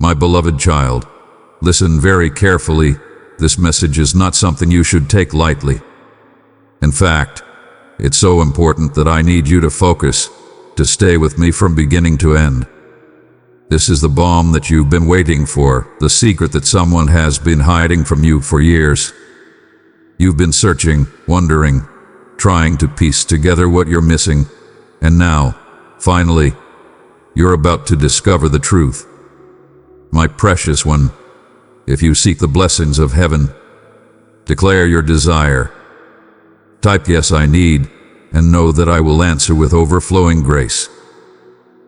My beloved child, listen very carefully. This message is not something you should take lightly. In fact, it's so important that I need you to focus, to stay with me from beginning to end. This is the bomb that you've been waiting for, the secret that someone has been hiding from you for years. You've been searching, wondering, trying to piece together what you're missing, and now, finally, you're about to discover the truth. My precious one, if you seek the blessings of heaven, declare your desire. Type "Yes, I need," and know that I will answer with overflowing grace.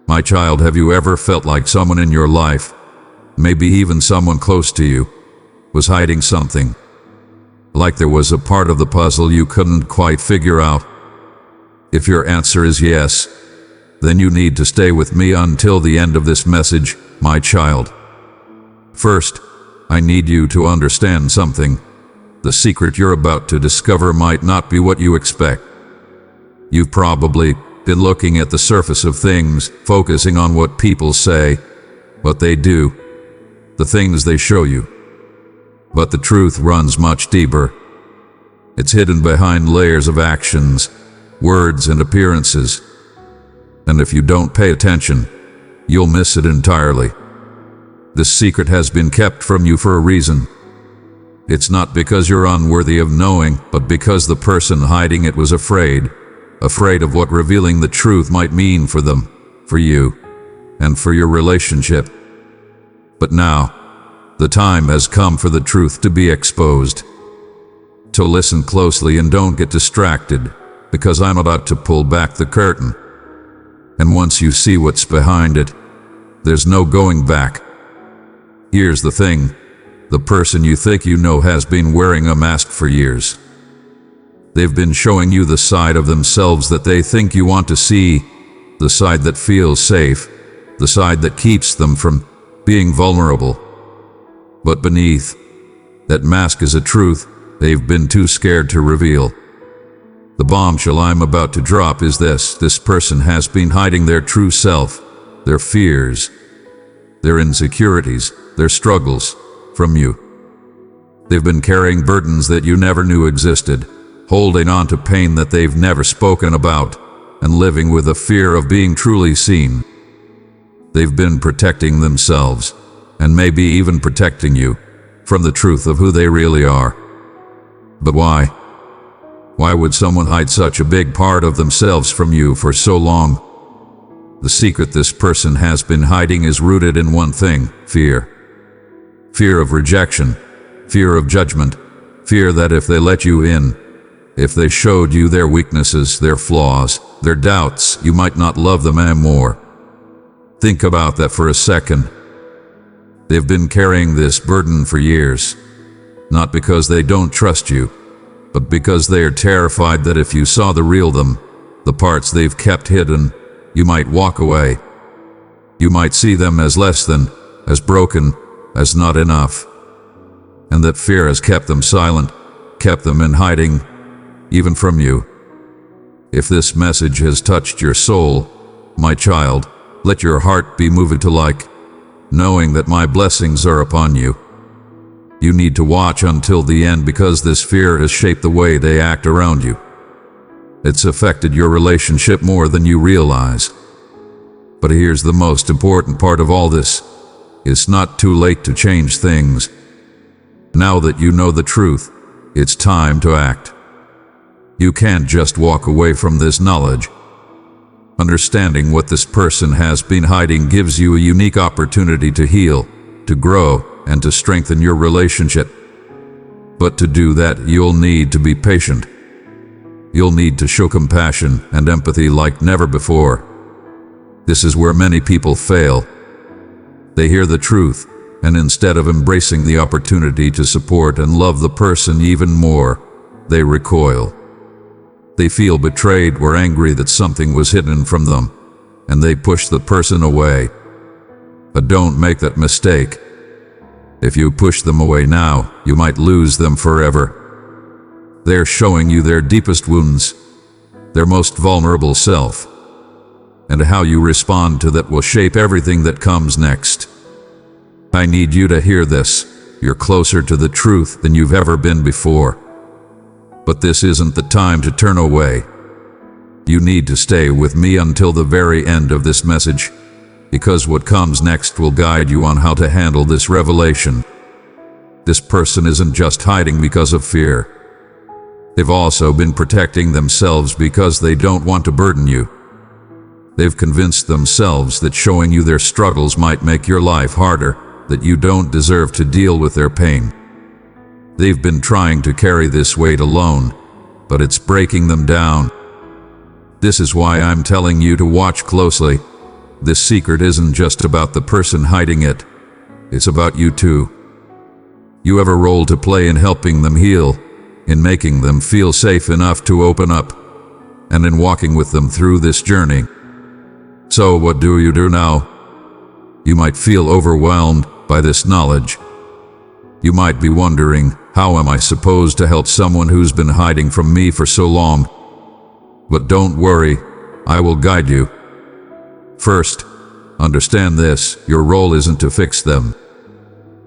My child, have you ever felt like someone in your life, maybe even someone close to you, was hiding something? Like there was a part of the puzzle you couldn't quite figure out? If your answer is yes, then you need to stay with me until the end of this message, my child. First, I need you to understand something. The secret you're about to discover might not be what you expect. You've probably been looking at the surface of things, focusing on what people say, what they do, the things they show you. But the truth runs much deeper. It's hidden behind layers of actions, words, and appearances. And if you don't pay attention, you'll miss it entirely. This secret has been kept from you for a reason. It's not because you're unworthy of knowing, but because the person hiding it was afraid of what revealing the truth might mean for them, for you, and for your relationship. But now, the time has come for the truth to be exposed. So listen closely and don't get distracted, because I'm about to pull back the curtain. And once you see what's behind it, there's no going back. Here's the thing. The person you think you know has been wearing a mask for years. They've been showing you the side of themselves that they think you want to see, the side that feels safe, the side that keeps them from being vulnerable. But beneath that mask is a truth they've been too scared to reveal. The bombshell I'm about to drop is this: this person has been hiding their true self, their fears, their insecurities, their struggles from you. They've been carrying burdens that you never knew existed, holding on to pain that they've never spoken about, and living with a fear of being truly seen. They've been protecting themselves, and maybe even protecting you, from the truth of who they really are. But why? Why would someone hide such a big part of themselves from you for so long? The secret this person has been hiding is rooted in one thing: fear. Fear of rejection, fear of judgment, fear that if they let you in, if they showed you their weaknesses, their flaws, their doubts, you might not love them anymore. Think about that for a second. They've been carrying this burden for years, not because they don't trust you, but because they are terrified that if you saw the real them, the parts they've kept hidden, you might walk away. You might see them as less than, as broken, as not enough. And that fear has kept them silent, kept them in hiding, even from you. If this message has touched your soul, my child, let your heart be moved to like, knowing that my blessings are upon you. You need to watch until the end, because this fear has shaped the way they act around you. It's affected your relationship more than you realize. But here's the most important part of all this. It's not too late to change things. Now that you know the truth, it's time to act. You can't just walk away from this knowledge. Understanding what this person has been hiding gives you a unique opportunity to heal, to grow, and to strengthen your relationship. But to do that, you'll need to be patient. You'll need to show compassion and empathy like never before. This is where many people fail. They hear the truth, and instead of embracing the opportunity to support and love the person even more, they recoil. They feel betrayed or angry that something was hidden from them, and they push the person away. But don't make that mistake. If you push them away now, you might lose them forever. They're showing you their deepest wounds, their most vulnerable self, and how you respond to that will shape everything that comes next. I need you to hear this. You're closer to the truth than you've ever been before. But this isn't the time to turn away. You need to stay with me until the very end of this message, because what comes next will guide you on how to handle this revelation. This person isn't just hiding because of fear. They've also been protecting themselves because they don't want to burden you. They've convinced themselves that showing you their struggles might make your life harder, that you don't deserve to deal with their pain. They've been trying to carry this weight alone, but it's breaking them down. This is why I'm telling you to watch closely. This secret isn't just about the person hiding it. It's about you too. You have a role to play in helping them heal, in making them feel safe enough to open up, and in walking with them through this journey. So what do you do now? You might feel overwhelmed by this knowledge. You might be wondering, how am I supposed to help someone who's been hiding from me for so long? But don't worry, I will guide you. First, understand this: your role isn't to fix them.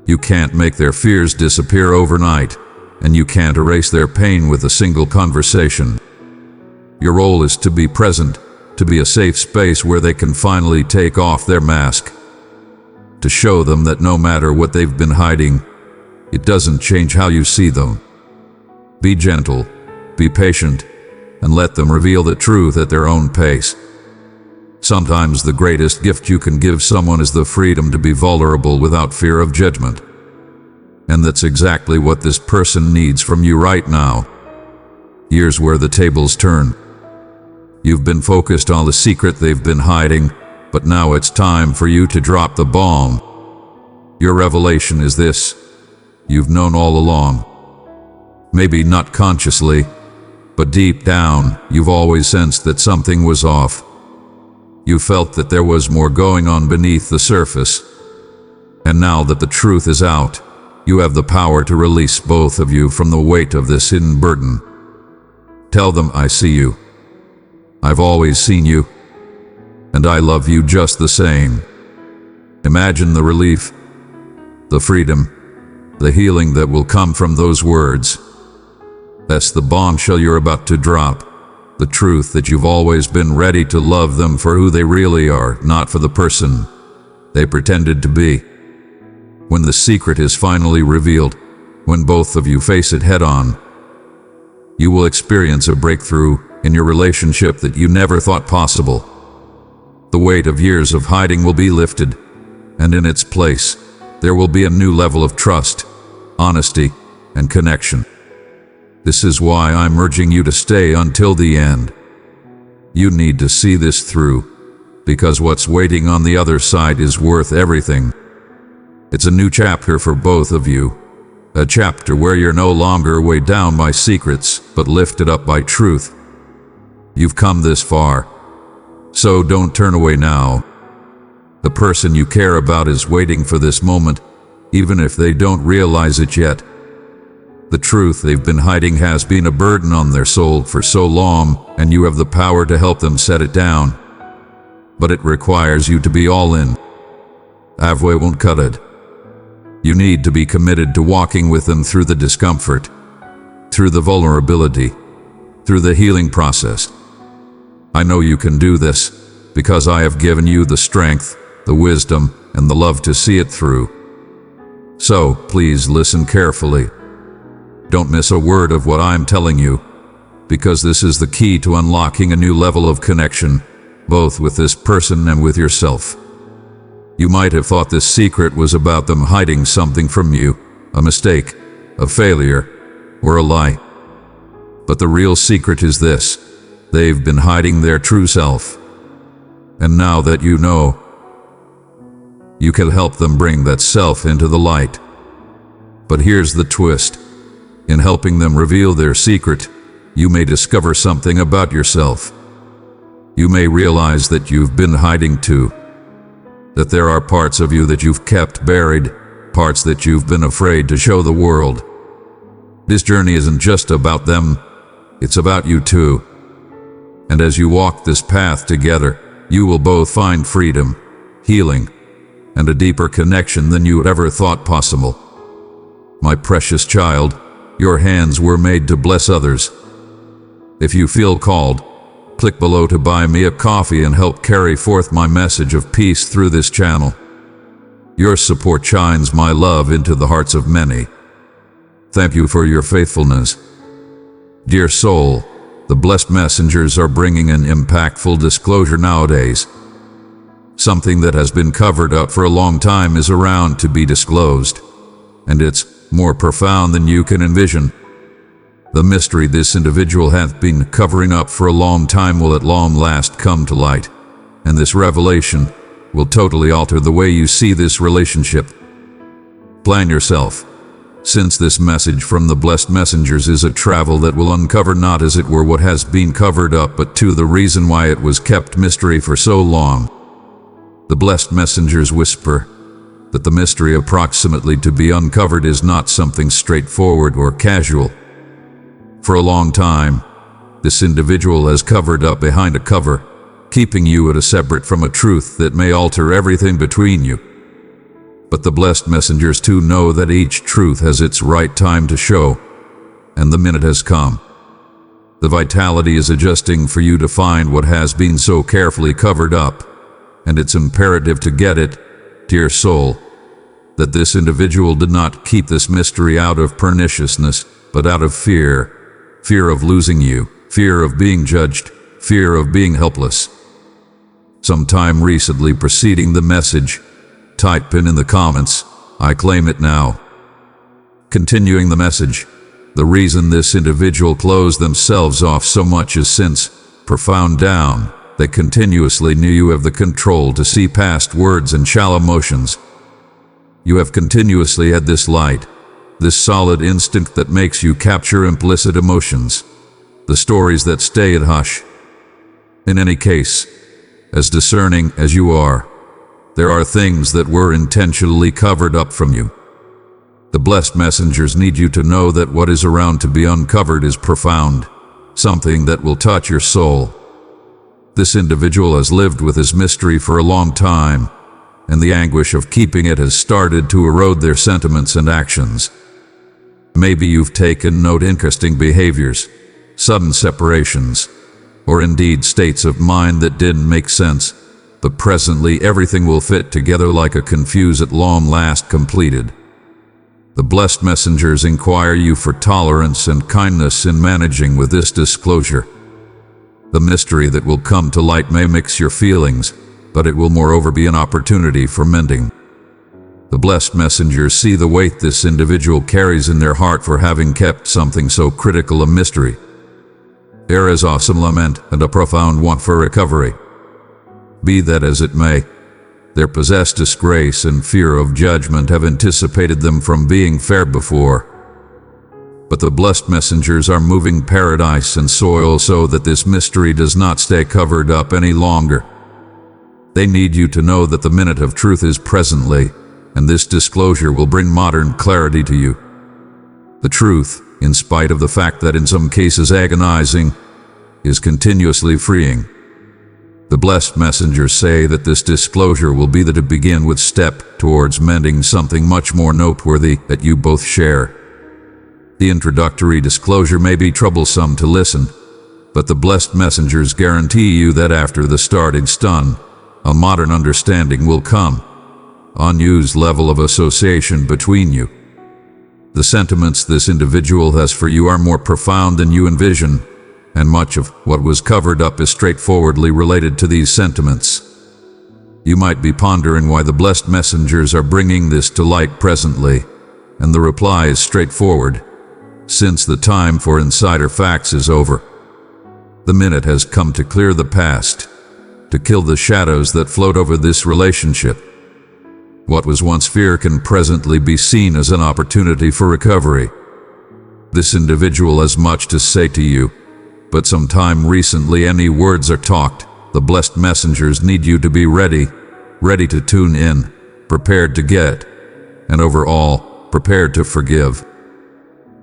You can't make their fears disappear overnight, and you can't erase their pain with a single conversation. Your role is to be present, to be a safe space where they can finally take off their mask. To show them that no matter what they've been hiding, it doesn't change how you see them. Be gentle, be patient, and let them reveal the truth at their own pace. Sometimes the greatest gift you can give someone is the freedom to be vulnerable without fear of judgment. And that's exactly what this person needs from you right now. Here's where the tables turn. You've been focused on the secret they've been hiding, but now it's time for you to drop the bomb. Your revelation is this: you've known all along. Maybe not consciously, but deep down, you've always sensed that something was off. You felt that there was more going on beneath the surface. And now that the truth is out, you have the power to release both of you from the weight of this hidden burden. Tell them, I see you. I've always seen you, and I love you just the same. Imagine the relief, the freedom, the healing that will come from those words. That's the bombshell you're about to drop, the truth that you've always been ready to love them for who they really are, not for the person they pretended to be. When the secret is finally revealed, when both of you face it head-on, you will experience a breakthrough in your relationship that you never thought possible. The weight of years of hiding will be lifted, and in its place, there will be a new level of trust, honesty, and connection. This is why I'm urging you to stay until the end. You need to see this through, because what's waiting on the other side is worth everything. It's a new chapter for both of you, a chapter where you're no longer weighed down by secrets, but lifted up by truth. You've come this far, so don't turn away now. The person you care about is waiting for this moment, even if they don't realize it yet. The truth they've been hiding has been a burden on their soul for so long, and you have the power to help them set it down. But it requires you to be all in. Halfway won't cut it. You need to be committed to walking with them through the discomfort, through the vulnerability, through the healing process. I know you can do this, because I have given you the strength, the wisdom, and the love to see it through. So, please listen carefully. Don't miss a word of what I'm telling you, because this is the key to unlocking a new level of connection, both with this person and with yourself. You might have thought this secret was about them hiding something from you, a mistake, a failure, or a lie. But the real secret is this: they've been hiding their true self. And now that you know, you can help them bring that self into the light. But here's the twist. In helping them reveal their secret, you may discover something about yourself. You may realize that you've been hiding too. That there are parts of you that you've kept buried, parts that you've been afraid to show the world. This journey isn't just about them, it's about you too. And as you walk this path together, you will both find freedom, healing, and a deeper connection than you ever thought possible. My precious child, your hands were made to bless others. If you feel called, click below to buy me a coffee and help carry forth my message of peace through this channel. Your support shines my love into the hearts of many. Thank you for your faithfulness. Dear soul, the blessed messengers are bringing an impactful disclosure nowadays. Something that has been covered up for a long time is around to be disclosed, and it's more profound than you can envision. The mystery this individual hath been covering up for a long time will at long last come to light, and this revelation will totally alter the way you see this relationship. Plan yourself, since this message from the blessed messengers is a travel that will uncover not as it were what has been covered up, but to the reason why it was kept mystery for so long. The blessed messengers whisper that the mystery approximately to be uncovered is not something straightforward or casual. For a long time, this individual has covered up behind a cover, keeping you at a separate from a truth that may alter everything between you. But the blessed messengers too know that each truth has its right time to show, and the minute has come. The vitality is adjusting for you to find what has been so carefully covered up, and it's imperative to get it, dear soul, that this individual did not keep this mystery out of perniciousness, but out of fear of losing you, fear of being judged, fear of being helpless. Sometime recently preceding the message, type in the comments, "I claim it now." Continuing the message, the reason this individual closed themselves off so much is since, profound down, they continuously knew you have the control to see past words and shallow motions. You have continuously had this light, this solid instinct that makes you capture implicit emotions, the stories that stay at hush. In any case, as discerning as you are, there are things that were intentionally covered up from you. The blessed messengers need you to know that what is around to be uncovered is profound, something that will touch your soul. This individual has lived with this mystery for a long time, and the anguish of keeping it has started to erode their sentiments and actions. Maybe you've taken note interesting behaviors, sudden separations, or indeed states of mind that didn't make sense, but presently everything will fit together like a confuse at long last completed. The blessed messengers inquire you for tolerance and kindness in managing with this disclosure. The mystery that will come to light may mix your feelings, but it will moreover be an opportunity for mending. The blessed messengers see the weight this individual carries in their heart for having kept something so critical a mystery. There is awesome lament and a profound want for recovery. Be that as it may, their possessed disgrace and fear of judgment have anticipated them from being fair before. But the blessed messengers are moving paradise and soil so that this mystery does not stay covered up any longer. They need you to know that the minute of truth is presently, and this disclosure will bring modern clarity to you. The truth, in spite of the fact that in some cases agonizing, is continuously freeing. The blessed messengers say that this disclosure will be the to begin with step towards mending something much more noteworthy that you both share. The introductory disclosure may be troublesome to listen, but the blessed messengers guarantee you that after the starting stun, a modern understanding will come, unused level of association between you. The sentiments this individual has for you are more profound than you envision, and much of what was covered up is straightforwardly related to these sentiments. You might be pondering why the blessed messengers are bringing this to light presently, and the reply is straightforward. Since the time for insider facts is over, the minute has come to clear the past, to kill the shadows that float over this relationship. What was once fear can presently be seen as an opportunity for recovery. This individual has much to say to you, but sometime recently any words are talked. The blessed messengers need you to be ready to tune in, prepared to get, and overall, prepared to forgive.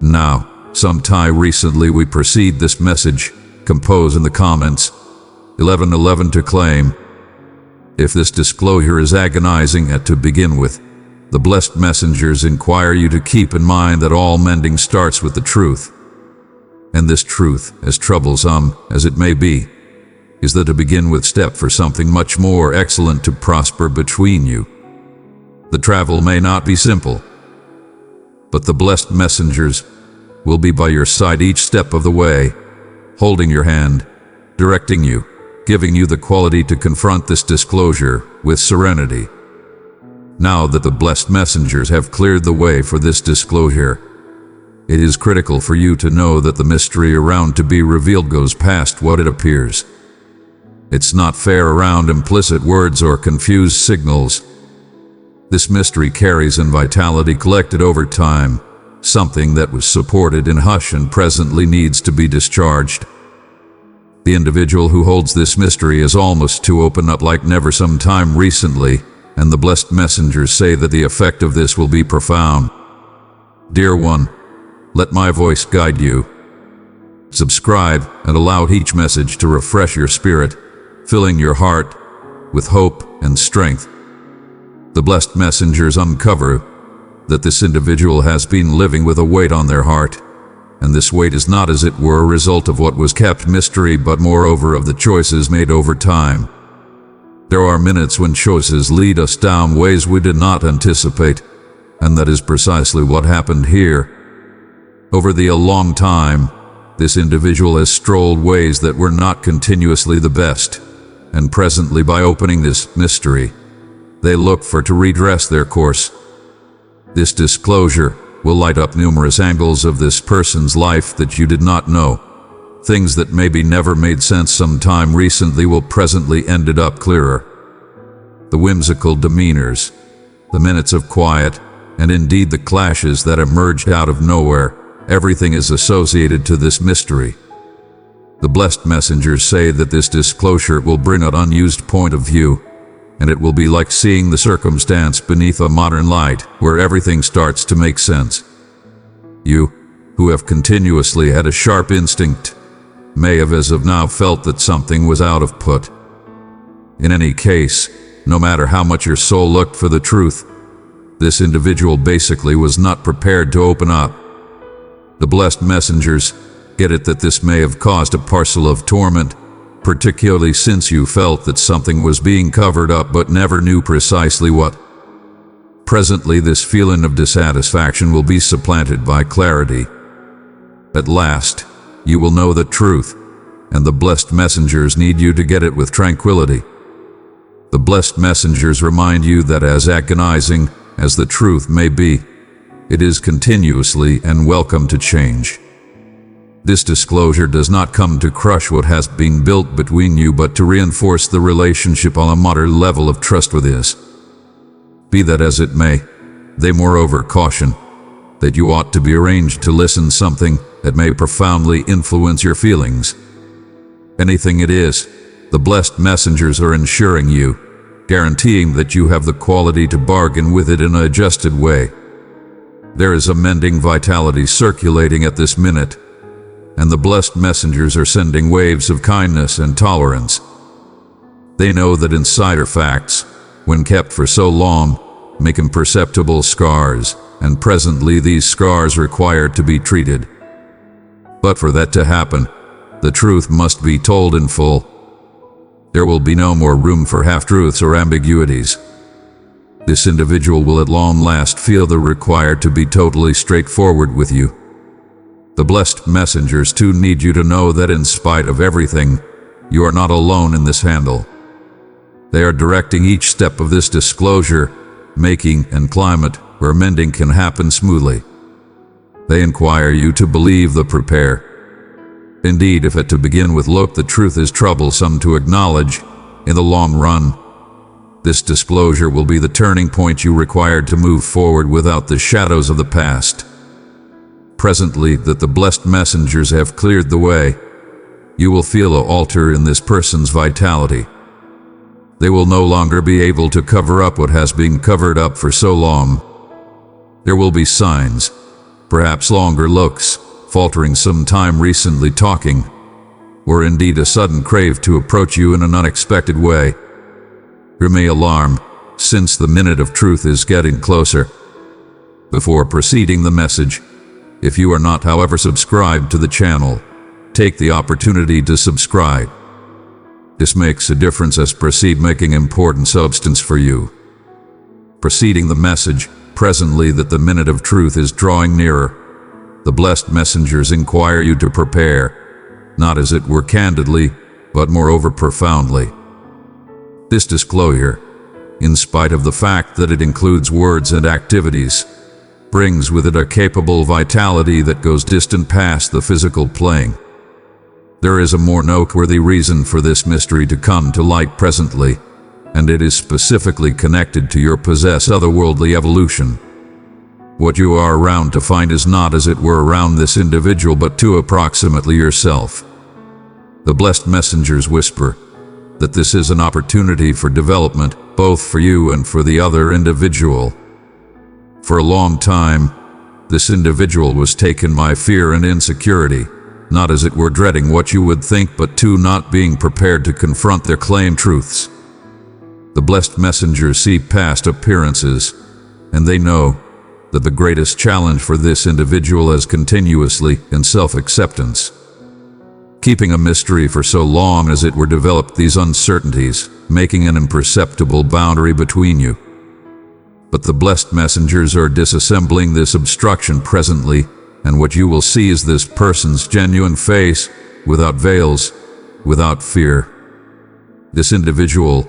Now, sometime recently we precede this message, compose in the comments, 1111 to claim. If this disclosure is agonizing to begin with, the blessed messengers inquire you to keep in mind that all mending starts with the truth. And this truth, as troublesome as it may be, is the to begin with step for something much more excellent to prosper between you. The travel may not be simple, but the blessed messengers will be by your side each step of the way, holding your hand, directing you, giving you the quality to confront this disclosure with serenity. Now that the blessed messengers have cleared the way for this disclosure, it is critical for you to know that the mystery around to be revealed goes past what it appears. It's not fair around implicit words or confused signals. This mystery carries in vitality collected over time, something that was supported in hush and presently needs to be discharged. The individual who holds this mystery is almost to open up like never some time recently, and the blessed messengers say that the effect of this will be profound. Dear one, let my voice guide you. Subscribe and allow each message to refresh your spirit, filling your heart with hope and strength. The blessed messengers uncover that this individual has been living with a weight on their heart, and this weight is not, as it were, a result of what was kept mystery, but moreover of the choices made over time. There are minutes when choices lead us down ways we did not anticipate, and that is precisely what happened here. Over a long time, this individual has strolled ways that were not continuously the best, and presently, by opening this mystery, they look for to redress their course. This disclosure will light up numerous angles of this person's life that you did not know. Things that maybe never made sense sometime recently will presently ended up clearer. The whimsical demeanors, the minutes of quiet, and indeed the clashes that emerged out of nowhere, everything is associated to this mystery. The blessed messengers say that this disclosure will bring an unused point of view, and it will be like seeing the circumstance beneath a modern light, where everything starts to make sense. You, who have continuously had a sharp instinct, may have as of now felt that something was out of put. In any case, no matter how much your soul looked for the truth, this individual basically was not prepared to open up. The blessed messengers get it that this may have caused a parcel of torment, particularly since you felt that something was being covered up but never knew precisely what. Presently, this feeling of dissatisfaction will be supplanted by clarity. At last, you will know the truth, and the blessed messengers need you to get it with tranquility. The blessed messengers remind you that as agonizing as the truth may be, it is continuously and welcome to change. This disclosure does not come to crush what has been built between you, but to reinforce the relationship on a modern level of trustworthiness. Be that as it may, they moreover caution that you ought to be arranged to listen something that may profoundly influence your feelings. Anything it is, the blessed messengers are ensuring you, guaranteeing that you have the quality to bargain with it in an adjusted way. There is a mending vitality circulating at this minute, and the blessed messengers are sending waves of kindness and tolerance. They know that insider facts, when kept for so long, make imperceptible scars, and presently these scars require to be treated. But for that to happen, the truth must be told in full. There will be no more room for half-truths or ambiguities. This individual will at long last feel the required to be totally straightforward with you. The blessed messengers too need you to know that in spite of everything, you are not alone in this handle. They are directing each step of this disclosure, making and climate where mending can happen smoothly. They inquire you to believe the prepare. Indeed, if it to begin with look the truth is troublesome to acknowledge, in the long run, this disclosure will be the turning point you required to move forward without the shadows of the past. Presently that the blessed messengers have cleared the way, you will feel an alter in this person's vitality. They will no longer be able to cover up what has been covered up for so long. There will be signs, perhaps longer looks, faltering some time recently talking, or indeed a sudden crave to approach you in an unexpected way. Remain alarmed, since the minute of truth is getting closer. Before proceeding the message, if you are not, however, subscribed to the channel, take the opportunity to subscribe. This makes a difference as proceed making important substance for you. Preceding the message, presently that the minute of truth is drawing nearer, the blessed messengers inquire you to prepare, not as it were candidly, but moreover profoundly. This disclosure, in spite of the fact that it includes words and activities, brings with it a capable vitality that goes distant past the physical plane. There is a more noteworthy reason for this mystery to come to light presently, and it is specifically connected to your otherworldly evolution. What you are around to find is not as it were around this individual, but to approximately yourself. The blessed messengers whisper that this is an opportunity for development, both for you and for the other individual. For a long time, this individual was taken by fear and insecurity, not as it were dreading what you would think, but to not being prepared to confront their claimed truths. The blessed messengers see past appearances, and they know that the greatest challenge for this individual is continuously in self-acceptance. Keeping a mystery for so long as it were developed these uncertainties, making an imperceptible boundary between you. But the blessed messengers are disassembling this obstruction presently, and what you will see is this person's genuine face, without veils, without fear. This individual,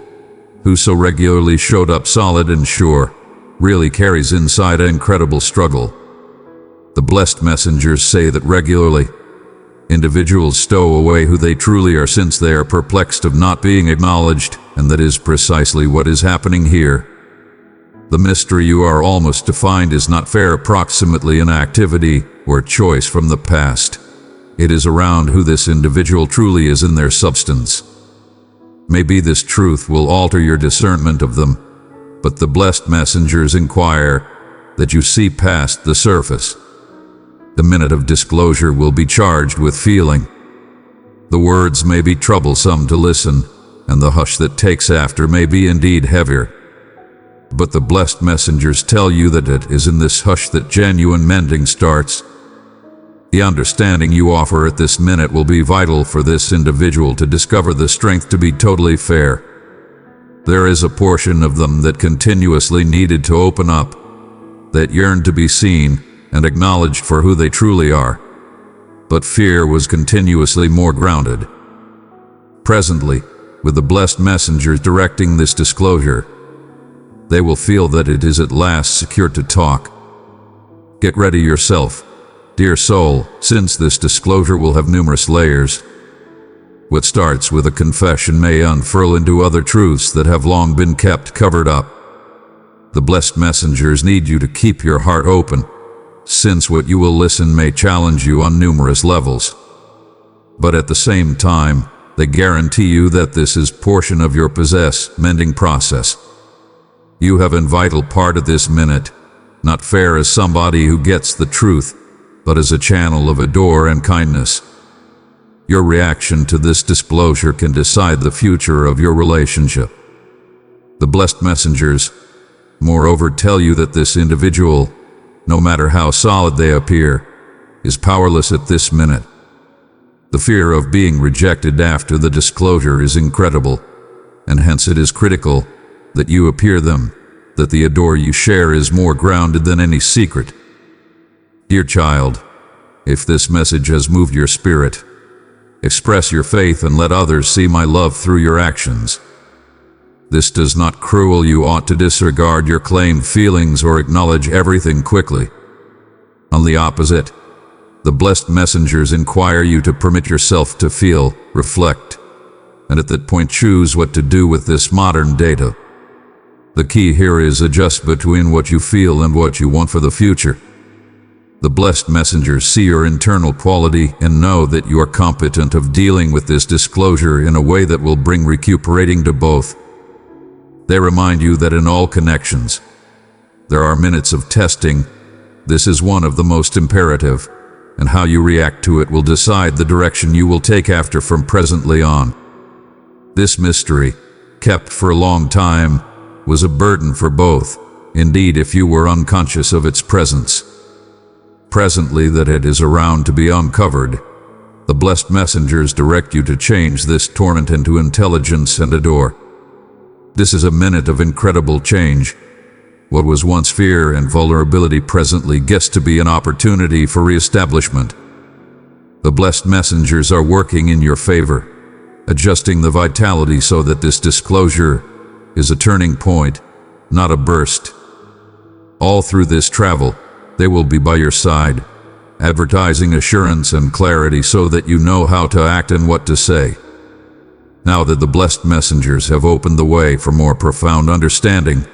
who so regularly showed up solid and sure, really carries inside an incredible struggle. The blessed messengers say that regularly, individuals stow away who they truly are, since they are perplexed of not being acknowledged, and that is precisely what is happening here. The mystery you are almost to find is not fair approximately an activity or choice from the past. It is around who this individual truly is in their substance. Maybe this truth will alter your discernment of them, but the blessed messengers inquire that you see past the surface. The minute of disclosure will be charged with feeling. The words may be troublesome to listen, and the hush that takes after may be indeed heavier. But the blessed messengers tell you that it is in this hush that genuine mending starts. The understanding you offer at this minute will be vital for this individual to discover the strength to be totally fair. There is a portion of them that continuously needed to open up, that yearned to be seen and acknowledged for who they truly are. But fear was continuously more grounded. Presently, with the blessed messengers directing this disclosure, they will feel that it is at last secure to talk. Get ready yourself, dear soul, since this disclosure will have numerous layers. What starts with a confession may unfurl into other truths that have long been kept covered up. The blessed messengers need you to keep your heart open, since what you will listen may challenge you on numerous levels. But at the same time, they guarantee you that this is portion of your mending process. You have a vital part of this minute, not fair as somebody who gets the truth, but as a channel of adore and kindness. Your reaction to this disclosure can decide the future of your relationship. The blessed messengers, moreover, tell you that this individual, no matter how solid they appear, is powerless at this minute. The fear of being rejected after the disclosure is incredible, and hence it is critical that you appear them, that the adore you share is more grounded than any secret. Dear child, if this message has moved your spirit, express your faith and let others see my love through your actions. This does not cruel you ought to disregard your claimed feelings or acknowledge everything quickly. On the opposite, the blessed messengers inquire you to permit yourself to feel, reflect, and at that point choose what to do with this modern data. The key here is adjust between what you feel and what you want for the future. The blessed messengers see your internal quality and know that you are competent of dealing with this disclosure in a way that will bring recuperating to both. They remind you that in all connections, there are minutes of testing. This is one of the most imperative, and how you react to it will decide the direction you will take after from presently on. This mystery, kept for a long time, was a burden for both, indeed if you were unconscious of its presence. Presently that it is around to be uncovered, the blessed messengers direct you to change this torment into intelligence and adore. This is a minute of incredible change. What was once fear and vulnerability presently gets to be an opportunity for reestablishment. The blessed messengers are working in your favor, adjusting the vitality so that this disclosure is a turning point, not a burst. All through this travel, they will be by your side, advertising assurance and clarity so that you know how to act and what to say. Now that the blessed messengers have opened the way for more profound understanding,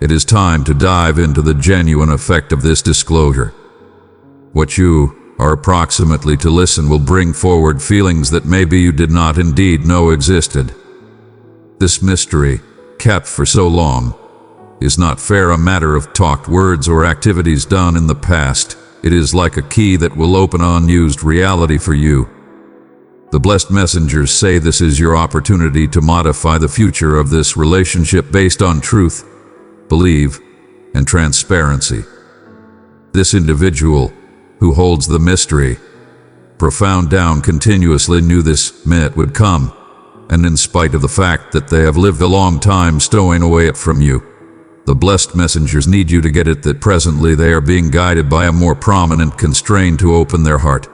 it is time to dive into the genuine effect of this disclosure. What you are approximately to listen will bring forward feelings that maybe you did not indeed know existed. This mystery, kept for so long, is not fair a matter of talked words or activities done in the past. It is like a key that will open unused reality for you. The blessed messengers say this is your opportunity to modify the future of this relationship based on truth, belief, and transparency. This individual, who holds the mystery, profound down continuously knew this minute would come, and in spite of the fact that they have lived a long time stowing away it from you, the blessed messengers need you to get it that presently they are being guided by a more prominent constraint to open their heart.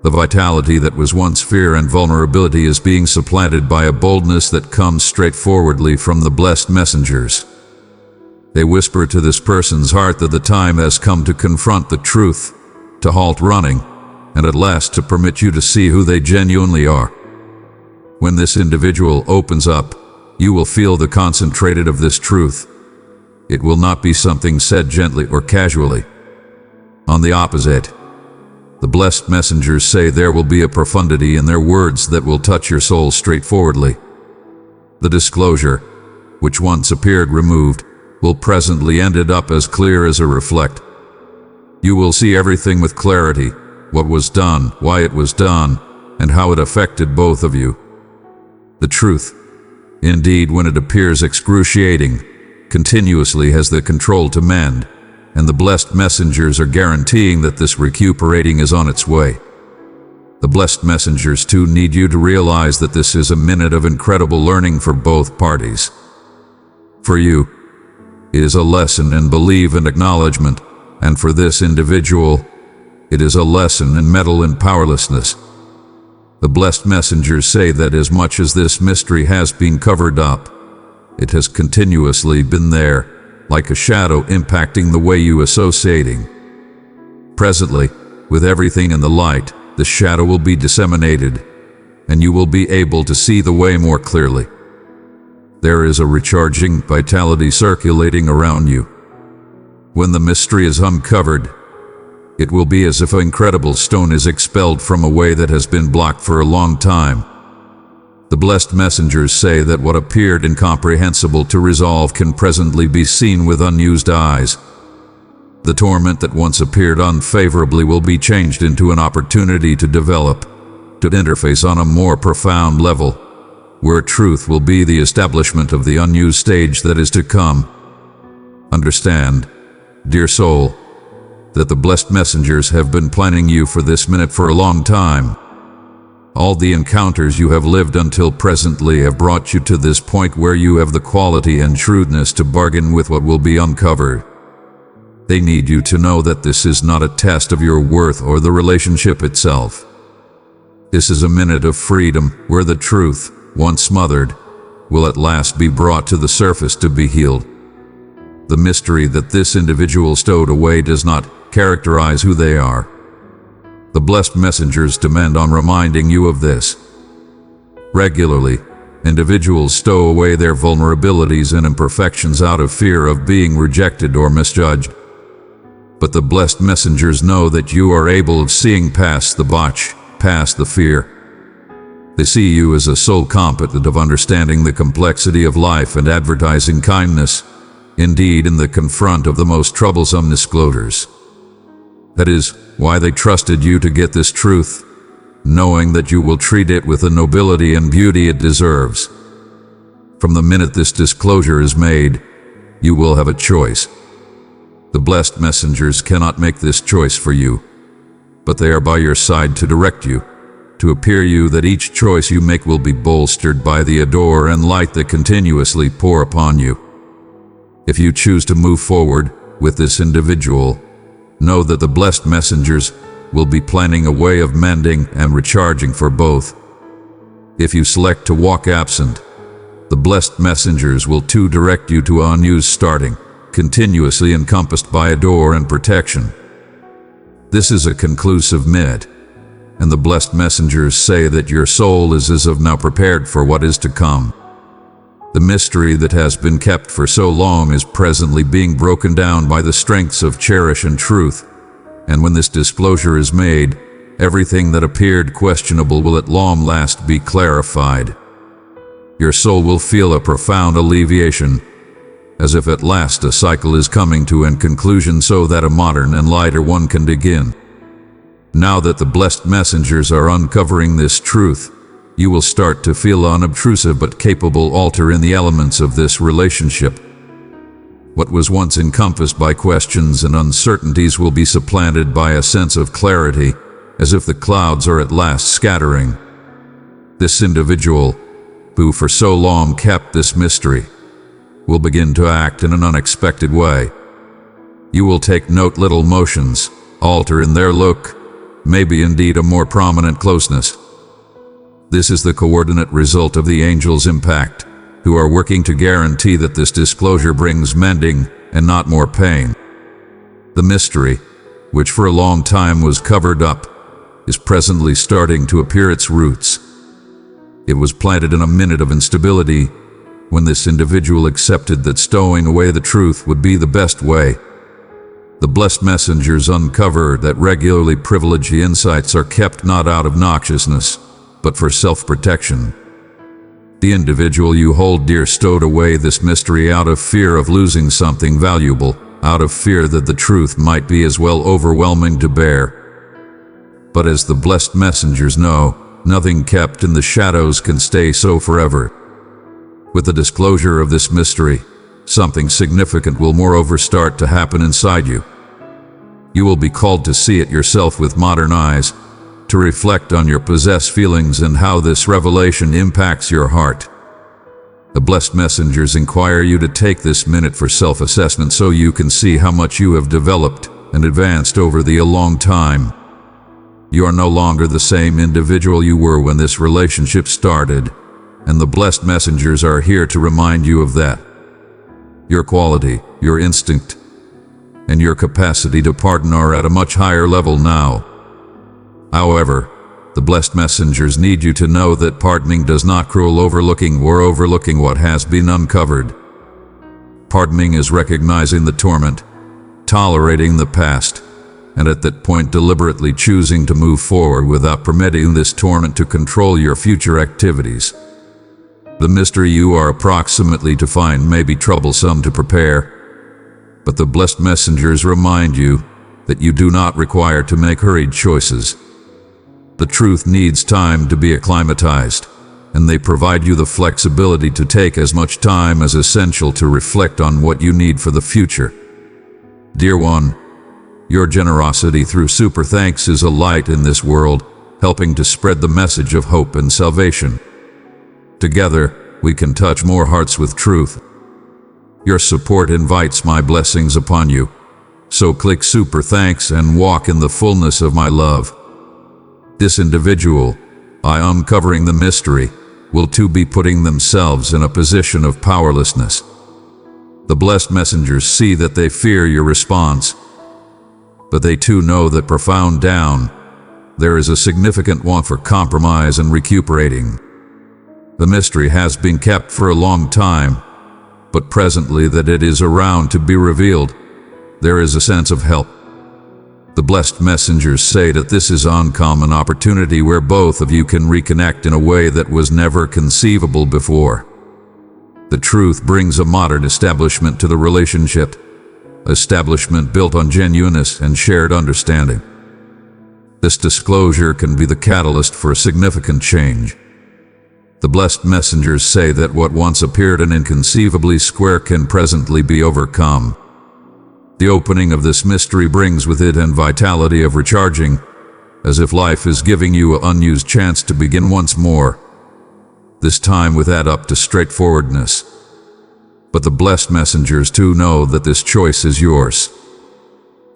The vitality that was once fear and vulnerability is being supplanted by a boldness that comes straightforwardly from the blessed messengers. They whisper to this person's heart that the time has come to confront the truth, to halt running, and at last to permit you to see who they genuinely are. When this individual opens up, you will feel the concentrated of this truth. It will not be something said gently or casually. On the opposite, the blessed messengers say there will be a profundity in their words that will touch your soul straightforwardly. The disclosure, which once appeared removed, will presently end up as clear as a reflect. You will see everything with clarity, what was done, why it was done, and how it affected both of you. The truth, indeed, when it appears excruciating, continuously has the control to mend, and the blessed messengers are guaranteeing that this recuperating is on its way. The blessed messengers too need you to realize that this is a minute of incredible learning for both parties. For you, it is a lesson in belief and acknowledgement, and for this individual, it is a lesson in mettle and powerlessness. The blessed messengers say that as much as this mystery has been covered up, it has continuously been there, like a shadow impacting the way you associating. Presently, with everything in the light, the shadow will be disseminated, and you will be able to see the way more clearly. There is a recharging vitality circulating around you. When the mystery is uncovered, it will be as if an incredible stone is expelled from a way that has been blocked for a long time. The blessed messengers say that what appeared incomprehensible to resolve can presently be seen with unused eyes. The torment that once appeared unfavorably will be changed into an opportunity to develop, to interface on a more profound level, where truth will be the establishment of the unused stage that is to come. Understand, dear soul, that the blessed messengers have been planning you for this minute for a long time. All the encounters you have lived until presently have brought you to this point where you have the quality and shrewdness to bargain with what will be uncovered. They need you to know that this is not a test of your worth or the relationship itself. This is a minute of freedom where the truth, once smothered, will at last be brought to the surface to be healed. The mystery that this individual stowed away does not characterize who they are. The blessed messengers depend on reminding you of this. Regularly, individuals stow away their vulnerabilities and imperfections out of fear of being rejected or misjudged. But the blessed messengers know that you are able of seeing past the botch, past the fear. They see you as a soul competent of understanding the complexity of life and advertising kindness, indeed in the confront of the most troublesome disclosures. That is why they trusted you to get this truth, knowing that you will treat it with the nobility and beauty it deserves. From the minute this disclosure is made, you will have a choice. The blessed messengers cannot make this choice for you, but they are by your side to direct you, to appear you that each choice you make will be bolstered by the adore and light that continuously pour upon you. If you choose to move forward with this individual, know that the blessed messengers will be planning a way of mending and recharging for both. If you select to walk absent, the blessed messengers will too direct you to unused starting, continuously encompassed by adore and protection. This is a conclusive mid, and the blessed messengers say that your soul is as of now prepared for what is to come. The mystery that has been kept for so long is presently being broken down by the strengths of cherish and truth, and when this disclosure is made, everything that appeared questionable will at long last be clarified. Your soul will feel a profound alleviation, as if at last a cycle is coming to an conclusion so that a modern and lighter one can begin. Now that the blessed messengers are uncovering this truth, you will start to feel unobtrusive but capable alter in the elements of this relationship. What was once encompassed by questions and uncertainties will be supplanted by a sense of clarity, as if the clouds are at last scattering. This individual, who for so long kept this mystery, will begin to act in an unexpected way. You will take note little motions, alter in their look, maybe indeed a more prominent closeness. This is the coordinate result of the angels' impact, who are working to guarantee that this disclosure brings mending and not more pain. The mystery, which for a long time was covered up, is presently starting to appear its roots. It was planted in a minute of instability, when this individual accepted that stowing away the truth would be the best way. The blessed messengers uncover that regularly privileged insights are kept not out of noxiousness, but for self-protection. The individual you hold dear stowed away this mystery out of fear of losing something valuable, out of fear that the truth might be as well overwhelming to bear. But as the blessed messengers know, nothing kept in the shadows can stay so forever. With the disclosure of this mystery, something significant will moreover start to happen inside you. You will be called to see it yourself with modern eyes, to reflect on your possessed feelings and how this revelation impacts your heart. The blessed messengers inquire you to take this minute for self-assessment so you can see how much you have developed and advanced over the long time. You are no longer the same individual you were when this relationship started, and the blessed messengers are here to remind you of that. Your quality, your instinct, and your capacity to pardon are at a much higher level now. However, the blessed messengers need you to know that pardoning does not cruel overlooking what has been uncovered. Pardoning is recognizing the torment, tolerating the past, and at that point deliberately choosing to move forward without permitting this torment to control your future activities. The mystery you are approximately to find may be troublesome to prepare, but the blessed messengers remind you that you do not require to make hurried choices. The truth needs time to be acclimatized, and they provide you the flexibility to take as much time as essential to reflect on what you need for the future. Dear one, your generosity through super thanks is a light in this world, helping to spread the message of hope and salvation. Together, we can touch more hearts with truth. Your support invites my blessings upon you, so click super thanks and walk in the fullness of my love. This individual, by uncovering the mystery, will too be putting themselves in a position of powerlessness. The blessed messengers see that they fear your response, but they too know that profound down, there is a significant want for compromise and recuperating. The mystery has been kept for a long time, but presently that it is around to be revealed, there is a sense of help. The blessed messengers say that this is an uncommon opportunity where both of you can reconnect in a way that was never conceivable before. The truth brings a modern establishment to the relationship, establishment built on genuineness and shared understanding. This disclosure can be the catalyst for a significant change. The blessed messengers say that what once appeared an inconceivably square can presently be overcome. The opening of this mystery brings with it an vitality of recharging, as if life is giving you an unused chance to begin once more, this time with add up to straightforwardness. But the blessed messengers too know that this choice is yours.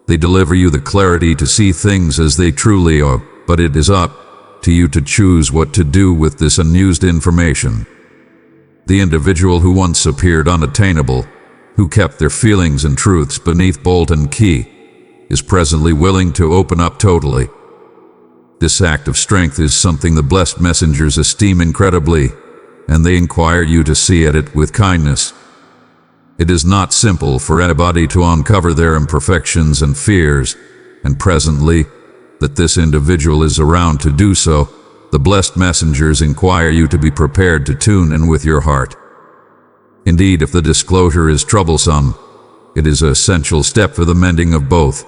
They deliver you the clarity to see things as they truly are, but it is up to you to choose what to do with this unused information. The individual who once appeared unattainable, who kept their feelings and truths beneath bolt and key, is presently willing to open up totally. This act of strength is something the blessed messengers esteem incredibly, and they inquire you to see at it with kindness. It is not simple for anybody to uncover their imperfections and fears, and presently, that this individual is around to do so, the blessed messengers inquire you to be prepared to tune in with your heart. Indeed, if the disclosure is troublesome, it is an essential step for the mending of both.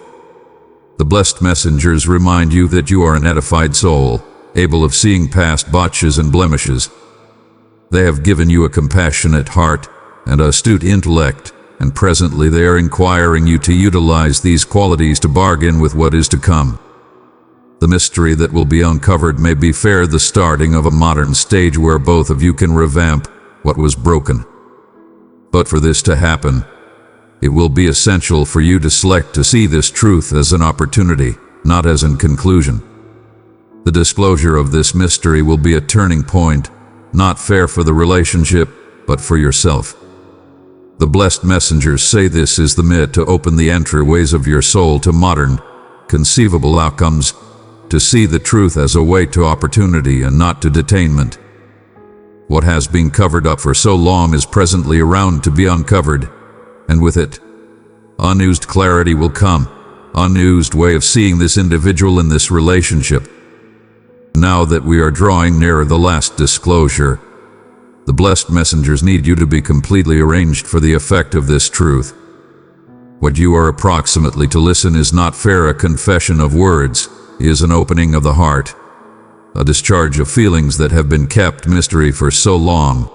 The blessed messengers remind you that you are an edified soul, able of seeing past botches and blemishes. They have given you a compassionate heart and astute intellect, and presently they are inquiring you to utilize these qualities to bargain with what is to come. The mystery that will be uncovered may be fair the starting of a modern stage where both of you can revamp what was broken. But for this to happen, it will be essential for you to select to see this truth as an opportunity, not as a conclusion. The disclosure of this mystery will be a turning point, not fair for the relationship, but for yourself. The blessed messengers say this is the minute to open the entryways of your soul to modern, conceivable outcomes, to see the truth as a way to opportunity and not to detainment. What has been covered up for so long is presently around to be uncovered, and with it, unused clarity will come, unused way of seeing this individual in this relationship. Now that we are drawing nearer the last disclosure, the blessed messengers need you to be completely arranged for the effect of this truth. What you are approximately to listen is not fair a confession of words, is an opening of the heart, a discharge of feelings that have been kept mystery for so long.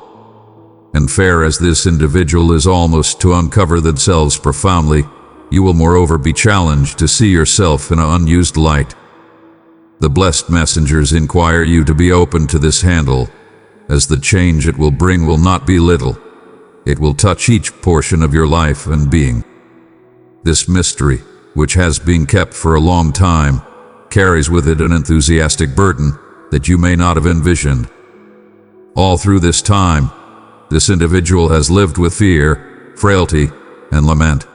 And fair as this individual is almost to uncover themselves profoundly, you will moreover be challenged to see yourself in an unused light. The blessed messengers inquire you to be open to this handle, as the change it will bring will not be little. It will touch each portion of your life and being. This mystery, which has been kept for a long time, carries with it an enthusiastic burden that you may not have envisioned. All through this time, this individual has lived with fear, frailty, and lament.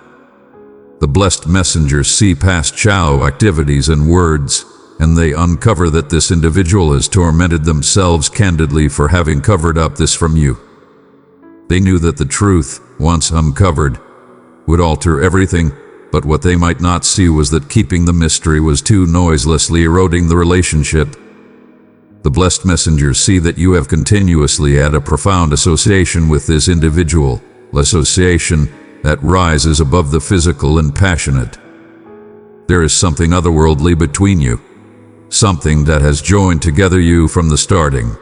The blessed messengers see past shallow activities and words, and they uncover that this individual has tormented themselves candidly for having covered up this from you. They knew that the truth, once uncovered, would alter everything, but what they might not see was that keeping the mystery was too noiselessly eroding the relationship. The blessed messengers see that you have continuously had a profound association with this individual, association that rises above the physical and passionate. There is something otherworldly between you, something that has joined together you from the starting.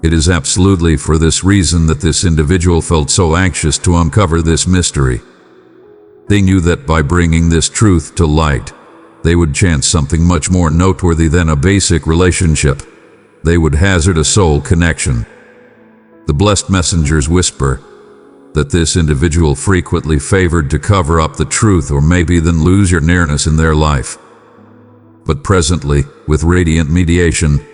It is absolutely for this reason that this individual felt so anxious to uncover this mystery. They knew that by bringing this truth to light, they would chance something much more noteworthy than a basic relationship. They would hazard a soul connection. The blessed messengers whisper that this individual frequently favored to cover up the truth or maybe then lose your nearness in their life. But presently, with radiant mediation,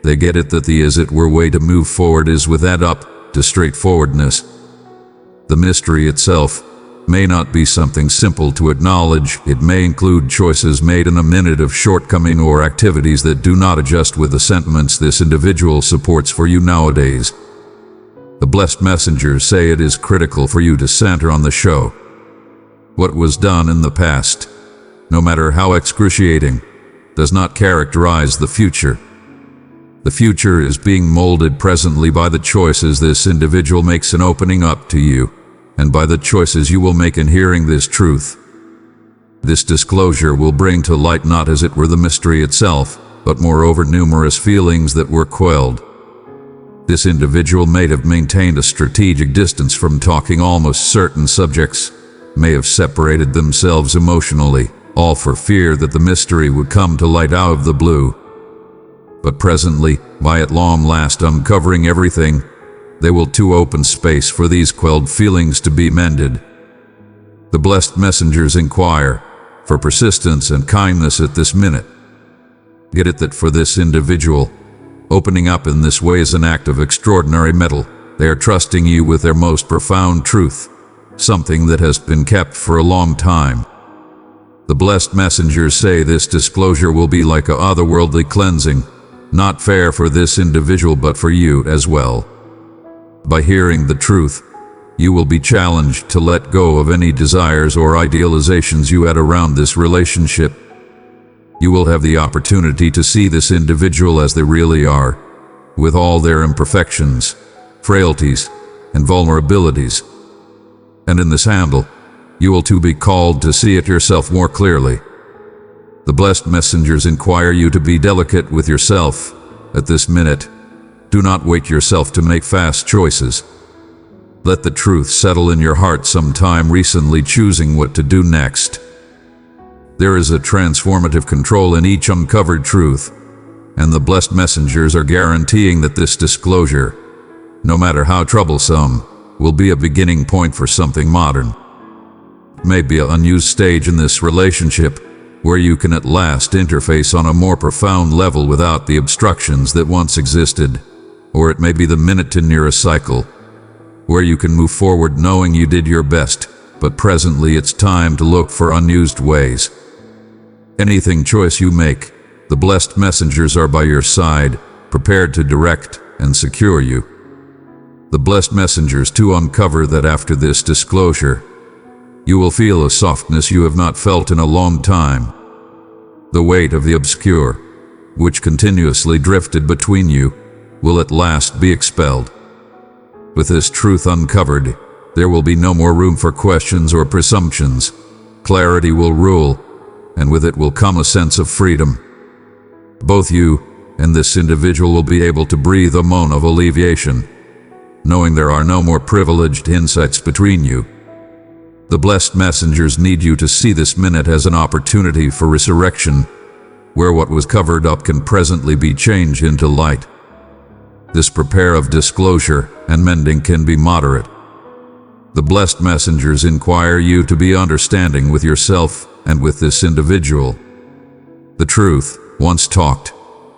they get it that the as it were way to move forward is with that up to straightforwardness. The mystery itself may not be something simple to acknowledge. It may include choices made in a minute of shortcoming or activities that do not adjust with the sentiments this individual supports for you nowadays. The blessed messengers say it is critical for you to center on the show. What was done in the past, no matter how excruciating, does not characterize the future. The future is being molded presently by the choices this individual makes in opening up to you, and by the choices you will make in hearing this truth. This disclosure will bring to light not as it were the mystery itself, but moreover numerous feelings that were quelled. This individual may have maintained a strategic distance from talking almost certain subjects, may have separated themselves emotionally, all for fear that the mystery would come to light out of the blue. But presently, by at long last uncovering everything, they will too open space for these quelled feelings to be mended. The blessed messengers inquire for persistence and kindness at this minute. Get it that for this individual, opening up in this way is an act of extraordinary mettle. They are trusting you with their most profound truth, something that has been kept for a long time. The blessed messengers say this disclosure will be like a otherworldly cleansing, not fair for this individual but for you as well. By hearing the truth, you will be challenged to let go of any desires or idealizations you had around this relationship. You will have the opportunity to see this individual as they really are, with all their imperfections, frailties, and vulnerabilities. And in this handle, you will too be called to see it yourself more clearly. The blessed messengers inquire you to be delicate with yourself at this minute. Do not wait yourself to make fast choices. Let the truth settle in your heart sometime recently choosing what to do next. There is a transformative control in each uncovered truth, and the blessed messengers are guaranteeing that this disclosure, no matter how troublesome, will be a beginning point for something modern. It may be an unused stage in this relationship where you can at last interface on a more profound level without the obstructions that once existed, or it may be the minute to near a cycle where you can move forward knowing you did your best, but presently it's time to look for unused ways. Anything choice you make, the blessed messengers are by your side, prepared to direct and secure you. The blessed messengers too uncover that after this disclosure, you will feel a softness you have not felt in a long time. The weight of the obscure, which continuously drifted between you, will at last be expelled. With this truth uncovered, there will be no more room for questions or presumptions. Clarity will rule, and with it will come a sense of freedom. Both you and this individual will be able to breathe a moan of alleviation, knowing there are no more privileged insights between you. The blessed messengers need you to see this minute as an opportunity for resurrection, where what was covered up can presently be changed into light. This prepare of disclosure and mending can be moderate. The blessed messengers inquire you to be understanding with yourself and with this individual. The truth, once talked,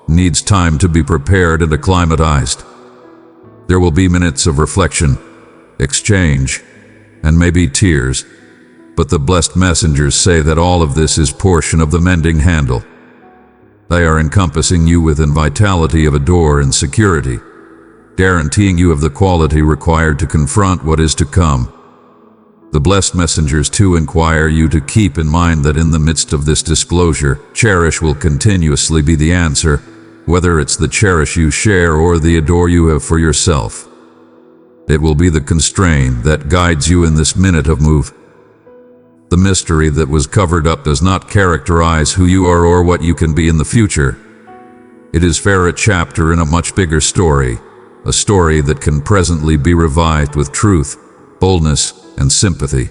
needs time to be prepared and acclimatized. There will be minutes of reflection, exchange, and maybe tears, but the blessed messengers say that all of this is portion of the mending handle. They are encompassing you with vitality of a door and security, guaranteeing you of the quality required to confront what is to come. The blessed messengers too inquire you to keep in mind that in the midst of this disclosure, cherish will continuously be the answer, whether it's the cherish you share or the adore you have for yourself. It will be the constraint that guides you in this minute of move. The mystery that was covered up does not characterize who you are or what you can be in the future. It is a chapter in a much bigger story, a story that can presently be revived with truth, boldness, and sympathy.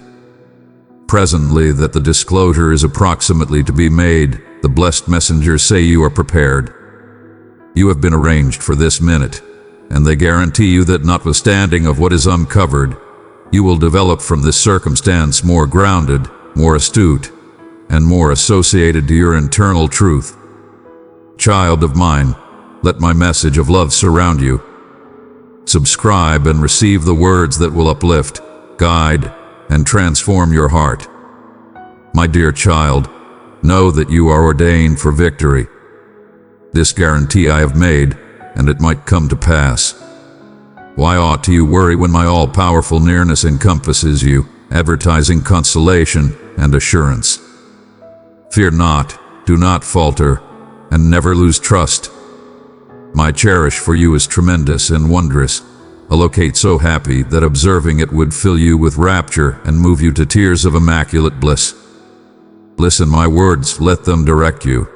Presently that the disclosure is approximately to be made, the blessed messengers say you are prepared. You have been arranged for this minute, and they guarantee you that notwithstanding of what is uncovered, you will develop from this circumstance more grounded, more astute, and more associated to your internal truth. Child of mine, let my message of love surround you. Subscribe and receive the words that will uplift, guide, and transform your heart. My dear child, know that you are ordained for victory. This guarantee I have made, and it might come to pass. Why ought you worry when my all-powerful nearness encompasses you, advertising consolation and assurance? Fear not, do not falter, and never lose trust. My cherish for you is tremendous and wondrous, a locate so happy that observing it would fill you with rapture and move you to tears of immaculate bliss. Listen my words, let them direct you.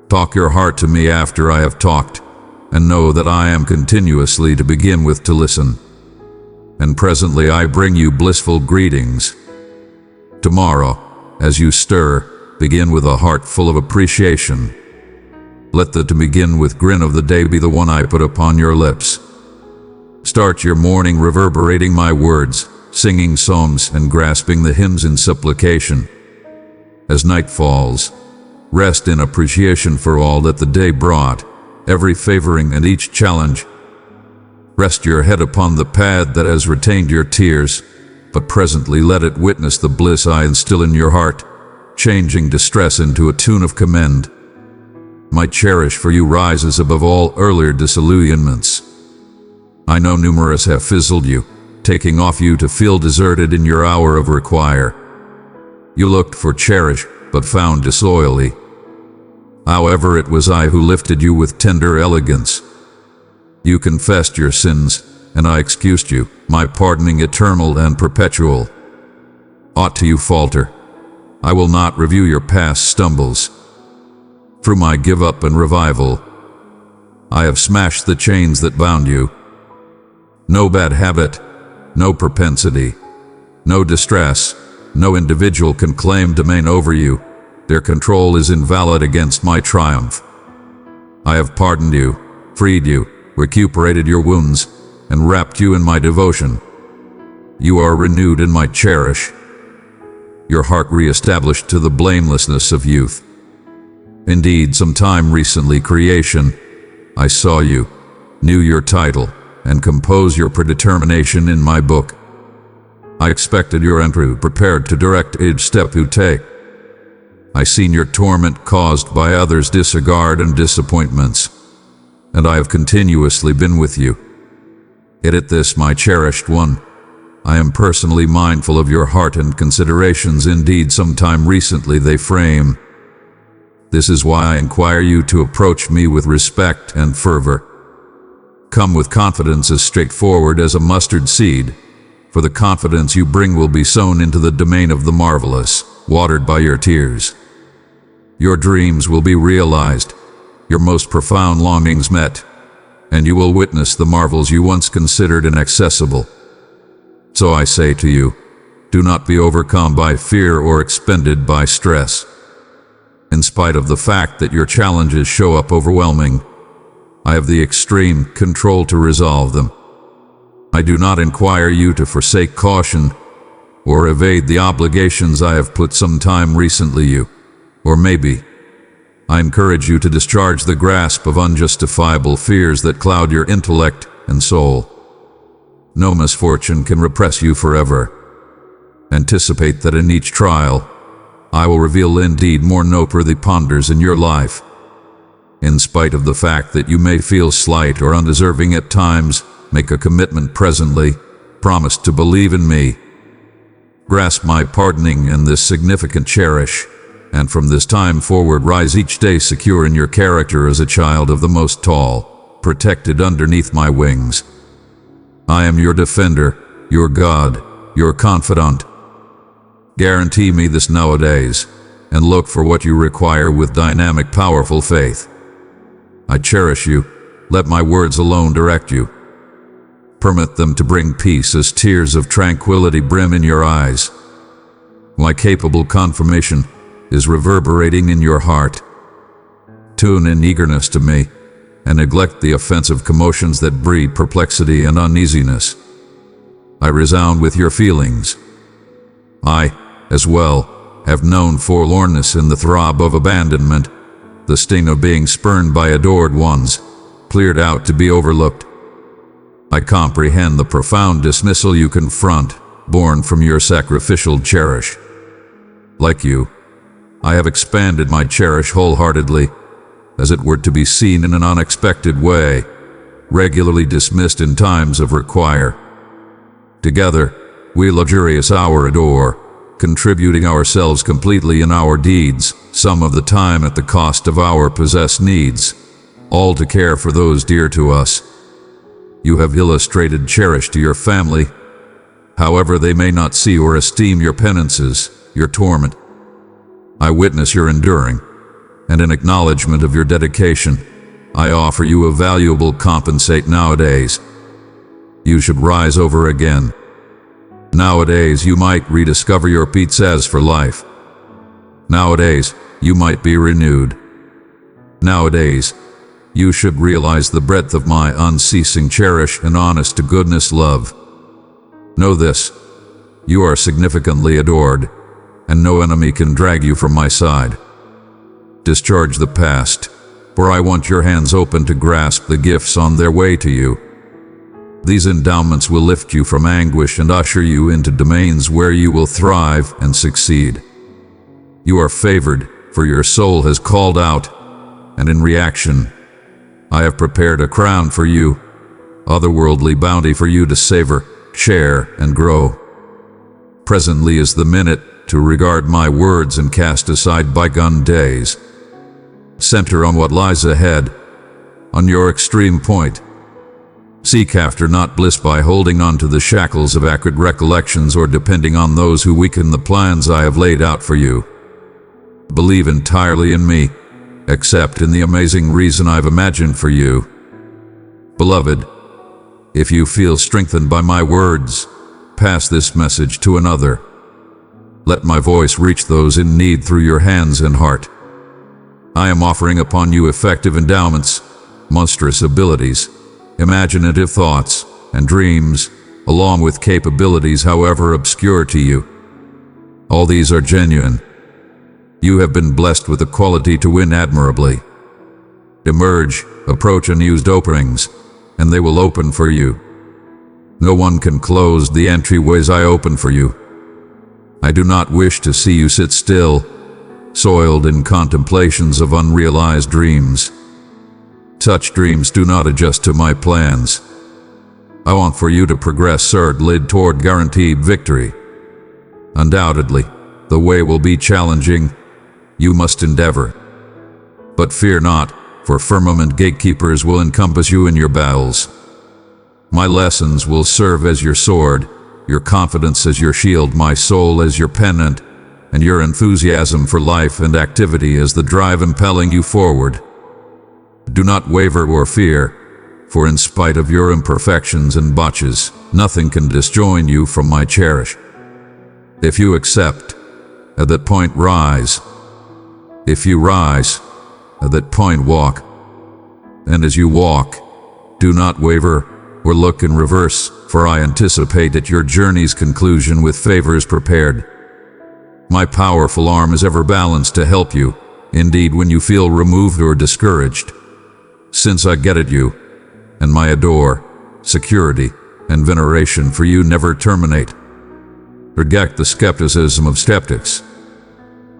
Talk your heart to me after I have talked, and know that I am continuously to begin with to listen. And presently I bring you blissful greetings. Tomorrow, as you stir, begin with a heart full of appreciation. Let the to begin with grin of the day be the one I put upon your lips. Start your morning reverberating my words, singing songs and grasping the hymns in supplication. As night falls, rest in appreciation for all that the day brought, every favoring and each challenge. Rest your head upon the pad that has retained your tears, but presently let it witness the bliss I instill in your heart, changing distress into a tune of commend. My cherish for you rises above all earlier disillusionments. I know numerous have fizzled you, taking off you to feel deserted in your hour of require. You looked for cherish, but found disloyally. However, it was I who lifted you with tender elegance. You confessed your sins, and I excused you, my pardoning eternal and perpetual. Ought to you falter, I will not review your past stumbles. Through my give up and revival, I have smashed the chains that bound you. No bad habit, no propensity, no distress, no individual can claim domain over you. Their control is invalid against my triumph. I have pardoned you, freed you, recuperated your wounds, and wrapped you in my devotion. You are renewed in my cherish, your heart re-established to the blamelessness of youth. Indeed, some time recently creation, I saw you, knew your title, and composed your predetermination in my book. I expected your entry, prepared to direct each step you take. I seen your torment caused by others' disregard and disappointments, and I have continuously been with you. Yet at this, my cherished one, I am personally mindful of your heart and considerations. Indeed, sometime recently they frame. This is why I inquire you to approach me with respect and fervor. Come with confidence as straightforward as a mustard seed, for the confidence you bring will be sown into the domain of the marvelous, watered by your tears. Your dreams will be realized, your most profound longings met, and you will witness the marvels you once considered inaccessible. So I say to you, do not be overcome by fear or expended by stress. In spite of the fact that your challenges show up overwhelming, I have the extreme control to resolve them. I do not inquire you to forsake caution or evade the obligations I have put some time recently you, or maybe. I encourage you to discharge the grasp of unjustifiable fears that cloud your intellect and soul. No misfortune can repress you forever. Anticipate that in each trial, I will reveal indeed more noteworthy ponders in your life. In spite of the fact that you may feel slight or undeserving at times, make a commitment presently, promise to believe in me. Grasp my pardoning and this significant cherish, and from this time forward rise each day secure in your character as a child of the Most Tall, protected underneath my wings. I am your defender, your God, your confidant. Guarantee me this nowadays, and look for what you require with dynamic, powerful faith. I cherish you, let my words alone direct you. Permit them to bring peace as tears of tranquility brim in your eyes. My capable confirmation is reverberating in your heart. Tune in eagerness to me, and neglect the offensive commotions that breed perplexity and uneasiness. I resound with your feelings. I, as well, have known forlornness in the throb of abandonment, the sting of being spurned by adored ones, cleared out to be overlooked. I comprehend the profound dismissal you confront, born from your sacrificial cherish. Like you, I have expanded my cherish wholeheartedly, as it were to be seen in an unexpected way, regularly dismissed in times of require. Together, we luxurious hour adore, contributing ourselves completely in our deeds, some of the time at the cost of our possessed needs, all to care for those dear to us. You have illustrated cherish to your family, however they may not see or esteem your penances, your torment. I witness your enduring, and in acknowledgement of your dedication, I offer you a valuable compensate nowadays. You should rise over again. Nowadays you might rediscover your pizzas for life. Nowadays you might be renewed. Nowadays you should realize the breadth of my unceasing cherish and honest-to-goodness love. Know this, you are significantly adored, and no enemy can drag you from my side. Discharge the past, for I want your hands open to grasp the gifts on their way to you. These endowments will lift you from anguish and usher you into domains where you will thrive and succeed. You are favored, for your soul has called out, and in reaction, I have prepared a crown for you, otherworldly bounty for you to savor, share, and grow. Presently is the minute to regard my words and cast aside bygone days. Center on what lies ahead, on your extreme point. Seek after not bliss by holding on to the shackles of acrid recollections or depending on those who weaken the plans I have laid out for you. Believe entirely in me, except in the amazing reason I've imagined for you. Beloved, if you feel strengthened by my words, pass this message to another. Let my voice reach those in need through your hands and heart. I am offering upon you effective endowments, monstrous abilities, imaginative thoughts, and dreams, along with capabilities however obscure to you. All these are genuine. You have been blessed with the quality to win admirably. Emerge, approach unused openings, and they will open for you. No one can close the entryways I open for you. I do not wish to see you sit still, soiled in contemplations of unrealized dreams. Such dreams do not adjust to my plans. I want for you to progress certainly toward guaranteed victory. Undoubtedly, the way will be challenging. You must endeavor. But fear not, for firmament gatekeepers will encompass you in your battles. My lessons will serve as your sword, your confidence as your shield, my soul as your pennant, and your enthusiasm for life and activity as the drive impelling you forward. Do not waver or fear, for in spite of your imperfections and botches, nothing can disjoin you from my cherish. If you accept, at that point rise. If you rise, at that point walk. And as you walk, do not waver or look in reverse, for I anticipate at your journey's conclusion with favors prepared. My powerful arm is ever balanced to help you, indeed when you feel removed or discouraged. Since I get at you, and my adore, security, and veneration for you never terminate. Reject the skepticism of skeptics.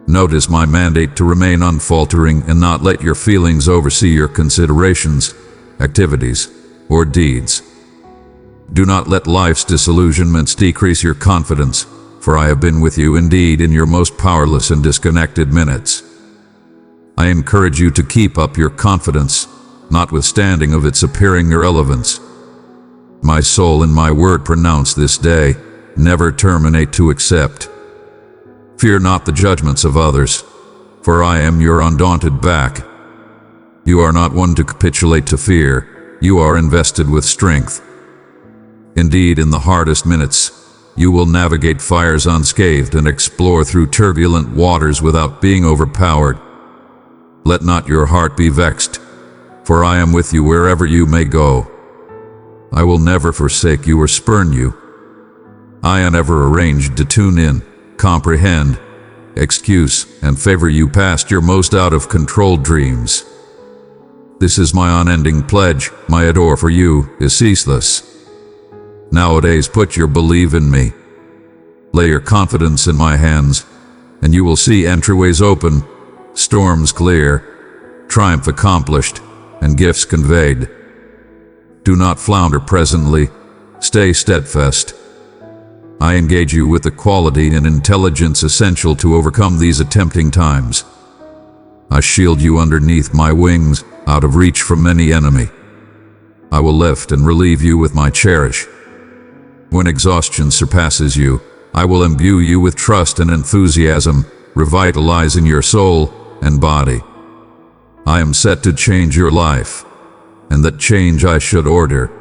Notice my mandate to remain unfaltering and not let your feelings oversee your considerations, activities, or deeds. Do not let life's disillusionments decrease your confidence, for I have been with you indeed in your most powerless and disconnected minutes. I encourage you to keep up your confidence, notwithstanding of its appearing irrelevance. My soul and my word pronounce this day, never terminate to accept. Fear not the judgments of others, for I am your undaunted back. You are not one to capitulate to fear, you are invested with strength. Indeed, in the hardest minutes, you will navigate fires unscathed and explore through turbulent waters without being overpowered. Let not your heart be vexed, for I am with you wherever you may go. I will never forsake you or spurn you. I am ever arranged to tune in, comprehend, excuse, and favor you past your most out-of-control dreams. This is my unending pledge, my adore for you is ceaseless. Nowadays put your belief in me. Lay your confidence in my hands, and you will see entryways open, storms clear, triumph accomplished, and gifts conveyed. Do not flounder presently, stay steadfast. I engage you with the quality and intelligence essential to overcome these tempting times. I shield you underneath my wings, out of reach from any enemy. I will lift and relieve you with my cherish. When exhaustion surpasses you, I will imbue you with trust and enthusiasm, revitalizing your soul and body. I am set to change your life, and that change I should order.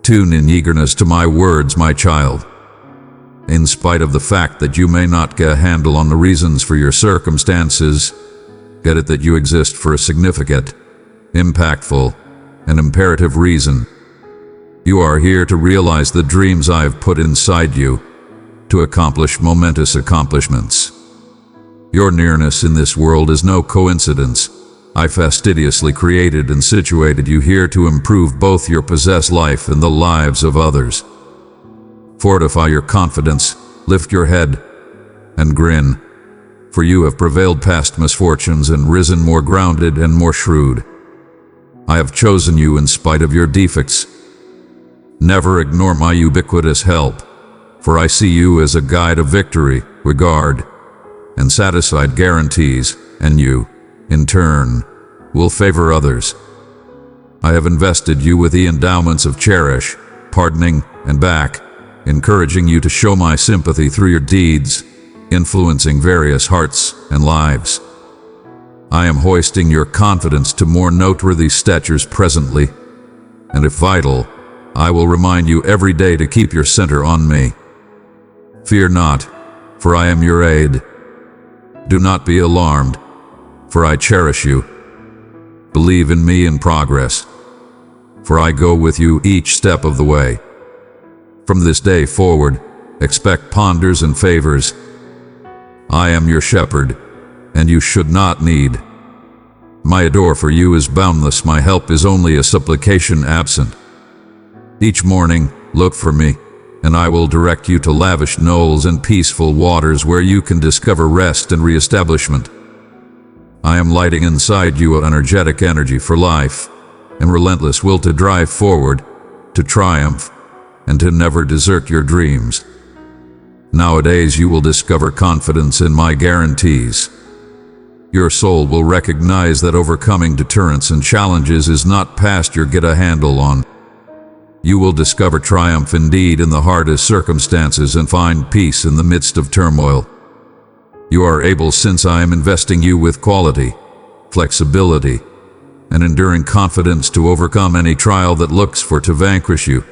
Tune in eagerness to my words, my child. In spite of the fact that you may not get a handle on the reasons for your circumstances, get it that you exist for a significant, impactful, and imperative reason. You are here to realize the dreams I have put inside you, to accomplish momentous accomplishments. Your nearness in this world is no coincidence. I fastidiously created and situated you here to improve both your possessed life and the lives of others. Fortify your confidence, lift your head, and grin, for you have prevailed past misfortunes and risen more grounded and more shrewd. I have chosen you in spite of your defects. Never ignore my ubiquitous help, for I see you as a guide of victory, regard, and satisfied guarantees, and you, in turn, will favor others. I have invested you with the endowments of cherish, pardoning, and back, encouraging you to show my sympathy through your deeds, influencing various hearts and lives. I am hoisting your confidence to more noteworthy statures presently, and if vital, I will remind you every day to keep your center on me. Fear not, for I am your aid. Do not be alarmed, for I cherish you. Believe in me in progress, for I go with you each step of the way. From this day forward, expect ponders and favors. I am your shepherd, and you should not need. My adore for you is boundless, my help is only a supplication absent. Each morning, look for me, and I will direct you to lavish knolls and peaceful waters where you can discover rest and reestablishment. I am lighting inside you an energetic energy for life, and relentless will to drive forward, to triumph, and to never desert your dreams. Nowadays you will discover confidence in my guarantees. Your soul will recognize that overcoming deterrents and challenges is not past your get-a-handle on. You will discover triumph indeed in the hardest circumstances and find peace in the midst of turmoil. You are able, since I am investing you with quality, flexibility, and enduring confidence, to overcome any trial that looks for to vanquish you.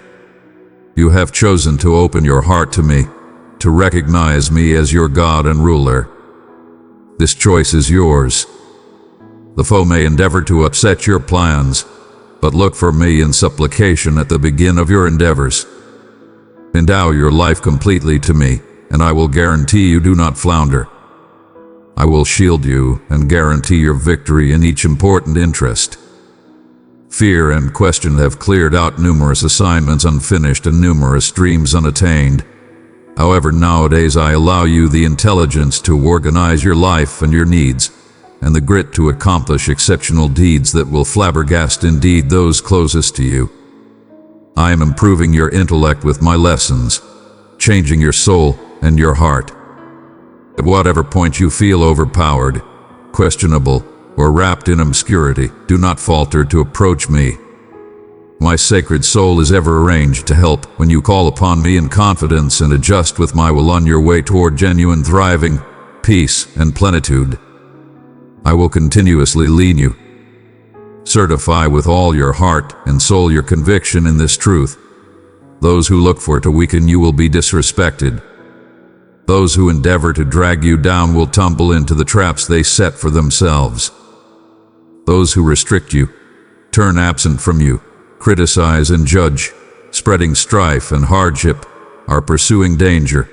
You have chosen to open your heart to me, to recognize me as your God and ruler. This choice is yours. The foe may endeavor to upset your plans, but look for me in supplication at the begin of your endeavors. Endow your life completely to me, and I will guarantee you do not flounder. I will shield you and guarantee your victory in each important interest. Fear and question have cleared out numerous assignments unfinished and numerous dreams unattained. However, nowadays I allow you the intelligence to organize your life and your needs, and the grit to accomplish exceptional deeds that will flabbergast indeed those closest to you. I am improving your intellect with my lessons, changing your soul and your heart. At whatever point you feel overpowered, questionable, or wrapped in obscurity, do not falter to approach me. My sacred soul is ever arranged to help when you call upon me in confidence and adjust with my will on your way toward genuine thriving, peace, and plenitude. I will continuously lead you. Certify with all your heart and soul your conviction in this truth. Those who look for it to weaken you will be disrespected. Those who endeavor to drag you down will tumble into the traps they set for themselves. Those who restrict you, turn absent from you, criticize and judge, spreading strife and hardship, are pursuing danger.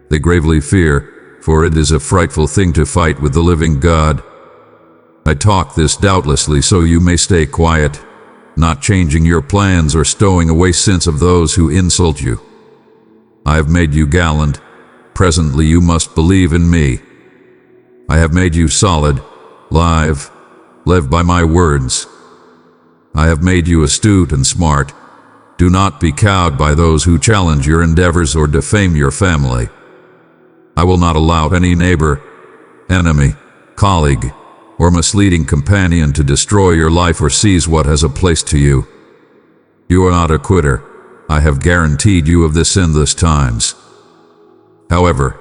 They gravely fear, for it is a frightful thing to fight with the living God. I talk this doubtlessly so you may stay quiet, not changing your plans or stowing away sins of those who insult you. I have made you gallant. Presently you must believe in me. I have made you solid, live by my words. I have made you astute and smart. Do not be cowed by those who challenge your endeavors or defame your family. I will not allow any neighbor, enemy, colleague, or misleading companion to destroy your life or seize what has a place to you. You are not a quitter. I have guaranteed you of this endless times. However,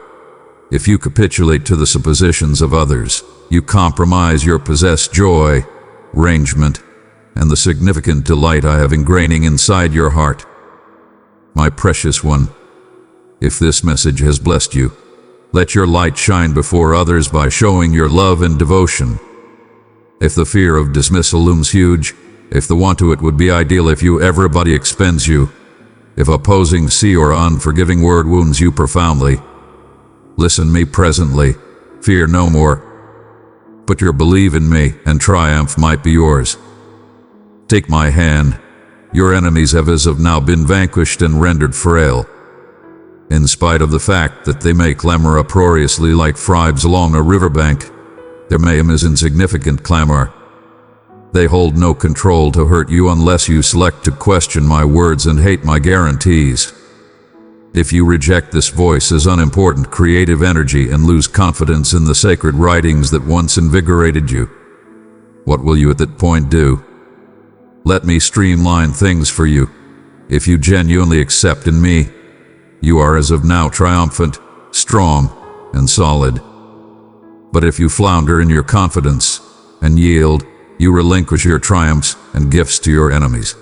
if you capitulate to the suppositions of others, you compromise your possessed joy, arrangement, and the significant delight I have ingraining inside your heart. My precious one, if this message has blessed you, let your light shine before others by showing your love and devotion. If the fear of dismissal looms huge, if the want to it would be ideal if everybody expends you, if opposing see or unforgiving word wounds you profoundly, listen me presently, fear no more. Put your belief in me, and triumph might be yours. Take my hand. Your enemies have as of now been vanquished and rendered frail. In spite of the fact that they may clamor uproariously like fribes along a riverbank, their mayhem is insignificant clamor. They hold no control to hurt you unless you select to question my words and hate my guarantees. If you reject this voice as unimportant creative energy and lose confidence in the sacred writings that once invigorated you, what will you at that point do? Let me streamline things for you. If you genuinely accept in me, you are as of now triumphant, strong, and solid. But if you flounder in your confidence and yield, you relinquish your triumphs and gifts to your enemies.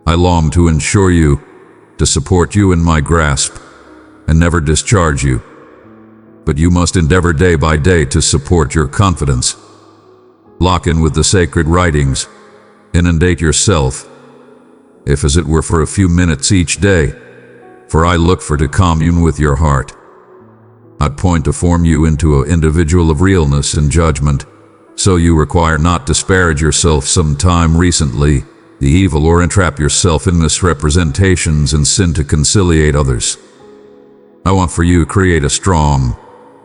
I long to ensure you, to support you in my grasp, and never discharge you. But you must endeavor day by day to support your confidence. Lock in with the sacred writings. Inundate yourself, if as it were for a few minutes each day, for I look for to commune with your heart. I point to form you into an individual of realness and judgment, so you require not disparage yourself some time recently, the evil, or entrap yourself in misrepresentations and sin to conciliate others. I want for you to create a strong,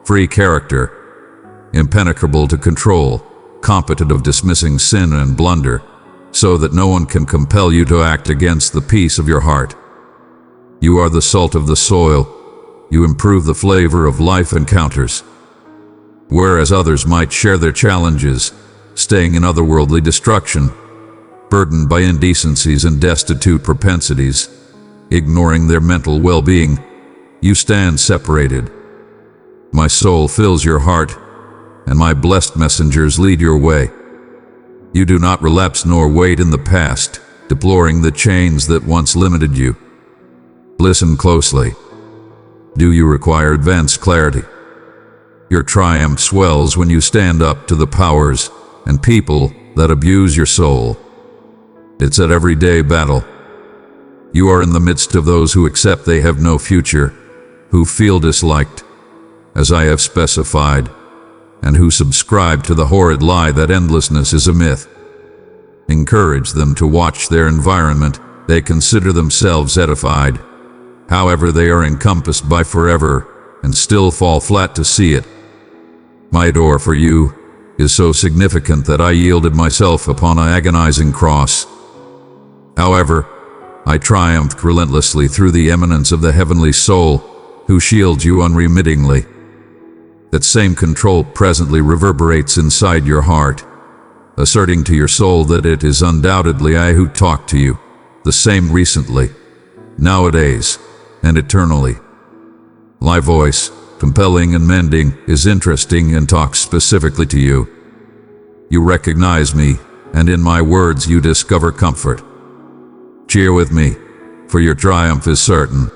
free character, impenetrable to control, competent of dismissing sin and blunder, so that no one can compel you to act against the peace of your heart. You are the salt of the soil. You improve the flavor of life encounters. Whereas others might share their challenges, staying in otherworldly destruction, burdened by indecencies and destitute propensities, ignoring their mental well-being, you stand separated. My soul fills your heart, and my blessed messengers lead your way. You do not relapse nor wait in the past, deploring the chains that once limited you. Listen closely. Do you require advanced clarity? Your triumph swells when you stand up to the powers and people that abuse your soul. It's an everyday battle. You are in the midst of those who accept they have no future, who feel disliked, as I have specified, and who subscribe to the horrid lie that endlessness is a myth. Encourage them to watch their environment. They consider themselves edified. However, they are encompassed by forever and still fall flat to see it. My door for you is so significant that I yielded myself upon an agonizing cross. However, I triumphed relentlessly through the eminence of the heavenly soul, who shields you unremittingly. That same control presently reverberates inside your heart, asserting to your soul that it is undoubtedly I who talk to you, the same recently, nowadays, and eternally. My voice, compelling and mending, is interesting and talks specifically to you. You recognize me, and in my words you discover comfort. Cheer with me, for your triumph is certain.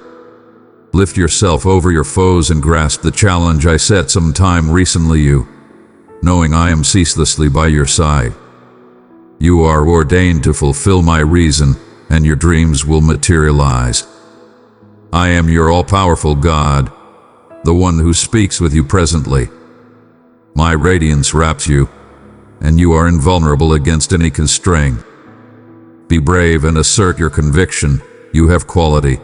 Lift yourself over your foes and grasp the challenge I set some time recently you, knowing I am ceaselessly by your side. You are ordained to fulfill my reason, and your dreams will materialize. I am your all-powerful God, the one who speaks with you presently. My radiance wraps you, and you are invulnerable against any constraint. Be brave and assert your conviction. You have quality,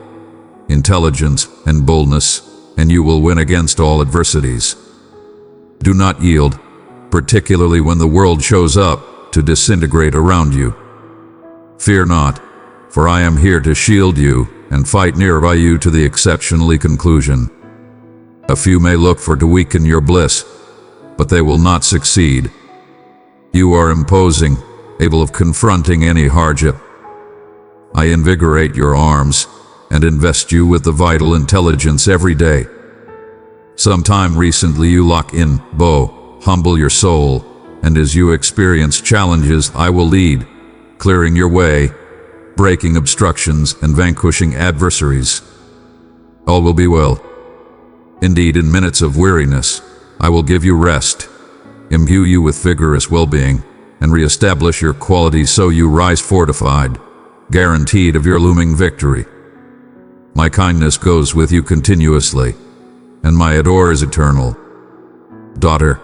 intelligence, and boldness, and you will win against all adversities. Do not yield, particularly when the world shows up to disintegrate around you. Fear not, for I am here to shield you and fight nearby you to the exceptionally conclusion. A few may look for to weaken your bliss, but they will not succeed. You are imposing, able of confronting any hardship. I invigorate your arms and invest you with the vital intelligence every day. Sometime recently you lock in, bow, humble your soul, and as you experience challenges, I will lead, clearing your way, breaking obstructions, and vanquishing adversaries. All will be well. Indeed, in minutes of weariness, I will give you rest, imbue you with vigorous well-being, and re-establish your qualities so you rise fortified, guaranteed of your looming victory. My kindness goes with you continuously, and my adore is eternal. Daughter,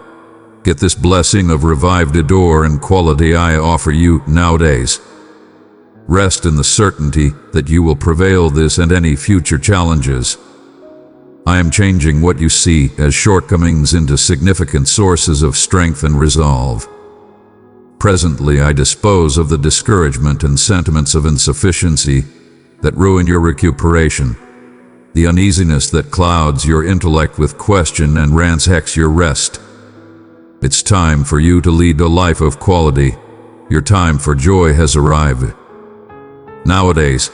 get this blessing of revived adore and quality I offer you nowadays. Rest in the certainty that you will prevail this and any future challenges. I am changing what you see as shortcomings into significant sources of strength and resolve. Presently, I dispose of the discouragement and sentiments of insufficiency that ruin your recuperation, the uneasiness that clouds your intellect with question and ransacks your rest. It's time for you to lead a life of quality. Your time for joy has arrived. Nowadays,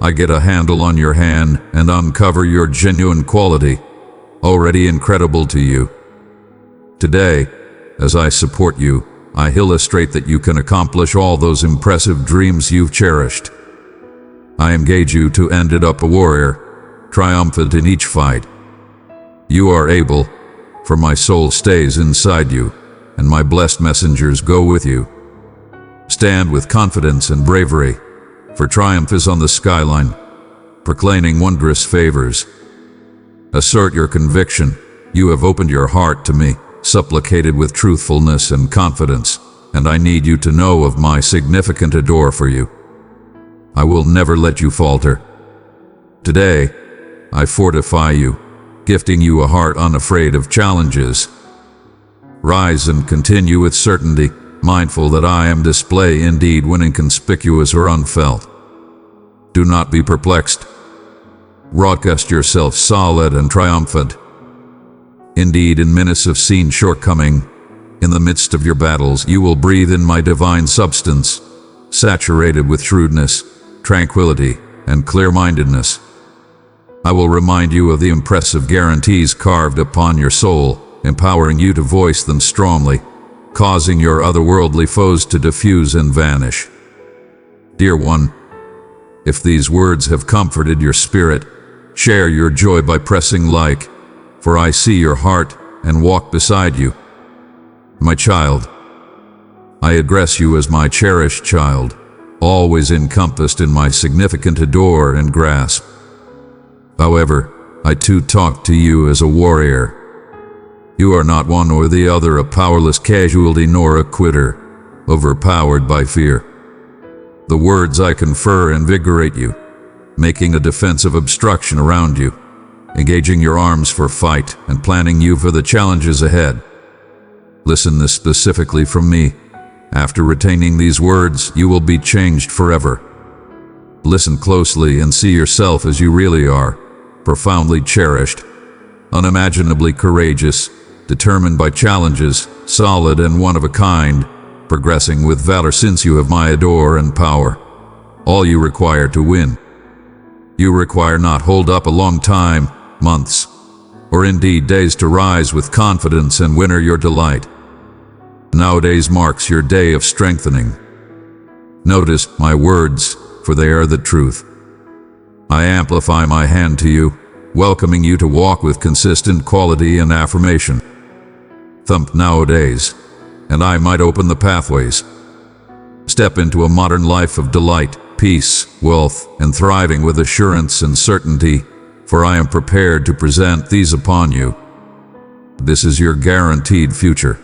I get a handle on your hand and uncover your genuine quality, already incredible to you. Today, as I support you, I illustrate that you can accomplish all those impressive dreams you've cherished. I engage you to end it up a warrior, triumphant in each fight. You are able, for my soul stays inside you, and my blessed messengers go with you. Stand with confidence and bravery, for triumph is on the skyline, proclaiming wondrous favors. Assert your conviction. You have opened your heart to me, supplicated with truthfulness and confidence, and I need you to know of my significant adore for you. I will never let you falter. Today, I fortify you, gifting you a heart unafraid of challenges. Rise and continue with certainty, mindful that I am display indeed when inconspicuous or unfelt. Do not be perplexed. Broadcast yourself solid and triumphant. Indeed, in minutes of seen shortcoming, in the midst of your battles, you will breathe in my divine substance, saturated with shrewdness, tranquility, and clear-mindedness. I will remind you of the impressive guarantees carved upon your soul, empowering you to voice them strongly, causing your otherworldly foes to diffuse and vanish. Dear one, if these words have comforted your spirit, share your joy by pressing like, for I see your heart and walk beside you. My child, I address you as my cherished child, always encompassed in my significant adore and grasp. However, I too talk to you as a warrior. You are not one or the other, a powerless casualty nor a quitter, overpowered by fear. The words I confer invigorate you, making a defensive obstruction around you, engaging your arms for fight and planning you for the challenges ahead. Listen this specifically from me. After retaining these words, you will be changed forever. Listen closely and see yourself as you really are, profoundly cherished, unimaginably courageous, determined by challenges, solid and one of a kind, progressing with valor since you have my adore and power. All you require to win. You require not hold up a long time, months, or indeed days to rise with confidence and winner your delight. Nowadays marks your day of strengthening. Notice my words, for they are the truth. I amplify my hand to you, welcoming you to walk with consistent quality and affirmation. Thump nowadays, and I might open the pathways. Step into a modern life of delight, peace, wealth, and thriving with assurance and certainty, for I am prepared to present these upon you. This is your guaranteed future.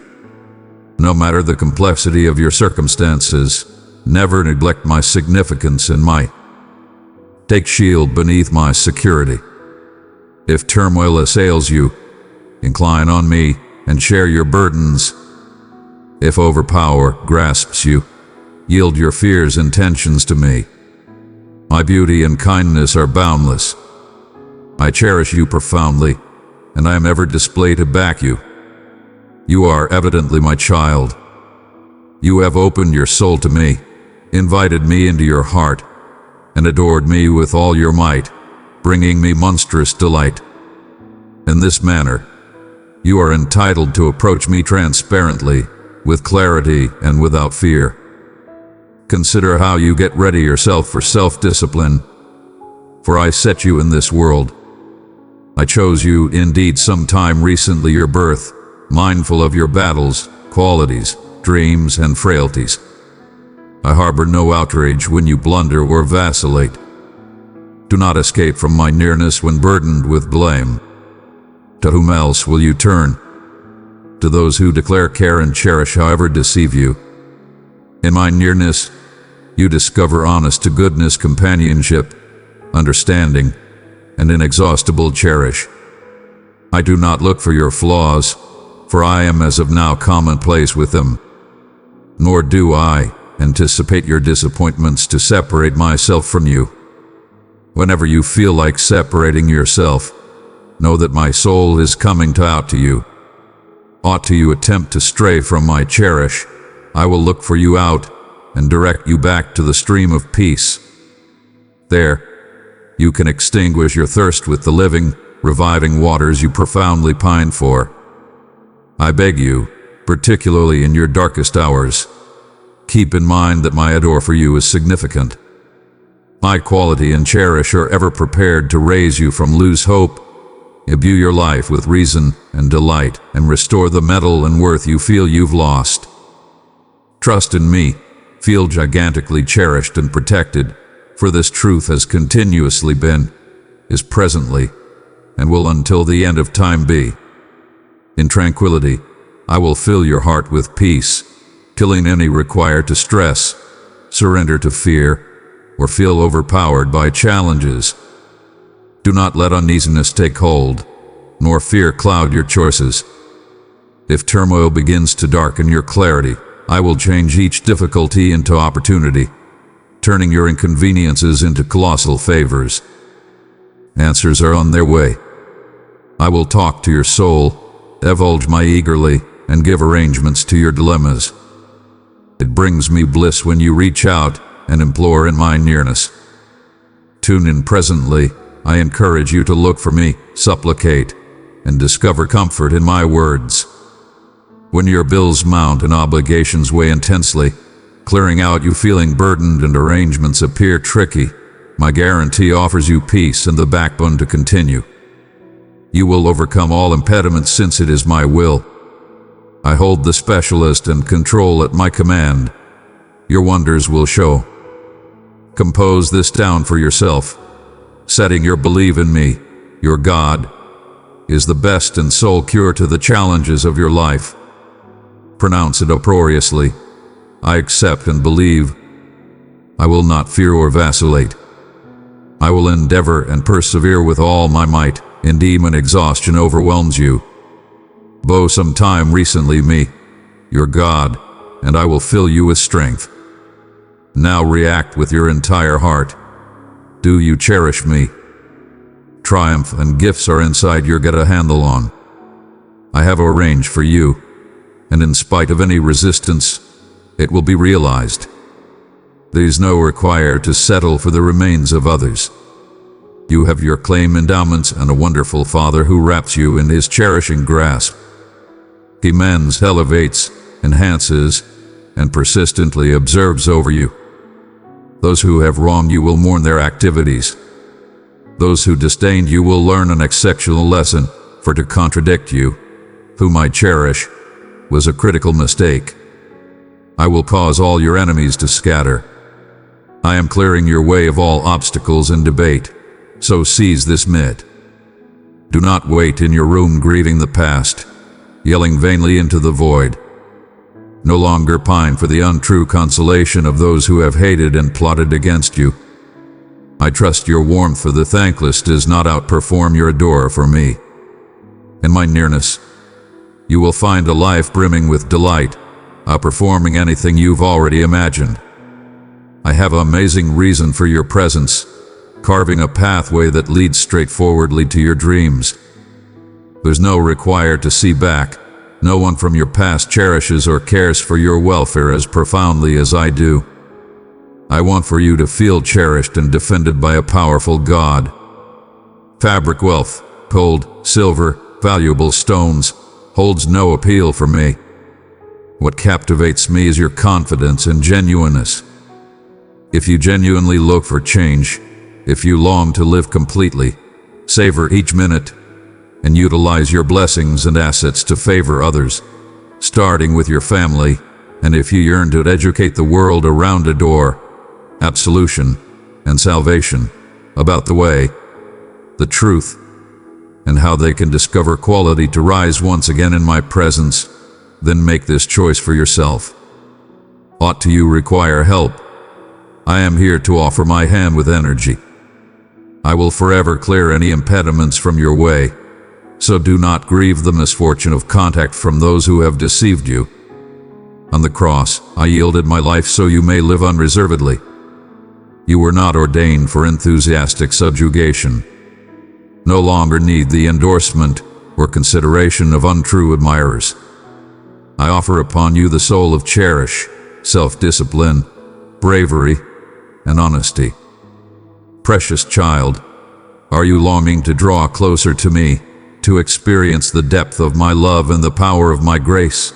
No matter the complexity of your circumstances, never neglect my significance and might. Take shield beneath my security. If turmoil assails you, incline on me and share your burdens. If overpower grasps you, yield your fears and tensions to me. My beauty and kindness are boundless. I cherish you profoundly, and I am ever displayed to back you. You are evidently my child. You have opened your soul to me, invited me into your heart, and adored me with all your might, bringing me monstrous delight. In this manner, You are entitled to approach me transparently, with clarity and without fear. Consider how you get ready yourself for self-discipline, for I set you in this world. I chose you indeed sometime recently your birth, mindful of your battles, qualities, dreams, and frailties. I harbor no outrage when you blunder or vacillate. Do not escape from my nearness when burdened with blame. To whom else will you turn? To those who declare care and cherish however deceive you. In my nearness, you discover honest-to-goodness companionship, understanding, and inexhaustible cherish. I do not look for your flaws, for I am as of now commonplace with them. Nor do I anticipate your disappointments to separate myself from you. Whenever you feel like separating yourself, know that my soul is coming out to you. Ought you attempt to stray from my cherish, I will look for you out and direct you back to the stream of peace. There, you can extinguish your thirst with the living, reviving waters you profoundly pine for. I beg you, particularly in your darkest hours, keep in mind that my adore for you is significant. My quality and cherish are ever prepared to raise you from loose hope, imbue your life with reason and delight, and restore the mettle and worth you feel you've lost. Trust in me, feel gigantically cherished and protected, for this truth has continuously been, is presently, and will until the end of time be. In tranquility, I will fill your heart with peace, killing any require to stress, surrender to fear, or feel overpowered by challenges. Do not let uneasiness take hold, nor fear cloud your choices. If turmoil begins to darken your clarity, I will change each difficulty into opportunity, turning your inconveniences into colossal favors. Answers are on their way. I will talk to your soul, divulge my eagerly, and give arrangements to your dilemmas. It brings me bliss when you reach out and implore in my nearness. Tune in presently. I encourage you to look for me, supplicate, and discover comfort in my words. When your bills mount and obligations weigh intensely, clearing out you feeling burdened and arrangements appear tricky, my guarantee offers you peace and the backbone to continue. You will overcome all impediments since it is my will. I hold the specialist and control at my command. Your wonders will show. Compose this down for yourself. Setting your belief in me, your God, is the best and sole cure to the challenges of your life. Pronounce it uproariously. I accept and believe. I will not fear or vacillate. I will endeavor and persevere with all my might, indeed when exhaustion overwhelms you. Bow some time recently me, your God, and I will fill you with strength. Now react with your entire heart. Do you cherish me? Triumph and gifts are inside your get a handle on. I have arranged for you, and in spite of any resistance, it will be realized. There is no require to settle for the remains of others. You have your claim endowments and a wonderful Father who wraps you in his cherishing grasp. He mends, elevates, enhances, and persistently observes over you. Those who have wronged you will mourn their activities. Those who disdained you will learn an exceptional lesson, for to contradict you, whom I cherish, was a critical mistake. I will cause all your enemies to scatter. I am clearing your way of all obstacles and debate, so seize this minute. Do not wait in your room grieving the past, yelling vainly into the void. No longer pine for the untrue consolation of those who have hated and plotted against you. I trust your warmth for the thankless does not outperform your adore for me. In my nearness, you will find a life brimming with delight, outperforming anything you've already imagined. I have an amazing reason for your presence, carving a pathway that leads straightforwardly to your dreams. There's no require to see back. No one from your past cherishes or cares for your welfare as profoundly as I do. I want for you to feel cherished and defended by a powerful God. Fabric wealth, gold, silver, valuable stones, holds no appeal for me. What captivates me is your confidence and genuineness. If you genuinely look for change, if you long to live completely, savor each minute, and utilize your blessings and assets to favor others, starting with your family, and if you yearn to educate the world around a door, absolution, and salvation, about the way, the truth, and how they can discover quality to rise once again in my presence, then make this choice for yourself. Ought to you require help? I am here to offer my hand with energy. I will forever clear any impediments from your way, so do not grieve the misfortune of contact from those who have deceived you. On the cross, I yielded my life so you may live unreservedly. You were not ordained for enthusiastic subjugation. No longer need the endorsement or consideration of untrue admirers. I offer upon you the soul of cherish, self-discipline, bravery, and honesty. Precious child, are you longing to draw closer to me, to experience the depth of my love and the power of my grace?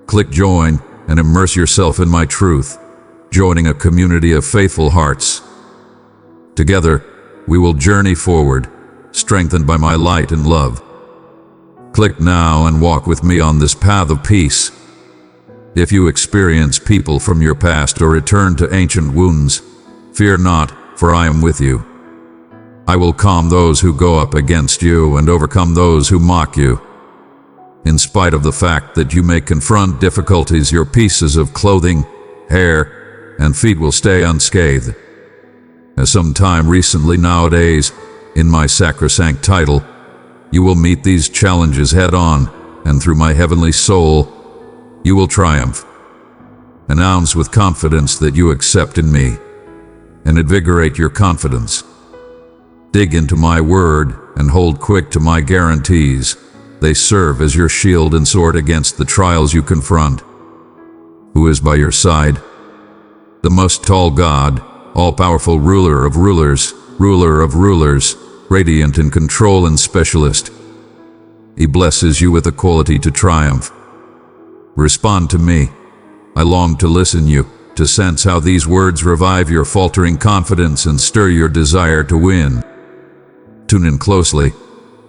Click join and immerse yourself in my truth, joining a community of faithful hearts. Together, we will journey forward, strengthened by my light and love. Click now and walk with me on this path of peace. If you experience people from your past or return to ancient wounds, fear not, for I am with you. I will calm those who go up against you and overcome those who mock you. In spite of the fact that you may confront difficulties, your pieces of clothing, hair, and feet will stay unscathed. As sometime recently nowadays, in my sacrosanct title, you will meet these challenges head-on, and through my heavenly soul, you will triumph. Announce with confidence that you accept in me, and invigorate your confidence. Dig into my word and hold quick to my guarantees. They serve as your shield and sword against the trials you confront. Who is by your side? The most tall God, all-powerful ruler of rulers, radiant in control and specialist. He blesses you with the quality to triumph. Respond to me. I long to listen you, to sense how these words revive your faltering confidence and stir your desire to win. Tune in closely.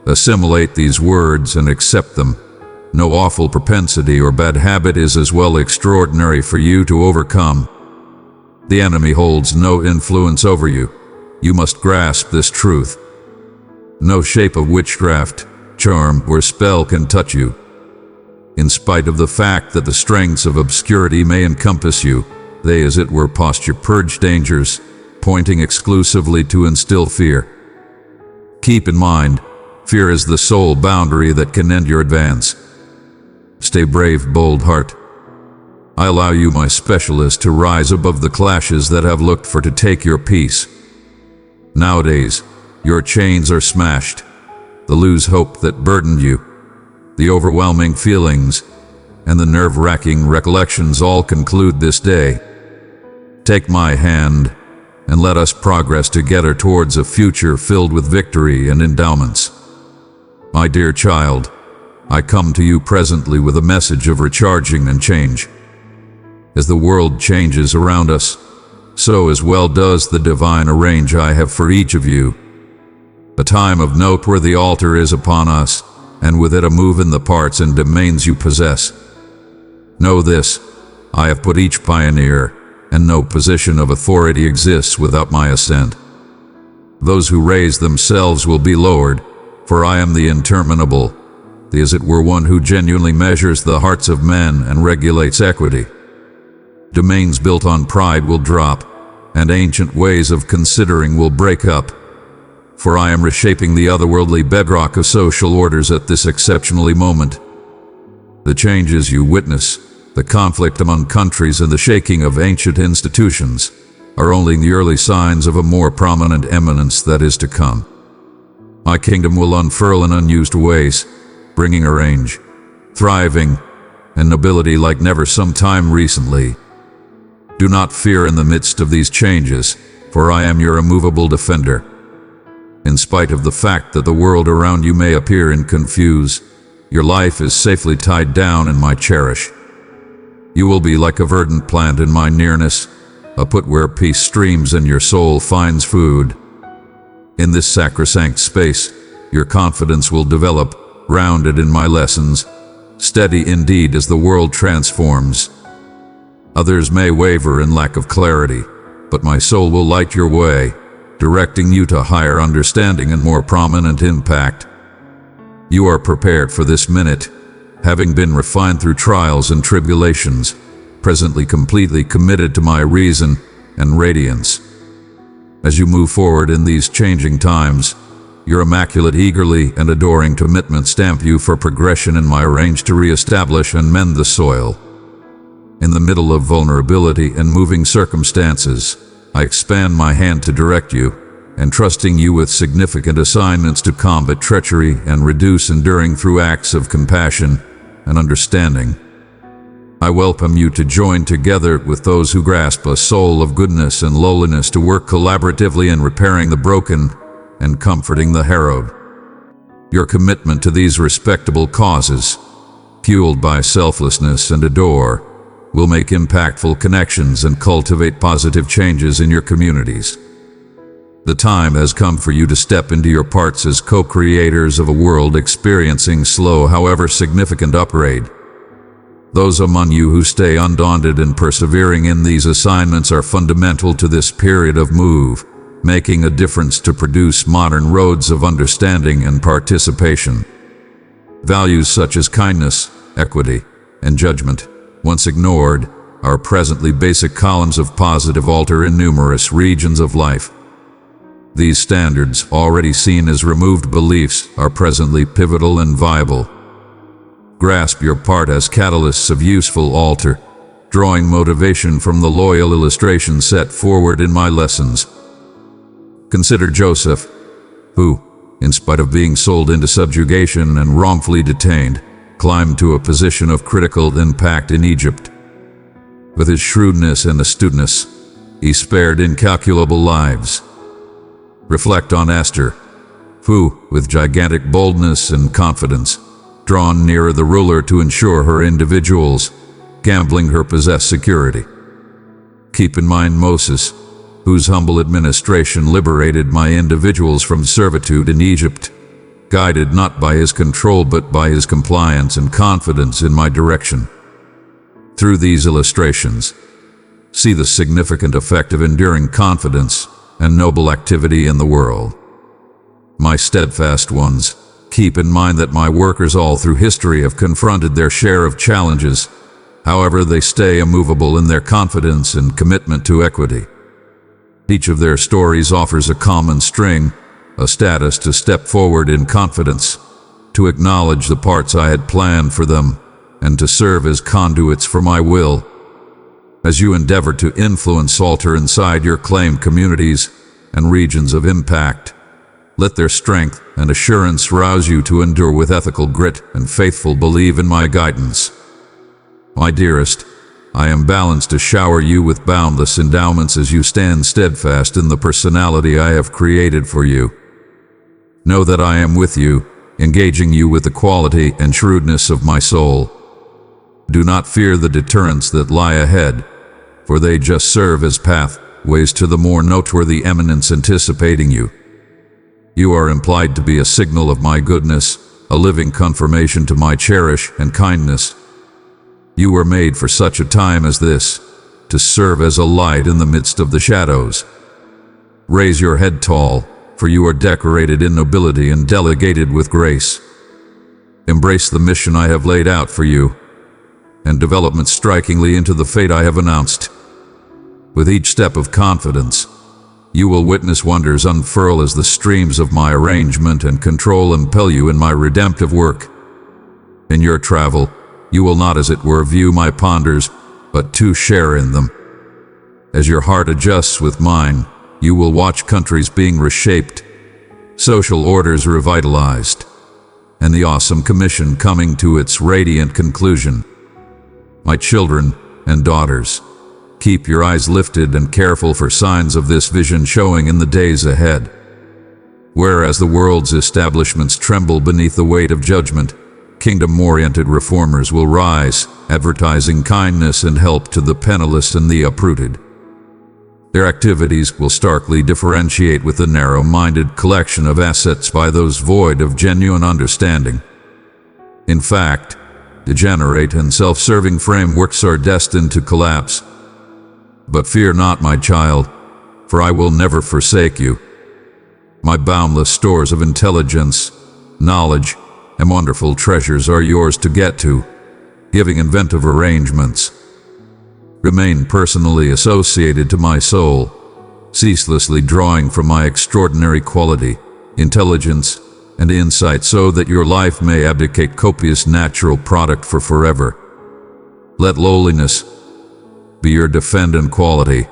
Assimilate these words and accept them. No awful propensity or bad habit is as well extraordinary for you to overcome. The enemy holds no influence over you. You must grasp this truth. No shape of witchcraft, charm, or spell can touch you. In spite of the fact that the strengths of obscurity may encompass you, they as it were posture purge dangers, pointing exclusively to instill fear. Keep in mind, fear is the sole boundary that can end your advance. Stay brave, bold heart. I allow you, my specialist, to rise above the clashes that have looked for to take your peace. Nowadays, your chains are smashed. The loose hope that burdened you, the overwhelming feelings, and the nerve-wracking recollections all conclude this day. Take my hand, and let us progress together towards a future filled with victory and endowments. My dear child, I come to you presently with a message of recharging and change. As the world changes around us, so as well does the divine arrange I have for each of you. A time of noteworthy altar is upon us, and with it a move in the parts and domains you possess. Know this, I have put each pioneer, and no position of authority exists without my assent. Those who raise themselves will be lowered, for I am the interminable, the as it were one who genuinely measures the hearts of men and regulates equity. Domains built on pride will drop, and ancient ways of considering will break up. For I am reshaping the otherworldly bedrock of social orders at this exceptionally moment. The changes you witness, the conflict among countries and the shaking of ancient institutions, are only the early signs of a more prominent eminence that is to come. My kingdom will unfurl in unused ways, bringing a range, thriving, and nobility like never some time recently. Do not fear in the midst of these changes, for I am your immovable defender. In spite of the fact that the world around you may appear in confuse, your life is safely tied down in my cherish. You will be like a verdant plant in my nearness, a put where peace streams and your soul finds food. In this sacrosanct space, your confidence will develop, rounded in my lessons, steady indeed as the world transforms. Others may waver in lack of clarity, but my soul will light your way, directing you to higher understanding and more prominent impact. You are prepared for this minute, having been refined through trials and tribulations, presently completely committed to my reason and radiance. As you move forward in these changing times, your immaculate, eagerly and adoring commitment stamp you for progression in my range to reestablish and mend the soil. In the middle of vulnerability and moving circumstances, I expand my hand to direct you, entrusting you with significant assignments to combat treachery and reduce enduring through acts of compassion and understanding. I welcome you to join together with those who grasp a soul of goodness and lowliness to work collaboratively in repairing the broken and comforting the harrowed. Your commitment to these respectable causes, fueled by selflessness and ardor, will make impactful connections and cultivate positive changes in your communities. The time has come for you to step into your parts as co-creators of a world experiencing slow, however significant upgrade. Those among you who stay undaunted and persevering in these assignments are fundamental to this period of move, making a difference to produce modern roads of understanding and participation. Values such as kindness, equity, and judgment, once ignored, are presently basic columns of positive alter in numerous regions of life. These standards, already seen as removed beliefs, are presently pivotal and viable. Grasp your part as catalysts of useful alter, drawing motivation from the loyal illustrations set forward in my lessons. Consider Joseph, who, in spite of being sold into subjugation and wrongfully detained, climbed to a position of critical impact in Egypt. With his shrewdness and astuteness, he spared incalculable lives. Reflect on Esther, who, with gigantic boldness and confidence, drawn nearer the ruler to ensure her individuals, gambling her possessed security. Keep in mind Moses, whose humble administration liberated my individuals from servitude in Egypt, guided not by his control but by his compliance and confidence in my direction. Through these illustrations, see the significant effect of enduring confidence and noble activity in the world. My steadfast ones, keep in mind that my workers all through history have confronted their share of challenges. However, they stay immovable in their confidence and commitment to equity. Each of their stories offers a common string, a status to step forward in confidence, to acknowledge the parts I had planned for them, and to serve as conduits for my will. As you endeavor to influence alter inside your claimed communities and regions of impact, let their strength and assurance rouse you to endure with ethical grit and faithful belief in my guidance. My dearest, I am balanced to shower you with boundless endowments as you stand steadfast in the personality I have created for you. Know that I am with you, engaging you with the quality and shrewdness of my soul. Do not fear the deterrents that lie ahead, for they just serve as pathways to the more noteworthy eminence anticipating you. You are implied to be a signal of my goodness, a living confirmation to my cherish and kindness. You were made for such a time as this, to serve as a light in the midst of the shadows. Raise your head tall, for you are decorated in nobility and delegated with grace. Embrace the mission I have laid out for you, and development strikingly into the fate I have announced. With each step of confidence, you will witness wonders unfurl as the streams of my arrangement and control impel you in my redemptive work. In your travel, you will not, as it were, view my ponders, but to share in them. As your heart adjusts with mine, you will watch countries being reshaped, social orders revitalized, and the awesome commission coming to its radiant conclusion. My children and daughters, keep your eyes lifted and careful for signs of this vision showing in the days ahead. Whereas the world's establishments tremble beneath the weight of judgment, kingdom-oriented reformers will rise, advertising kindness and help to the penniless and the uprooted. Their activities will starkly differentiate with the narrow-minded collection of assets by those void of genuine understanding. In fact, degenerate and self-serving frameworks are destined to collapse. But fear not, my child, for I will never forsake you. My boundless stores of intelligence, knowledge, and wonderful treasures are yours to get to, giving inventive arrangements. Remain personally associated to my soul, ceaselessly drawing from my extraordinary quality, intelligence, and insight so that your life may abdicate copious natural product for forever. Let lowliness be your defendant quality,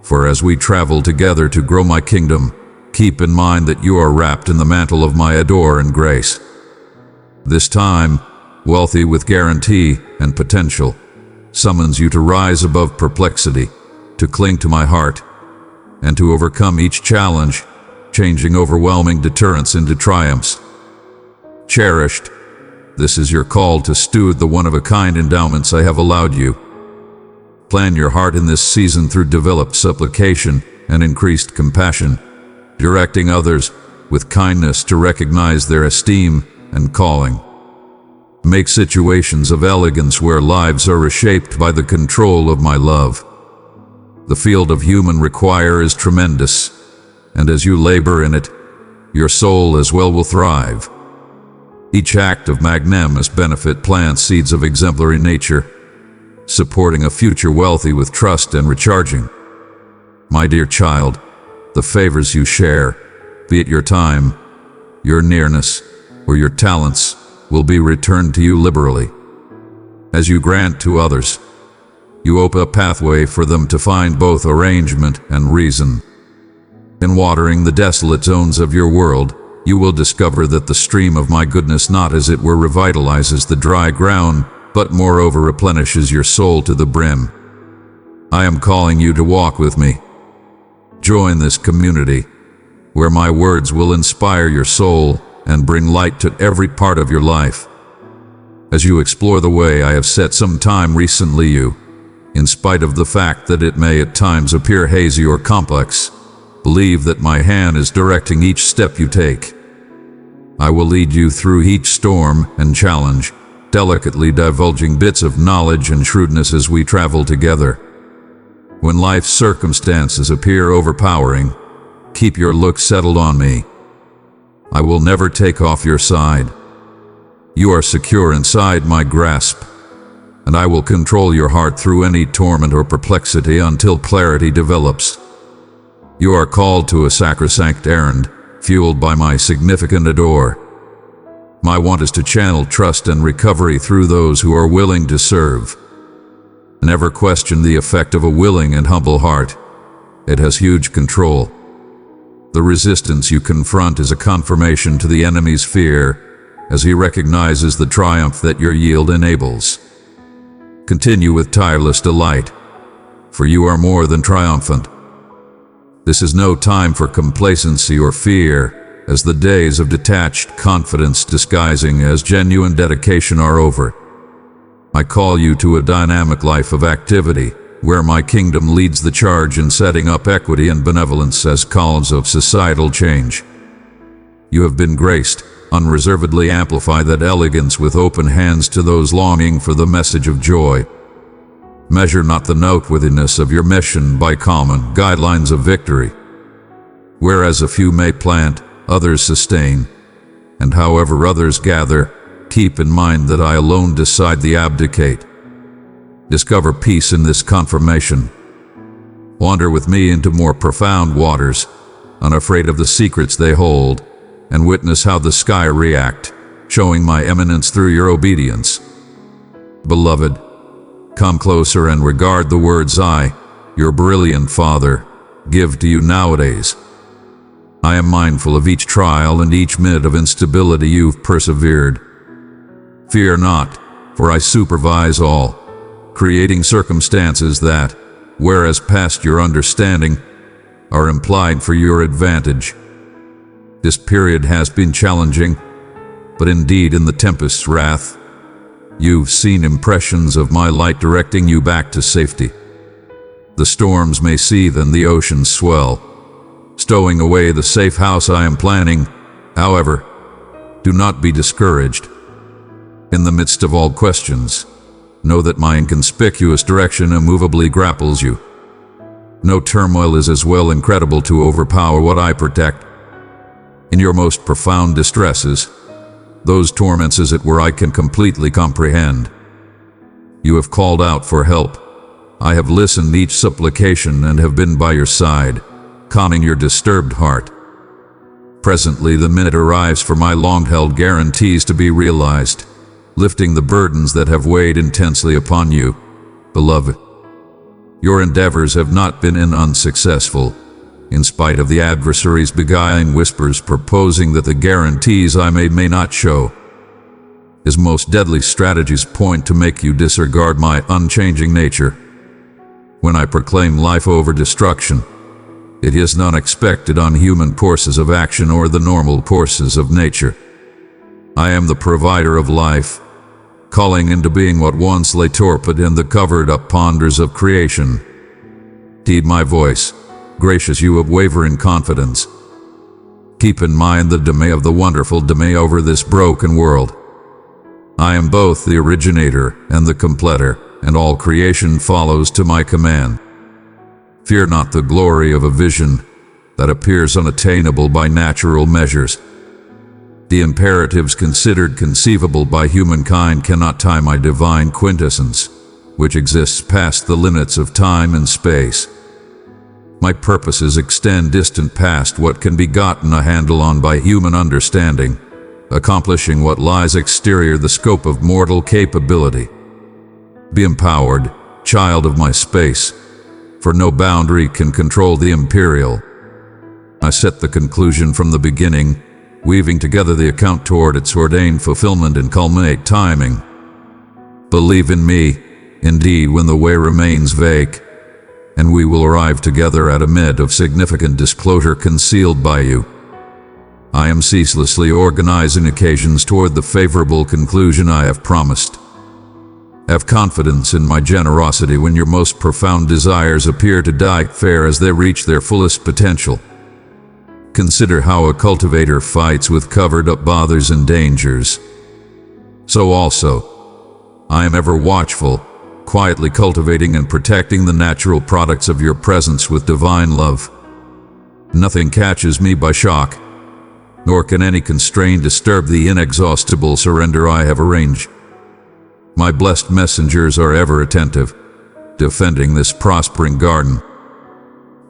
for as we travel together to grow my kingdom, keep in mind that you are wrapped in the mantle of my adore and grace. This time, wealthy with guarantee and potential, summons you to rise above perplexity, to cling to my heart, and to overcome each challenge, changing overwhelming deterrents into triumphs. Cherished, this is your call to steward the one-of-a-kind endowments I have allowed you. Plan your heart in this season through developed supplication and increased compassion, directing others with kindness to recognize their esteem and calling. Make situations of elegance where lives are reshaped by the control of my love. The field of human require is tremendous, and as you labor in it, your soul as well will thrive. Each act of magnanimous benefit plants seeds of exemplary nature, supporting a future wealthy with trust and recharging. My dear child, the favors you share, be it your time, your nearness, or your talents, will be returned to you liberally. As you grant to others, you open a pathway for them to find both arrangement and reason. In watering the desolate zones of your world, you will discover that the stream of my goodness not as it were revitalizes the dry ground, but moreover replenishes your soul to the brim. I am calling you to walk with me. Join this community, where my words will inspire your soul and bring light to every part of your life. As you explore the way I have set some time recently, you, in spite of the fact that it may at times appear hazy or complex, believe that my hand is directing each step you take. I will lead you through each storm and challenge, delicately divulging bits of knowledge and shrewdness as we travel together. When life's circumstances appear overpowering, keep your look settled on me. I will never take off your side. You are secure inside my grasp, and I will control your heart through any torment or perplexity until clarity develops. You are called to a sacrosanct errand, fueled by my significant adore. My want is to channel trust and recovery through those who are willing to serve. Never question the effect of a willing and humble heart. It has huge control. The resistance you confront is a confirmation to the enemy's fear, as he recognizes the triumph that your yield enables. Continue with tireless delight, for you are more than triumphant. This is no time for complacency or fear, as the days of detached confidence disguising as genuine dedication are over. I call you to a dynamic life of activity, where my kingdom leads the charge in setting up equity and benevolence as causes of societal change. You have been graced, unreservedly amplify that elegance with open hands to those longing for the message of joy. Measure not the noteworthiness of your mission by common guidelines of victory. Whereas a few may plant, others sustain, and however others gather, keep in mind that I alone decide the abdicate. Discover peace in this confirmation. Wander with me into more profound waters, unafraid of the secrets they hold, and witness how the sky react, showing my eminence through your obedience. Beloved, come closer and regard the words I, your brilliant Father, give to you nowadays. I am mindful of each trial and each minute of instability you've persevered. Fear not, for I supervise all, creating circumstances that, whereas past your understanding, are implied for your advantage. This period has been challenging, but indeed in the tempest's wrath. You've seen impressions of my light directing you back to safety. The storms may seethe and the oceans swell, stowing away the safe house I am planning. However, do not be discouraged. In the midst of all questions, know that my inconspicuous direction immovably grapples you. No turmoil is as well incredible to overpower what I protect. In your most profound distresses, those torments as it were I can completely comprehend. You have called out for help. I have listened each supplication and have been by your side, calming your disturbed heart. Presently the minute arrives for my long-held guarantees to be realized, lifting the burdens that have weighed intensely upon you, beloved. Your endeavors have not been unsuccessful, in spite of the adversary's beguiling whispers proposing that the guarantees I made may not show. His most deadly strategies point to make you disregard my unchanging nature. When I proclaim life over destruction, it is not expected on human courses of action or the normal courses of nature. I am the provider of life, calling into being what once lay torpid in the covered-up ponders of creation. Heed my voice, gracious you of wavering confidence. Keep in mind the domain of the wonderful domain over this broken world. I am both the originator and the completer, and all creation follows to my command. Fear not the glory of a vision that appears unattainable by natural measures. The imperatives considered conceivable by humankind cannot tie my divine quintessence, which exists past the limits of time and space. My purposes extend distant past what can be gotten a handle on by human understanding, accomplishing what lies exterior the scope of mortal capability. Be empowered, child of my space, for no boundary can control the imperial. I set the conclusion from the beginning, weaving together the account toward its ordained fulfillment and culminate timing. Believe in me, indeed, when the way remains vague, and we will arrive together at a mid of significant disclosure concealed by you. I am ceaselessly organizing occasions toward the favorable conclusion I have promised. Have confidence in my generosity when your most profound desires appear to die fair as they reach their fullest potential. Consider how a cultivator fights with covered-up bothers and dangers. So also, I am ever watchful, quietly cultivating and protecting the natural products of your presence with divine love. Nothing catches me by shock, nor can any constraint disturb the inexhaustible surrender I have arranged. My blessed messengers are ever attentive, defending this prospering garden.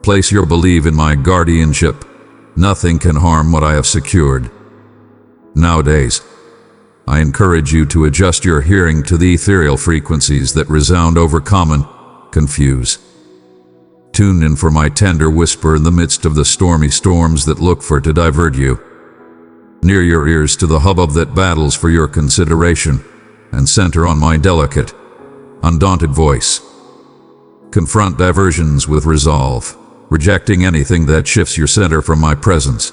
Place your belief in my guardianship. Nothing can harm what I have secured. Nowadays, I encourage you to adjust your hearing to the ethereal frequencies that resound over common, confuse. Tune in for my tender whisper in the midst of the stormy storms that look for to divert you. Near your ears to the hubbub that battles for your consideration, and center on my delicate, undaunted voice. Confront diversions with resolve, rejecting anything that shifts your center from my presence.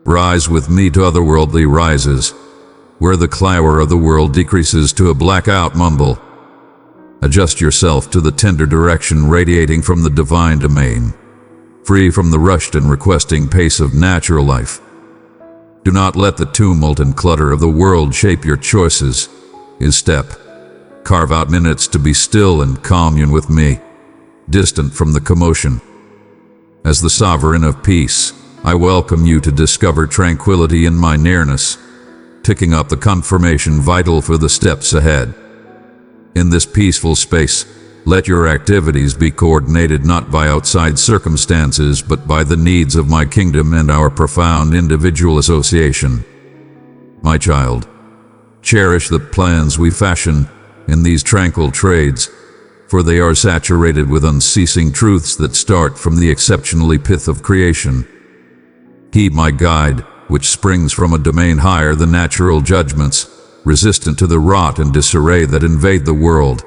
Rise with me to otherworldly rises, where the clamour of the world decreases to a blackout mumble. Adjust yourself to the tender direction radiating from the divine domain, free from the rushed and requesting pace of natural life. Do not let the tumult and clutter of the world shape your choices. Instead, carve out minutes to be still and commune with me, distant from the commotion. As the sovereign of peace, I welcome you to discover tranquility in my nearness, picking up the confirmation vital for the steps ahead. In this peaceful space, let your activities be coordinated not by outside circumstances but by the needs of my kingdom and our profound individual association. My child, cherish the plans we fashion in these tranquil trades, for they are saturated with unceasing truths that start from the exceptionally pith of creation. Heed my guide, which springs from a domain higher than natural judgments, resistant to the rot and disarray that invade the world.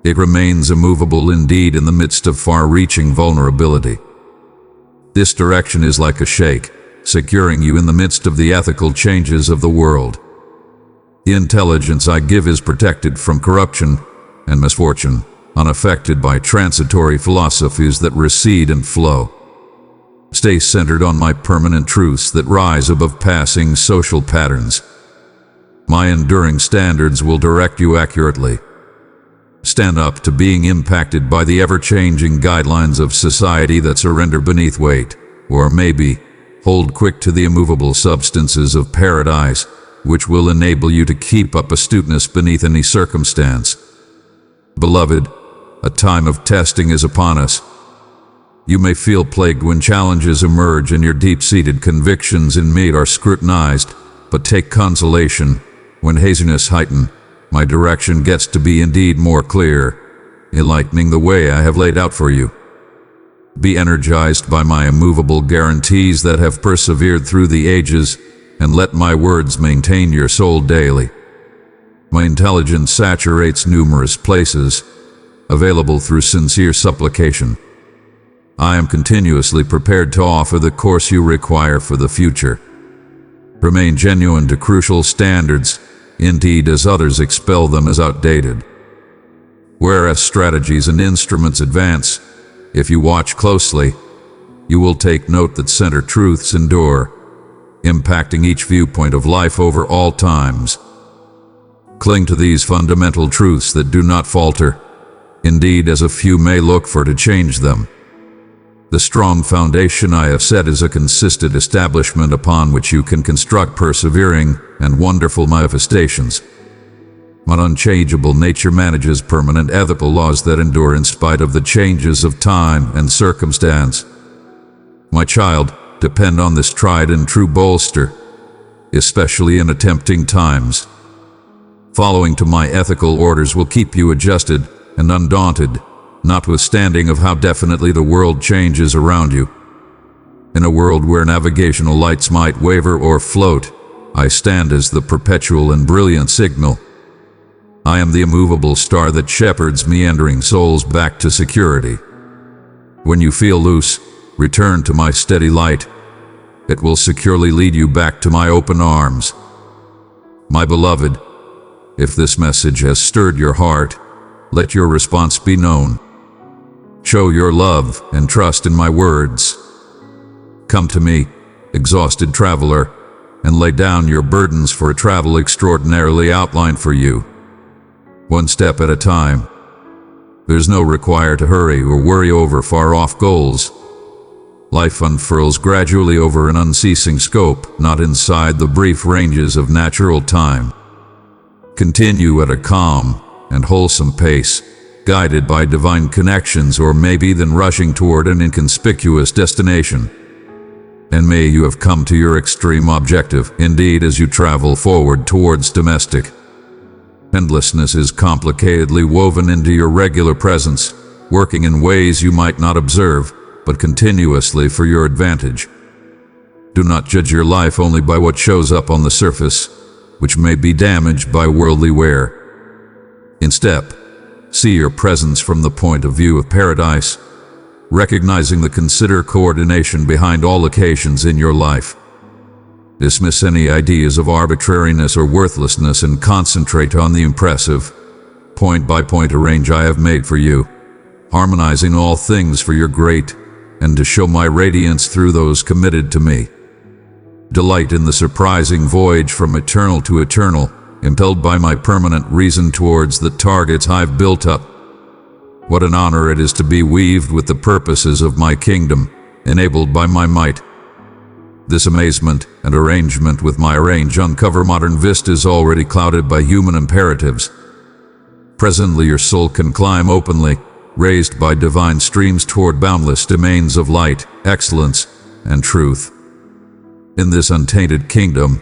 It remains immovable indeed in the midst of far-reaching vulnerability. This direction is like a sheikh, securing you in the midst of the ethical changes of the world. The intelligence I give is protected from corruption and misfortune, unaffected by transitory philosophies that recede and flow. Stay centered on my permanent truths that rise above passing social patterns. My enduring standards will direct you accurately. Stand up to being impacted by the ever-changing guidelines of society that surrender beneath weight, or maybe hold quick to the immovable substances of paradise, which will enable you to keep up astuteness beneath any circumstance. Beloved, a time of testing is upon us. You may feel plagued when challenges emerge and your deep-seated convictions in me are scrutinized, but take consolation. When haziness heighten, my direction gets to be indeed more clear, enlightening the way I have laid out for you. Be energized by my immovable guarantees that have persevered through the ages, and let my words maintain your soul daily. My intelligence saturates numerous places, available through sincere supplication. I am continuously prepared to offer the course you require for the future. Remain genuine to crucial standards, indeed as others expel them as outdated. Whereas strategies and instruments advance, if you watch closely, you will take note that center truths endure, impacting each viewpoint of life over all times. Cling to these fundamental truths that do not falter, indeed as a few may look for to change them. The strong foundation I have set is a consistent establishment upon which you can construct persevering and wonderful manifestations. My unchangeable nature manages permanent ethical laws that endure in spite of the changes of time and circumstance. My child, depend on this tried and true bolster, especially in attempting times. Following to my ethical orders will keep you adjusted and undaunted, notwithstanding of how definitely the world changes around you. In a world where navigational lights might waver or float, I stand as the perpetual and brilliant signal. I am the immovable star that shepherds meandering souls back to security. When you feel loose, return to my steady light. It will securely lead you back to my open arms. My beloved, if this message has stirred your heart, let your response be known. Show your love and trust in my words. Come to me, exhausted traveler, and lay down your burdens for a travel extraordinarily outlined for you. One step at a time. There's no require to hurry or worry over far-off goals. Life unfurls gradually over an unceasing scope, not inside the brief ranges of natural time. Continue at a calm and wholesome pace, guided by divine connections or maybe then rushing toward an inconspicuous destination. And may you have come to your extreme objective, indeed, as you travel forward towards domestic. Endlessness is complicatedly woven into your regular presence, working in ways you might not observe, but continuously for your advantage. Do not judge your life only by what shows up on the surface, which may be damaged by worldly wear. Instead, see your presence from the point of view of paradise, recognizing the considered coordination behind all occasions in your life. Dismiss any ideas of arbitrariness or worthlessness and concentrate on the impressive, point-by-point arrange I have made for you, harmonizing all things for your great, and to show my radiance through those committed to me. Delight in the surprising voyage from eternal to eternal, impelled by my permanent reason towards the targets I've built up. What an honor it is to be weaved with the purposes of my kingdom, enabled by my might. This amazement and arrangement with my range uncover modern vistas already clouded by human imperatives. Presently your soul can climb openly, raised by divine streams toward boundless domains of light, excellence, and truth. In this untainted kingdom,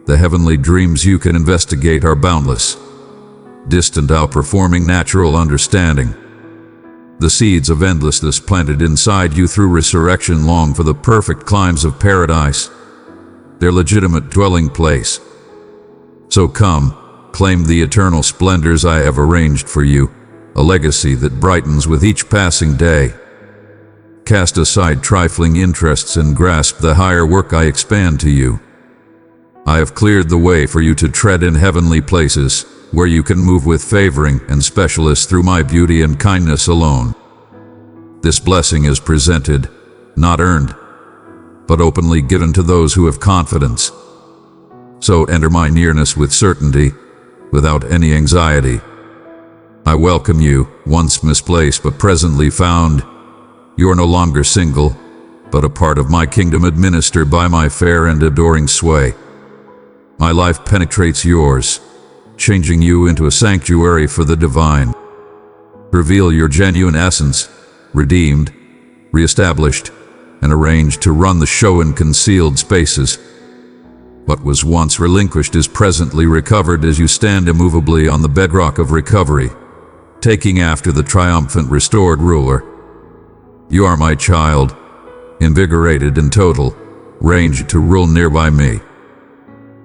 the heavenly dreams you can investigate are boundless, distant outperforming natural understanding. The seeds of endlessness planted inside you through resurrection long for the perfect climes of paradise, their legitimate dwelling place. So come, claim the eternal splendors I have arranged for you, a legacy that brightens with each passing day. cast aside trifling interests and grasp the higher work I expand to you. I have cleared the way for you to tread in heavenly places, where you can move with favoring and specialists through my beauty and kindness alone. This blessing is presented, not earned, but openly given to those who have confidence. So enter my nearness with certainty, without any anxiety. I welcome you, once misplaced but presently found. You are no longer single, but a part of my kingdom administered by my fair and adoring sway. My life penetrates yours, changing you into a sanctuary for the divine. Reveal your genuine essence, redeemed, reestablished, and arranged to run the show in concealed spaces. What was once relinquished is presently recovered as you stand immovably on the bedrock of recovery, taking after the triumphant restored ruler. You are my child, invigorated and total, ranged to rule nearby me.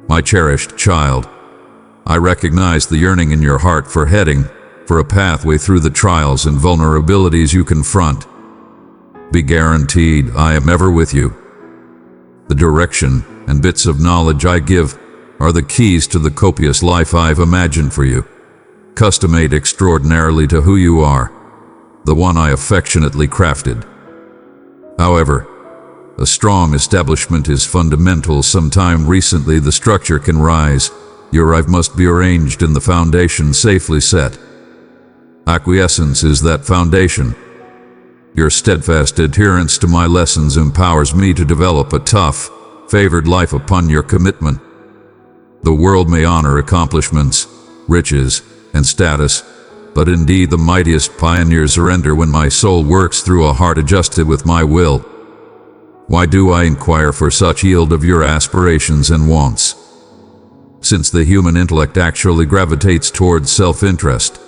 My cherished child, I recognize the yearning in your heart for heading for a pathway through the trials and vulnerabilities you confront. Be guaranteed I am ever with you. The direction and bits of knowledge I give are the keys to the copious life I've imagined for you, custom-made extraordinarily to who you are, the one I affectionately crafted. However, a strong establishment is fundamental. Sometime recently the structure can rise. Your life must be arranged and the foundation safely set. Acquiescence is that foundation. Your steadfast adherence to my lessons empowers me to develop a tough, favored life upon your commitment. The world may honor accomplishments, riches, and status, but indeed the mightiest pioneers surrender when my soul works through a heart adjusted with my will. Why do I inquire for such yield of your aspirations and wants? Since the human intellect actually gravitates towards self-interest,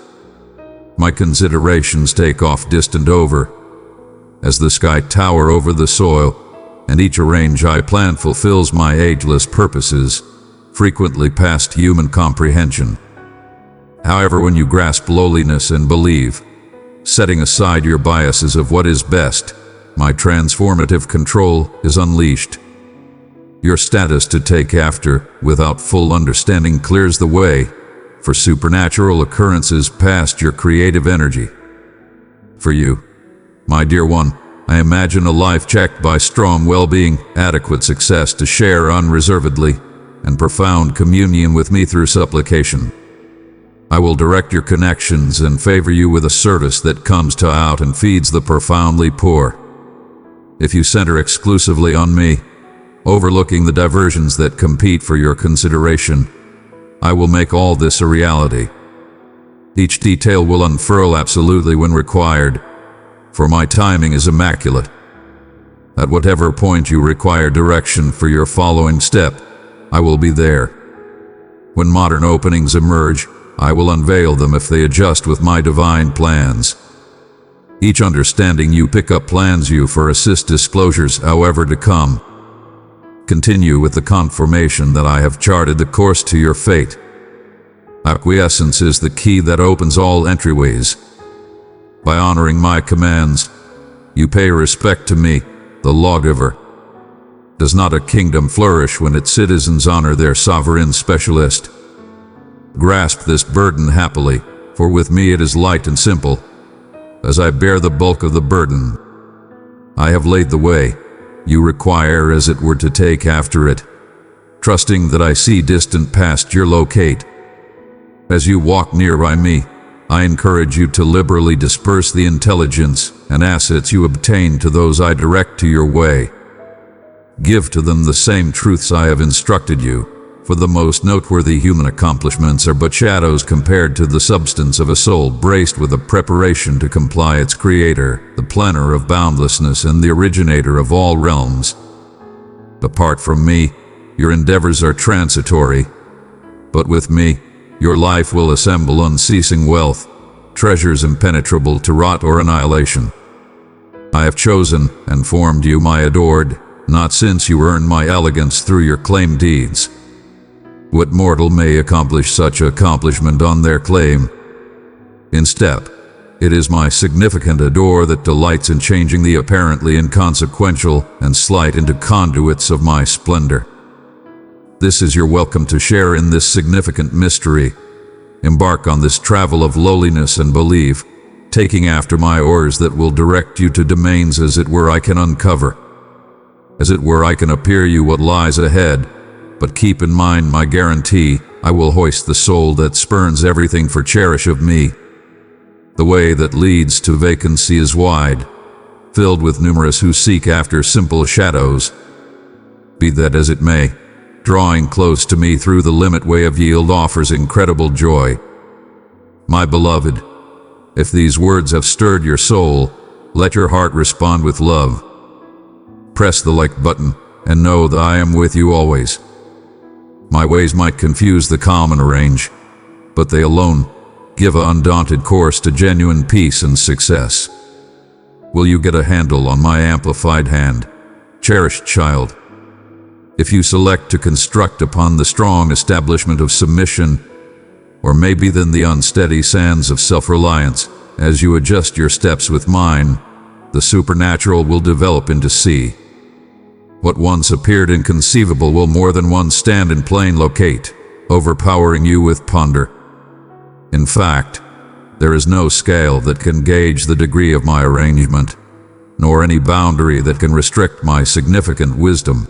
my considerations take off distant over, as the sky tower over the soil, and each arrange I plan fulfills my ageless purposes, frequently past human comprehension. However, when you grasp lowliness and believe, setting aside your biases of what is best, my transformative control is unleashed. Your status to take after, without full understanding, clears the way for supernatural occurrences past your creative energy. For you, my dear one, I imagine a life checked by strong well-being, adequate success to share unreservedly, and profound communion with me through supplication. I will direct your connections and favor you with a service that comes to out and feeds the profoundly poor. If you center exclusively on me, overlooking the diversions that compete for your consideration, I will make all this a reality. Each detail will unfurl absolutely when required, for my timing is immaculate. At whatever point you require direction for your following step, I will be there. When modern openings emerge, I will unveil them if they adjust with my divine plans. Each understanding you pick up plans you for assist disclosures however to come. Continue with the confirmation that I have charted the course to your fate. Acquiescence is the key that opens all entryways. By honoring my commands, you pay respect to me, the lawgiver. Does not a kingdom flourish when its citizens honor their sovereign specialist? Grasp this burden happily, for with me it is light and simple, as I bear the bulk of the burden. I have laid the way, you require as it were to take after it, trusting that I see distant past your locate. As you walk near by me, I encourage you to liberally disperse the intelligence and assets you obtain to those I direct to your way. Give to them the same truths I have instructed you, for the most noteworthy human accomplishments are but shadows compared to the substance of a soul braced with a preparation to comply its creator, the planner of boundlessness and the originator of all realms. Apart from me, your endeavors are transitory, but with me, your life will assemble unceasing wealth, treasures impenetrable to rot or annihilation. I have chosen and formed you, my adored, not since you earned my elegance through your claimed deeds. What mortal may accomplish such accomplishment on their claim? Instead, It is my significant adore that delights in changing the apparently inconsequential and slight into conduits of my splendor. This is your welcome to share in this significant mystery. Embark on this travel of lowliness and believe, taking after my oars that will direct you to domains as it were I can uncover. As it were I can appear you what lies ahead, but keep in mind my guarantee, I will hoist the soul that spurns everything for cherish of me. The way that leads to vacancy is wide, filled with numerous who seek after simple shadows. Be that as it may, drawing close to me through the limit way of yield offers incredible joy. My beloved, if these words have stirred your soul, let your heart respond with love. Press the like button and know that I am with you always. My ways might confuse the common range, but they alone give an undaunted course to genuine peace and success. Will you get a handle on my amplified hand, cherished child? If you select to construct upon the strong establishment of submission, or maybe then the unsteady sands of self-reliance, as you adjust your steps with mine, the supernatural will develop into sea. What once appeared inconceivable will more than once stand in plain locate, overpowering you with ponder. In fact, there is no scale that can gauge the degree of my arrangement, nor any boundary that can restrict my significant wisdom.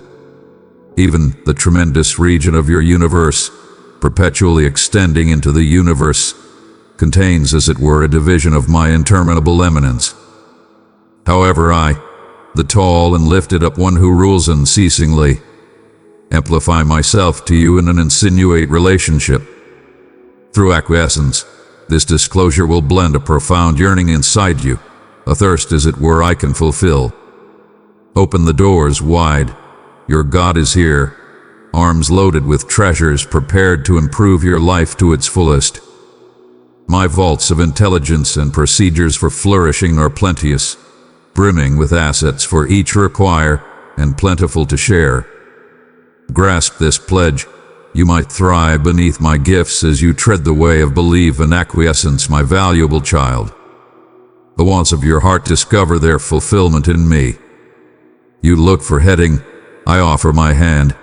Even the tremendous region of your universe, perpetually extending into the universe, contains as it were a division of my interminable eminence. However I, the tall and lifted up one who rules unceasingly, amplify myself to you in an insinuate relationship. Through acquiescence, this disclosure will blend a profound yearning inside you, a thirst as it were I can fulfill. Open the doors wide. Your God is here, arms loaded with treasures prepared to improve your life to its fullest. My vaults of intelligence and procedures for flourishing are plenteous, brimming with assets for each to acquire and plentiful to share. Grasp this pledge. You might thrive beneath my gifts as you tread the way of belief and acquiescence, my valuable child. The wants of your heart discover their fulfillment in me. You look for heading, I offer my hand.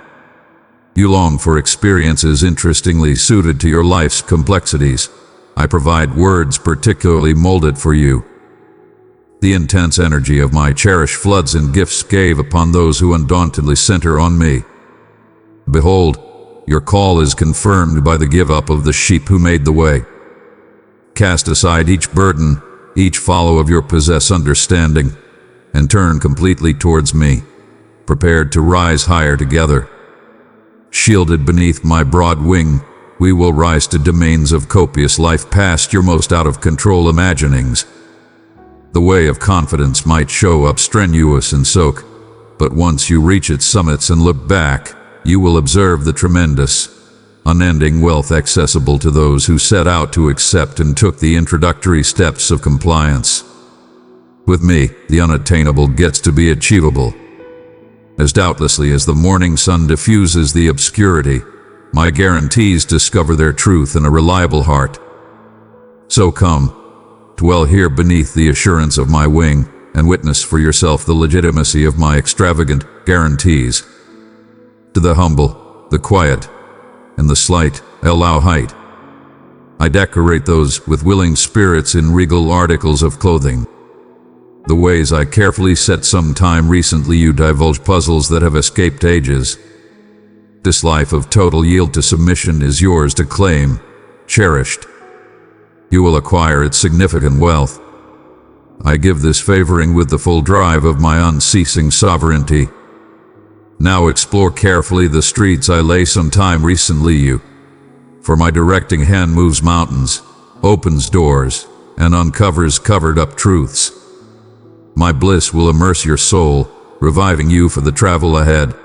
You long for experiences interestingly suited to your life's complexities. I provide words particularly molded for you. The intense energy of my cherished floods and gifts gave upon those who undauntedly center on me. Behold, your call is confirmed by the give-up of the sheep who made the way. Cast aside each burden, each follow of your possess understanding, and turn completely towards me, prepared to rise higher together. Shielded beneath my broad wing, we will rise to domains of copious life past your most out-of-control imaginings. The way of confidence might show up strenuous and soak, but once you reach its summits and look back, you will observe the tremendous, unending wealth accessible to those who set out to accept and took the introductory steps of compliance. With me, the unattainable gets to be achievable. As doubtlessly as the morning sun diffuses the obscurity, my guarantees discover their truth in a reliable heart. So come, dwell here beneath the assurance of my wing, and witness for yourself the legitimacy of my extravagant guarantees. To the humble, the quiet, and the slight, I allow height. I decorate those with willing spirits in regal articles of clothing. The ways I carefully set some time recently you divulge puzzles that have escaped ages. This life of total yield to submission is yours to claim, cherished. You will acquire its significant wealth. I give this favoring with the full drive of my unceasing sovereignty. Now explore carefully the streets I lay some time recently you, for my directing hand moves mountains, opens doors, and uncovers covered-up truths. My bliss will immerse your soul, reviving you for the travel ahead.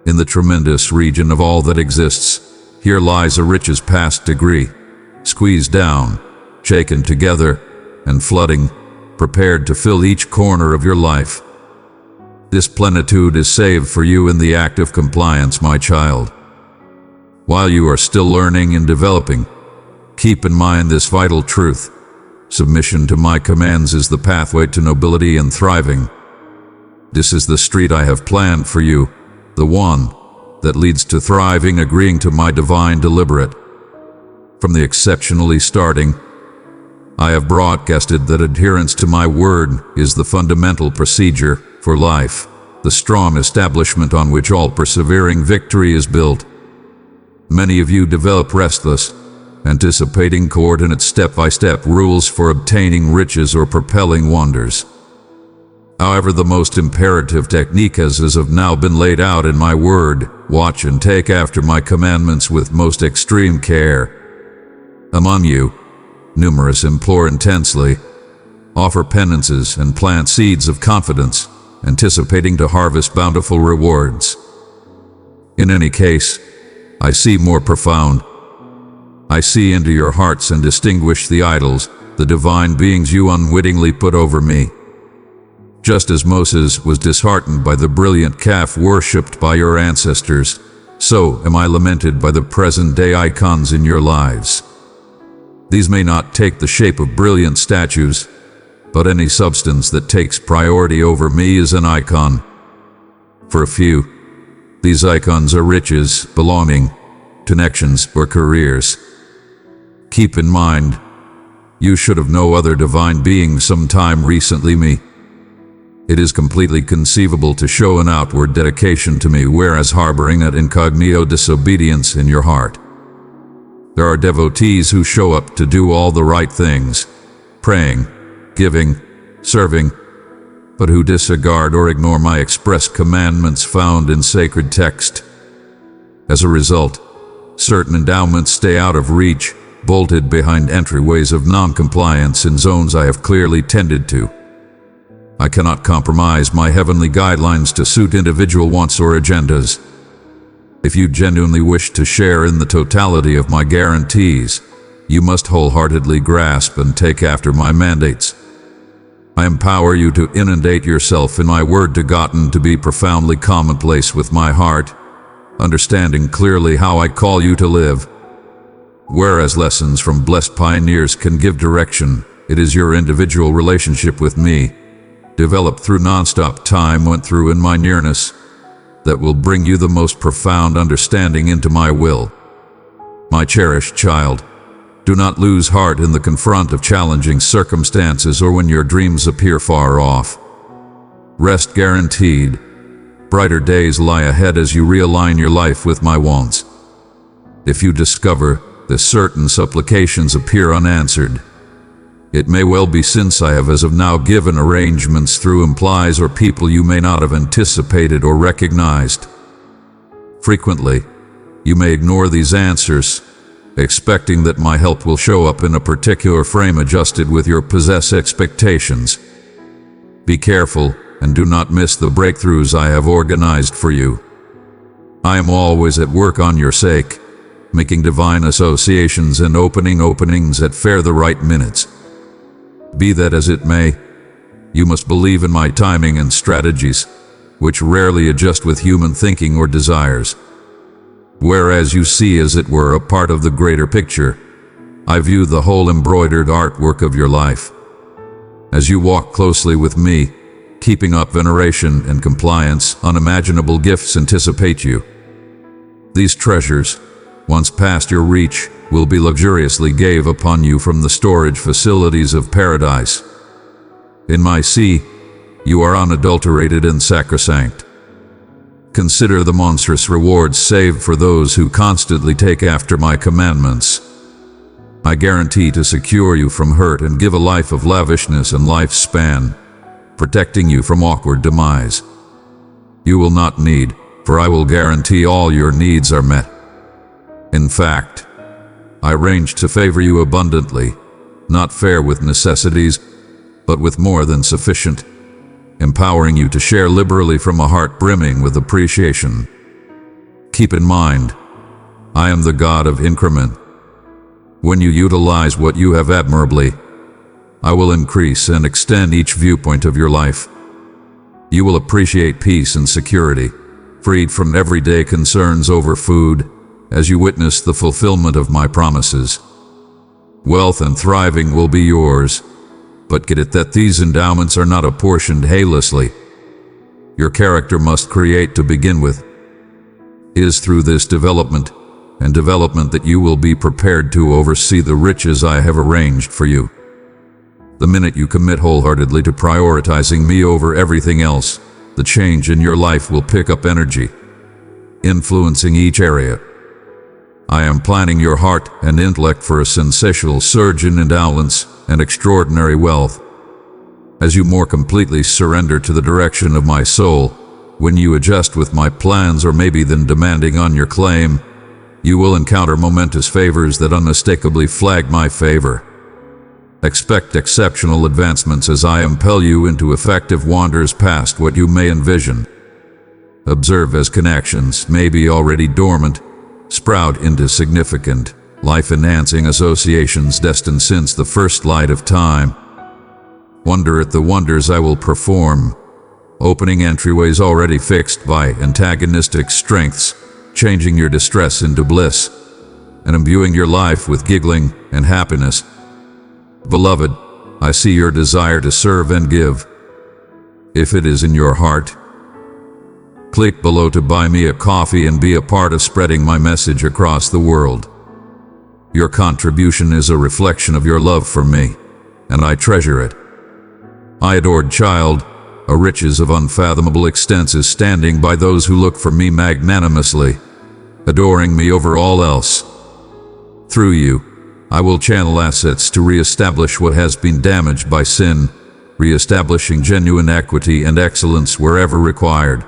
In the tremendous region of all that exists, here lies a riches past degree, squeezed down, shaken together, and flooding, prepared to fill each corner of your life. This plenitude is saved for you in the act of compliance, my child. While you are still learning and developing, keep in mind this vital truth. Submission to my commands is the pathway to nobility and thriving. This is the street I have planned for you, the one that leads to thriving, agreeing to my divine deliberate. From the exceptionally starting, I have broadcasted that adherence to my word is the fundamental procedure for life, the strong establishment on which all persevering victory is built. Many of you develop restless, anticipating coordinate step-by-step rules for obtaining riches or propelling wonders. However, the most imperative technique has as of now been laid out in my word: watch and take after my commandments with most extreme care. Among you, numerous implore intensely, offer penances and plant seeds of confidence, anticipating to harvest bountiful rewards. In any case, I see more profound. I see into your hearts and distinguish the idols, the divine beings you unwittingly put over me. Just as Moses was disheartened by the brilliant calf worshipped by your ancestors, so am I lamented by the present-day icons in your lives. These may not take the shape of brilliant statues, but any substance that takes priority over me is an icon. For a few, these icons are riches, belonging, connections, or careers. Keep in mind, you should have no other divine being sometime recently me. It is completely conceivable to show an outward dedication to me, whereas harboring an incognito disobedience in your heart. There are devotees who show up to do all the right things, praying, giving, serving, but who disregard or ignore my express commandments found in sacred text. As a result, certain endowments stay out of reach, bolted behind entryways of non-compliance in zones I have clearly tended to. I cannot compromise my heavenly guidelines to suit individual wants or agendas. If you genuinely wish to share in the totality of my guarantees, you must wholeheartedly grasp and take after my mandates. I empower you to inundate yourself in my word, to gotten to be profoundly commonplace with my heart, understanding clearly how I call you to live. Whereas lessons from blessed pioneers can give direction, it is your individual relationship with me, developed through non-stop time went through in my nearness, that will bring you the most profound understanding into my will. My cherished child, do not lose heart in the confront of challenging circumstances or when your dreams appear far off. Rest guaranteed. Brighter days lie ahead as you realign your life with my wants. If you discover that certain supplications appear unanswered, it may well be since I have as of now given arrangements through implies or people you may not have anticipated or recognized. Frequently, you may ignore these answers, expecting that my help will show up in a particular frame adjusted with your possessed expectations. Be careful and do not miss the breakthroughs I have organized for you. I am always at work on your sake, making divine associations and openings at fair the right minutes. Be that as it may, you must believe in my timing and strategies, which rarely adjust with human thinking or desires. Whereas you see, as it were, a part of the greater picture, I view the whole embroidered artwork of your life. As you walk closely with me, keeping up veneration and compliance, unimaginable gifts anticipate you. These treasures, once past your reach, will be luxuriously gave upon you from the storage facilities of paradise. In my sea, you are unadulterated and sacrosanct. Consider the monstrous rewards saved for those who constantly take after my commandments. I guarantee to secure you from hurt and give a life of lavishness and lifespan, protecting you from awkward demise. You will not need, for I will guarantee all your needs are met. In fact, I arrange to favor you abundantly, not fair with necessities, but with more than sufficient, empowering you to share liberally from a heart brimming with appreciation. Keep in mind, I am the God of increment. When you utilize what you have admirably, I will increase and extend each viewpoint of your life. You will appreciate peace and security, freed from everyday concerns over food, as you witness the fulfillment of my promises. Wealth and thriving will be yours, but get it that these endowments are not apportioned haylessly. Your character must create to begin with. It is through this development that you will be prepared to oversee the riches I have arranged for you. The minute you commit wholeheartedly to prioritizing me over everything else, the change in your life will pick up energy, influencing each area. I am planning your heart and intellect for a sensational surge in endowments and extraordinary wealth. As you more completely surrender to the direction of my soul, when you adjust with my plans or maybe then demanding on your claim, you will encounter momentous favors that unmistakably flag my favor. Expect exceptional advancements as I impel you into effective wonders past what you may envision. Observe as connections, maybe already dormant, sprout into significant, life-enhancing associations destined since the first light of time. Wonder at the wonders I will perform, opening entryways already fixed by antagonistic strengths, changing your distress into bliss, and imbuing your life with giggling and happiness. Beloved, I see your desire to serve and give. If it is in your heart, click below to buy me a coffee and be a part of spreading my message across the world. Your contribution is a reflection of your love for me, and I treasure it. My adored child, a riches of unfathomable extent is standing by those who look for me magnanimously, adoring me over all else. Through you, I will channel assets to re-establish what has been damaged by sin, re-establishing genuine equity and excellence wherever required.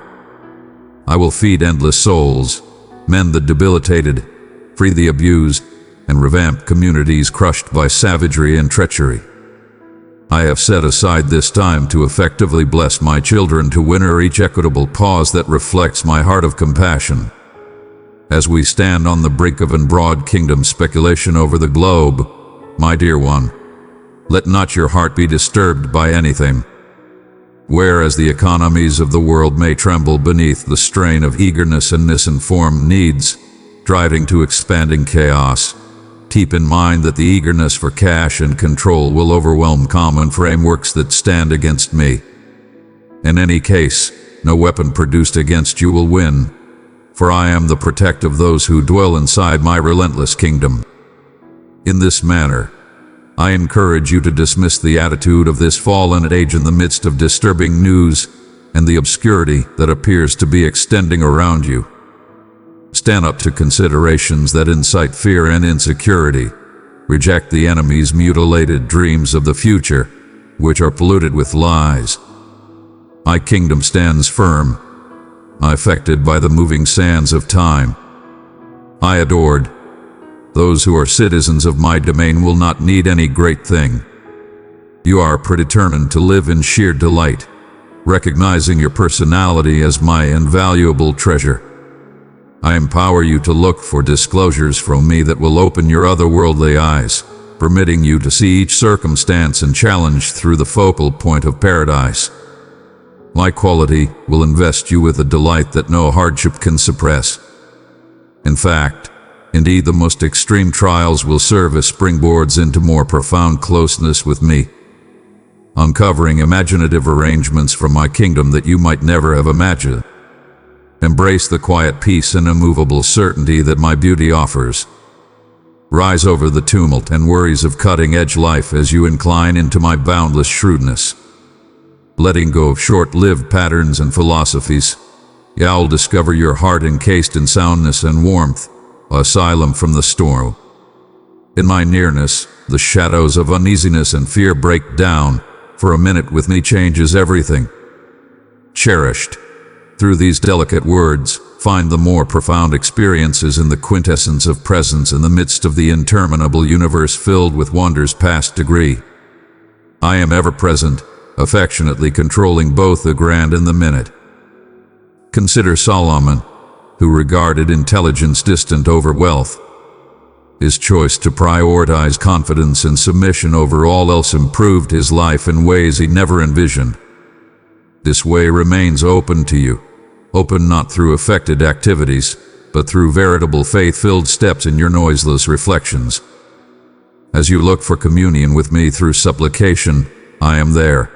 I will feed endless souls, mend the debilitated, free the abused, and revamp communities crushed by savagery and treachery. I have set aside this time to effectively bless my children, to winnow each equitable pause that reflects my heart of compassion. As we stand on the brink of an broad kingdom speculation over the globe, my dear one, let not your heart be disturbed by anything. Whereas the economies of the world may tremble beneath the strain of eagerness and misinformed needs, driving to expanding chaos, keep in mind that the eagerness for cash and control will overwhelm common frameworks that stand against me. In any case, no weapon produced against you will win, for I am the protector of those who dwell inside my relentless kingdom. In this manner, I encourage you to dismiss the attitude of this fallen age in the midst of disturbing news and the obscurity that appears to be extending around you. Stand up to considerations that incite fear and insecurity. Reject the enemy's mutilated dreams of the future, which are polluted with lies. My kingdom stands firm, unaffected by the moving sands of time. I adored. Those who are citizens of my domain will not need any great thing. You are predetermined to live in sheer delight, recognizing your personality as my invaluable treasure. I empower you to look for disclosures from me that will open your otherworldly eyes, permitting you to see each circumstance and challenge through the focal point of paradise. My quality will invest you with a delight that no hardship can suppress. In fact, indeed, the most extreme trials will serve as springboards into more profound closeness with me, uncovering imaginative arrangements from my kingdom that you might never have imagined. Embrace the quiet peace and immovable certainty that my beauty offers. Rise over the tumult and worries of cutting-edge life as you incline into my boundless shrewdness. Letting go of short-lived patterns and philosophies, you'll discover your heart encased in soundness and warmth, asylum from the storm. In my nearness, the shadows of uneasiness and fear break down, for a minute with me changes everything. Cherished, through these delicate words, find the more profound experiences in the quintessence of presence in the midst of the interminable universe filled with wonders past degree. I am ever present, affectionately controlling both the grand and the minute. Consider Solomon, who regarded intelligence distant over wealth. His choice to prioritize confidence and submission over all else improved his life in ways he never envisioned. This way remains open to you, open not through affected activities, but through veritable faith-filled steps in your noiseless reflections. As you look for communion with me through supplication, I am there.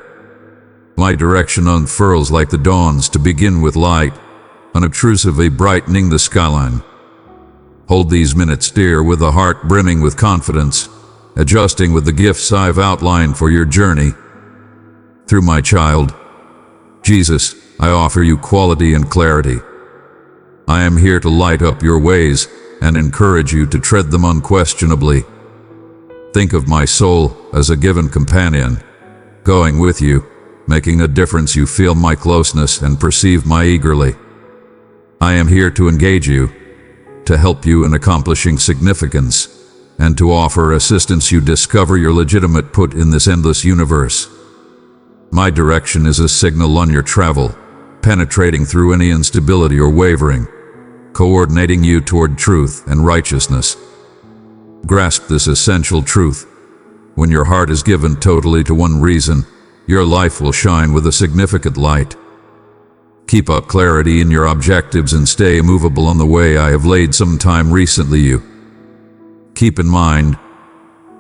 My direction unfurls like the dawns to begin with light, unobtrusively brightening the skyline. Hold these minutes dear with a heart brimming with confidence, adjusting with the gifts I've outlined for your journey. Through my child, Jesus, I offer you quality and clarity. I am here to light up your ways and encourage you to tread them unquestionably. Think of my soul as a given companion, going with you, making a difference. You feel my closeness and perceive my eagerly. I am here to engage you, to help you in accomplishing significance, and to offer assistance you discover your legitimate put in this endless universe. My direction is a signal on your travel, penetrating through any instability or wavering, coordinating you toward truth and righteousness. Grasp this essential truth. When your heart is given totally to one reason, your life will shine with a significant light. Keep up clarity in your objectives and stay immovable on the way I have laid some time recently you. Keep in mind,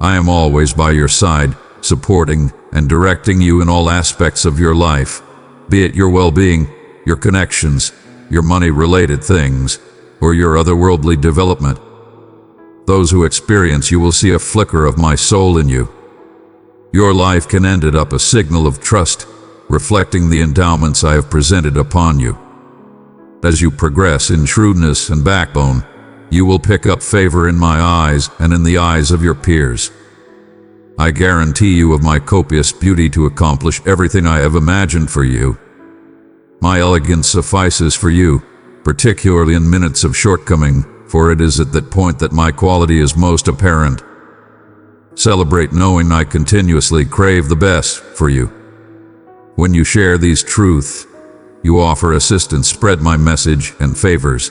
I am always by your side, supporting and directing you in all aspects of your life, be it your well-being, your connections, your money-related things, or your otherworldly development. Those who experience you will see a flicker of my soul in you. Your life can end up a signal of trust, reflecting the endowments I have presented upon you. As you progress in shrewdness and backbone, you will pick up favor in my eyes and in the eyes of your peers. I guarantee you of my copious beauty to accomplish everything I have imagined for you. My elegance suffices for you, particularly in minutes of shortcoming, for it is at that point that my quality is most apparent. Celebrate knowing I continuously crave the best for you. When you share these truths, you offer assistance, spread my message and favors.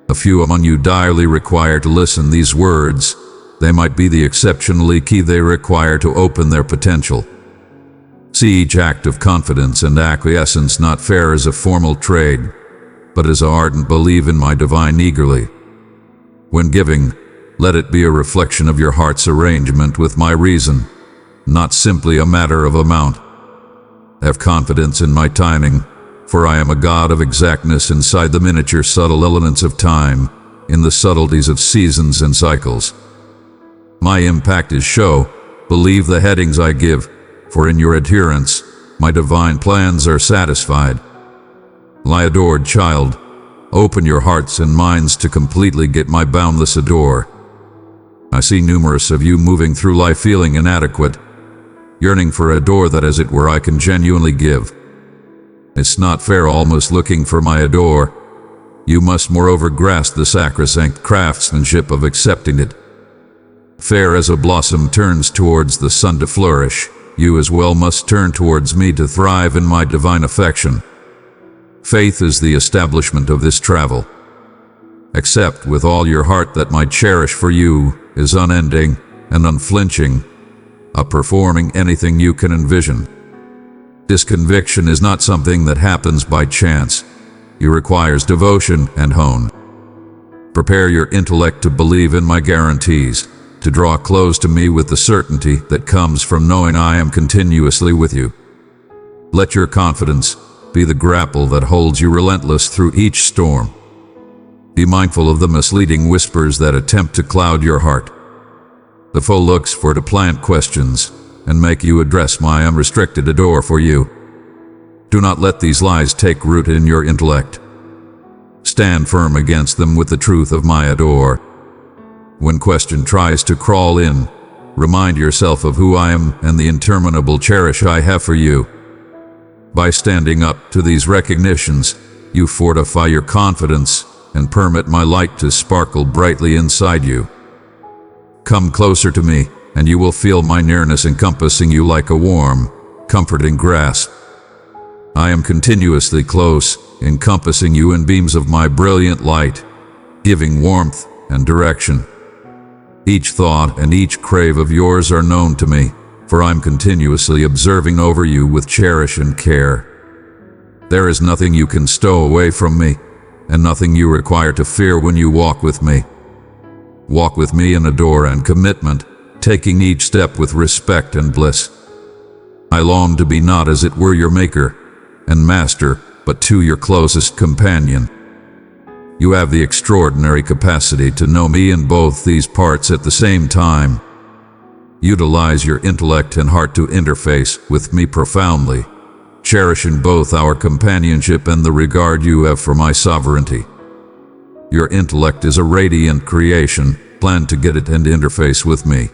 A few among you direly require to listen these words. They might be the exceptionally key they require to open their potential. See each act of confidence and acquiescence not fair as a formal trade, but as ardent believe in my divine eagerly. When giving, let it be a reflection of your heart's arrangement with my reason, not simply a matter of amount. Have confidence in my timing, for I am a God of exactness inside the miniature subtle elements of time, in the subtleties of seasons and cycles. My impact is show, believe the headings I give, for in your adherence, my divine plans are satisfied. My adored child, open your hearts and minds to completely get my boundless adore. I see numerous of you moving through life feeling inadequate, yearning for a door that as it were I can genuinely give. It's not fair almost looking for my adore. You must moreover grasp the sacrosanct craftsmanship of accepting it. Fair as a blossom turns towards the sun to flourish, you as well must turn towards me to thrive in my divine affection. Faith is the establishment of this travel. Accept with all your heart that my cherish for you is unending and unflinching, outperforming anything you can envision. This conviction is not something that happens by chance. It requires devotion and hone. Prepare your intellect to believe in my guarantees, to draw close to me with the certainty that comes from knowing I am continuously with you. Let your confidence be the grapple that holds you relentless through each storm. Be mindful of the misleading whispers that attempt to cloud your heart. The foe looks for to plant questions and make you address my unrestricted adore for you. Do not let these lies take root in your intellect. Stand firm against them with the truth of my adore. When question tries to crawl in, remind yourself of who I am and the interminable cherish I have for you. By standing up to these recognitions, you fortify your confidence and permit my light to sparkle brightly inside you. Come closer to me, and you will feel my nearness encompassing you like a warm, comforting grasp. I am continuously close, encompassing you in beams of my brilliant light, giving warmth and direction. Each thought and each crave of yours are known to me, for I'm continuously observing over you with cherish and care. There is nothing you can stow away from me, and nothing you require to fear when you walk with me. Walk with me in adore and commitment taking each step with respect and bliss. I long to be not as it were your maker and master, but to your closest companion. You have the extraordinary capacity to know me in both these parts at the same time. Utilize your intellect and heart to interface with me profoundly, cherishing both our companionship and the regard you have for my sovereignty. Your intellect is a radiant creation. Plan to get it and interface with me.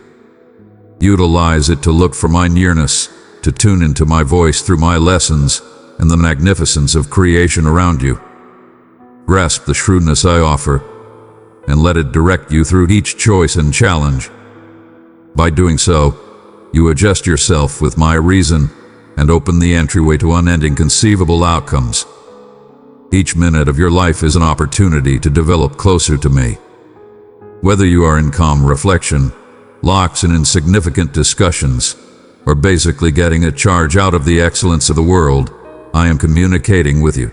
Utilize it to look for my nearness, to tune into my voice through my lessons and the magnificence of creation around you. Grasp the shrewdness I offer and let it direct you through each choice and challenge. By doing so, you adjust yourself with my reason and open the entryway to unending conceivable outcomes. Each minute of your life is an opportunity to develop closer to me. Whether you are in calm reflection, locks in insignificant discussions, or basically getting a charge out of the excellence of the world, I am communicating with you.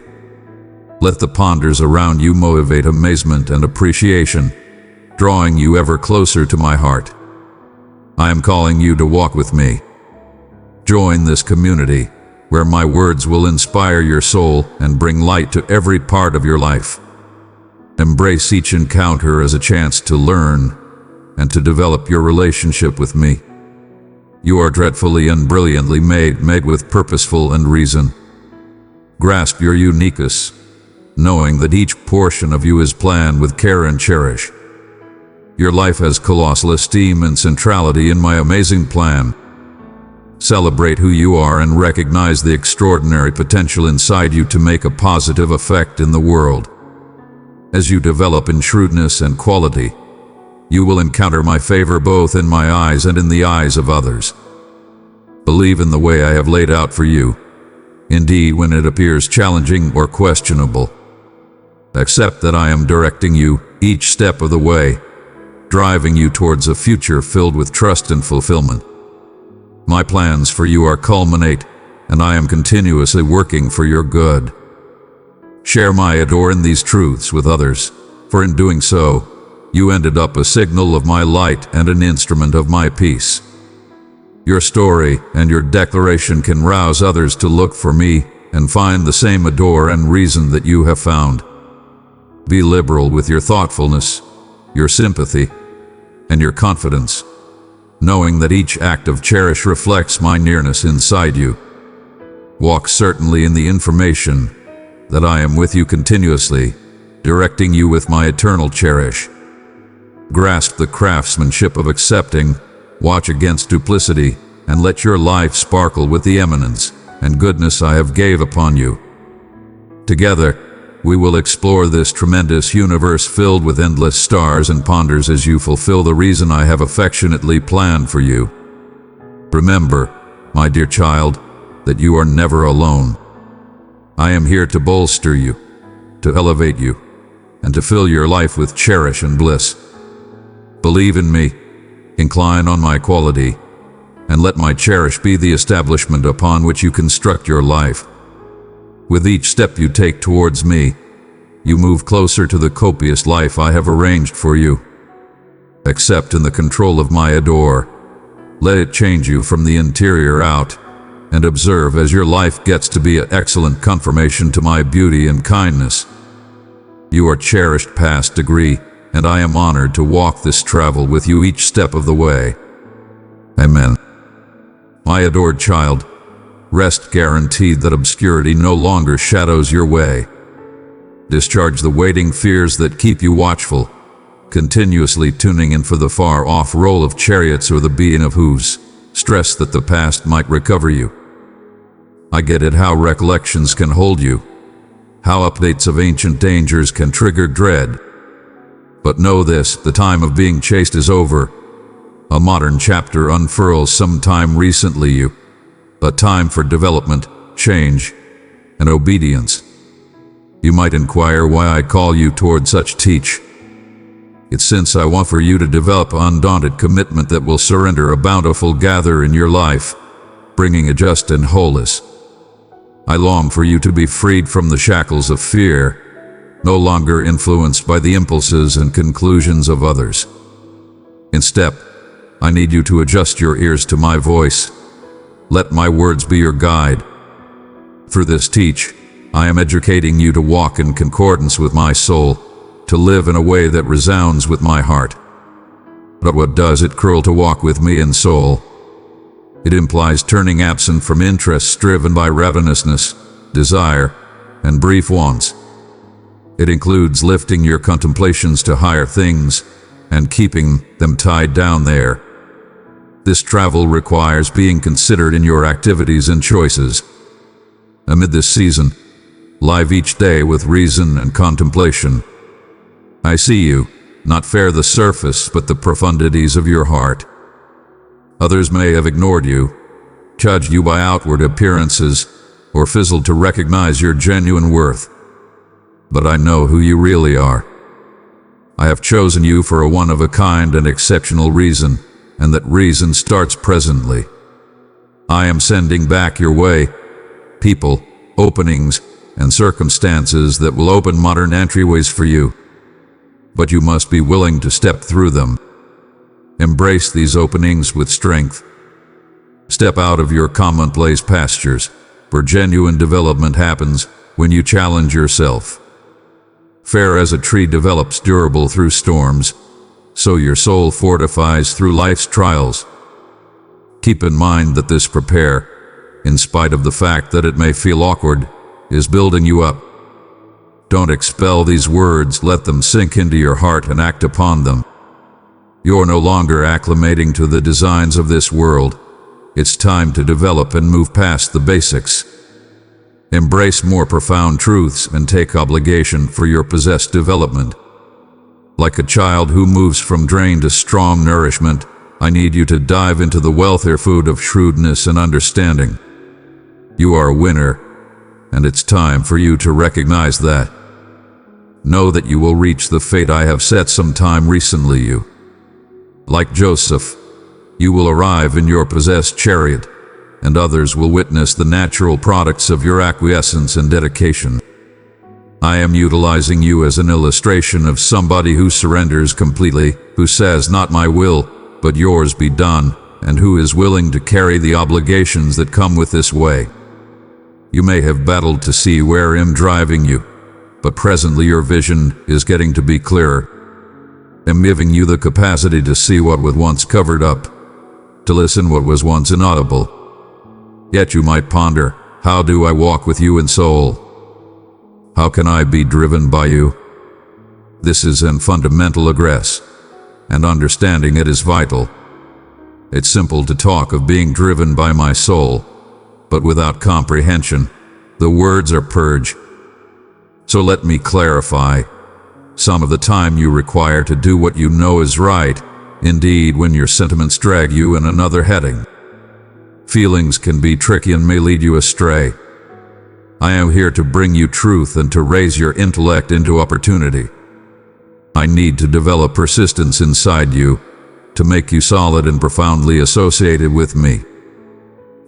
Let the ponders around you motivate amazement and appreciation, drawing you ever closer to my heart. I am calling you to walk with me. Join this community, where my words will inspire your soul and bring light to every part of your life. Embrace each encounter as a chance to learn and to develop your relationship with me. You are dreadfully and brilliantly made with purposeful and reason. Grasp your uniqueness, knowing that each portion of you is planned with care and cherish. Your life has colossal esteem and centrality in my amazing plan. Celebrate who you are and recognize the extraordinary potential inside you to make a positive effect in the world. As you develop in shrewdness and quality, you will encounter my favor both in my eyes and in the eyes of others. Believe in the way I have laid out for you, indeed when it appears challenging or questionable. Accept that I am directing you each step of the way, driving you towards a future filled with trust and fulfillment. My plans for you are culminate, and I am continuously working for your good. Share my adore in these truths with others, for in doing so, you ended up a signal of my light and an instrument of my peace. Your story and your declaration can rouse others to look for me and find the same adore and reason that you have found. Be liberal with your thoughtfulness, your sympathy, and your confidence, knowing that each act of cherish reflects my nearness inside you. Walk certainly in the information that I am with you continuously, directing you with my eternal cherish. Grasp the craftsmanship of accepting, watch against duplicity, and let your life sparkle with the eminence and goodness I have gave upon you. Together, we will explore this tremendous universe filled with endless stars and ponders as you fulfill the reason I have affectionately planned for you. Remember, my dear child, that you are never alone. I am here to bolster you, to elevate you, and to fill your life with cherish and bliss. Believe in me, incline on my quality, and let my cherish be the establishment upon which you construct your life. With each step you take towards me, you move closer to the copious life I have arranged for you. Accept in the control of my adore. Let it change you from the interior out, and observe as your life gets to be an excellent confirmation to my beauty and kindness. You are cherished past degree, and I am honored to walk this travel with you each step of the way. Amen. My adored child, rest guaranteed that obscurity no longer shadows your way. Discharge the waiting fears that keep you watchful, continuously tuning in for the far-off roll of chariots or the beating of hooves, stress that the past might recover you. I get it how recollections can hold you, how updates of ancient dangers can trigger dread. But know this, the time of being chased is over. A modern chapter unfurls sometime recently you, a time for development, change, and obedience. You might inquire why I call you toward such teach. It's since I want for you to develop undaunted commitment that will surrender a bountiful gather in your life, bringing a just and wholeness. I long for you to be freed from the shackles of fear, no longer influenced by the impulses and conclusions of others. Instead, I need you to adjust your ears to my voice. Let my words be your guide. Through this teach, I am educating you to walk in concordance with my soul, to live in a way that resounds with my heart. But what does it cruel to walk with me in soul? It implies turning absent from interests driven by ravenousness, desire, and brief wants. It includes lifting your contemplations to higher things and keeping them tied down there. This travel requires being considered in your activities and choices. Amid this season, live each day with reason and contemplation. I see you, not fair the surface, but the profundities of your heart. Others may have ignored you, judged you by outward appearances, or fizzled to recognize your genuine worth. But I know who you really are. I have chosen you for a one-of-a-kind and exceptional reason, and that reason starts presently. I am sending back your way people, openings, and circumstances that will open modern entryways for you. But you must be willing to step through them. Embrace these openings with strength. Step out of your commonplace pastures, where genuine development happens when you challenge yourself. Fair as a tree develops durable through storms, so your soul fortifies through life's trials. Keep in mind that this prepare, in spite of the fact that it may feel awkward, is building you up. Don't expel these words, let them sink into your heart and act upon them. You're no longer acclimating to the designs of this world. It's time to develop and move past the basics. Embrace more profound truths and take obligation for your possessed development. Like a child who moves from drain to strong nourishment, I need you to dive into the wealthier food of shrewdness and understanding. You are a winner, and it's time for you to recognize that. Know that you will reach the fate I have set some time recently you. Like Joseph, you will arrive in your possessed chariot, and others will witness the natural products of your acquiescence and dedication. I am utilizing you as an illustration of somebody who surrenders completely, who says, "Not my will, but yours be done," and who is willing to carry the obligations that come with this way. You may have battled to see where I'm driving you, but presently your vision is getting to be clearer. I'm giving you the capacity to see what was once covered up, to listen what was once inaudible. Yet you might ponder, how do I walk with you in soul? How can I be driven by you? This is an fundamental address, and understanding it is vital. It's simple to talk of being driven by my soul, but without comprehension, the words are purge. So let me clarify. Some of the time you require to do what you know is right, indeed when your sentiments drag you in another heading. Feelings can be tricky and may lead you astray. I am here to bring you truth and to raise your intellect into opportunity. I need to develop persistence inside you, to make you solid and profoundly associated with me.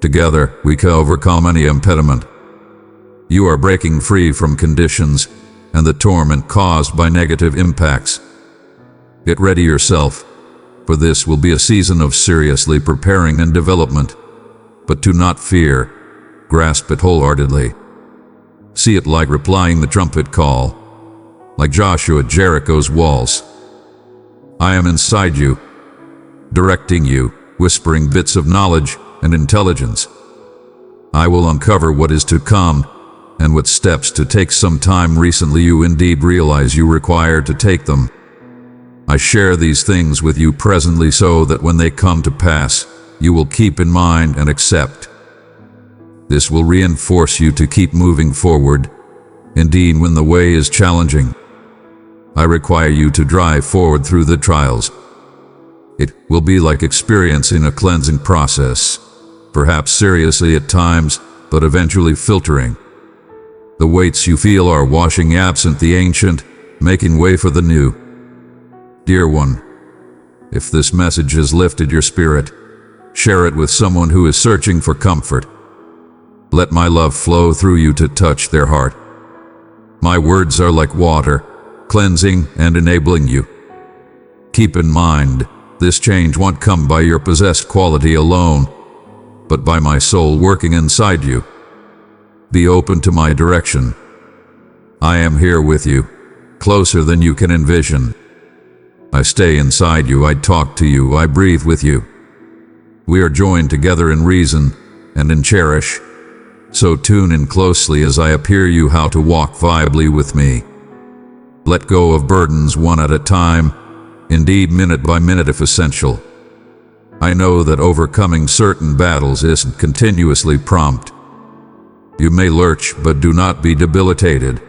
Together, we can overcome any impediment. You are breaking free from conditions and the torment caused by negative impacts. Get ready yourself, for this will be a season of seriously preparing and development. But do not fear, grasp it wholeheartedly. See it like replying the trumpet call, like Joshua at Jericho's walls. I am inside you, directing you, whispering bits of knowledge and intelligence. I will uncover what is to come and what steps to take. Some time recently you indeed realize you require to take them. I share these things with you presently so that when they come to pass, you will keep in mind and accept. This will reinforce you to keep moving forward. Indeed, when the way is challenging, I require you to drive forward through the trials. It will be like experiencing a cleansing process, perhaps seriously at times, but eventually filtering. The weights you feel are washing absent the ancient, making way for the new. Dear one, if this message has lifted your spirit, share it with someone who is searching for comfort. Let my love flow through you to touch their heart. My words are like water, cleansing and enabling you. Keep in mind, This change won't come by your possessed quality alone, but by my soul working inside you. Be open to my direction. I am here with you, closer than you can envision. I stay inside you, I talk to you, I breathe with you. We are joined together in reason and in cherish, so tune in closely as I appear you how to walk viably with me. Let go of burdens one at a time, indeed minute by minute if essential. I know that overcoming certain battles isn't continuously prompt. You may lurch, but do not be debilitated.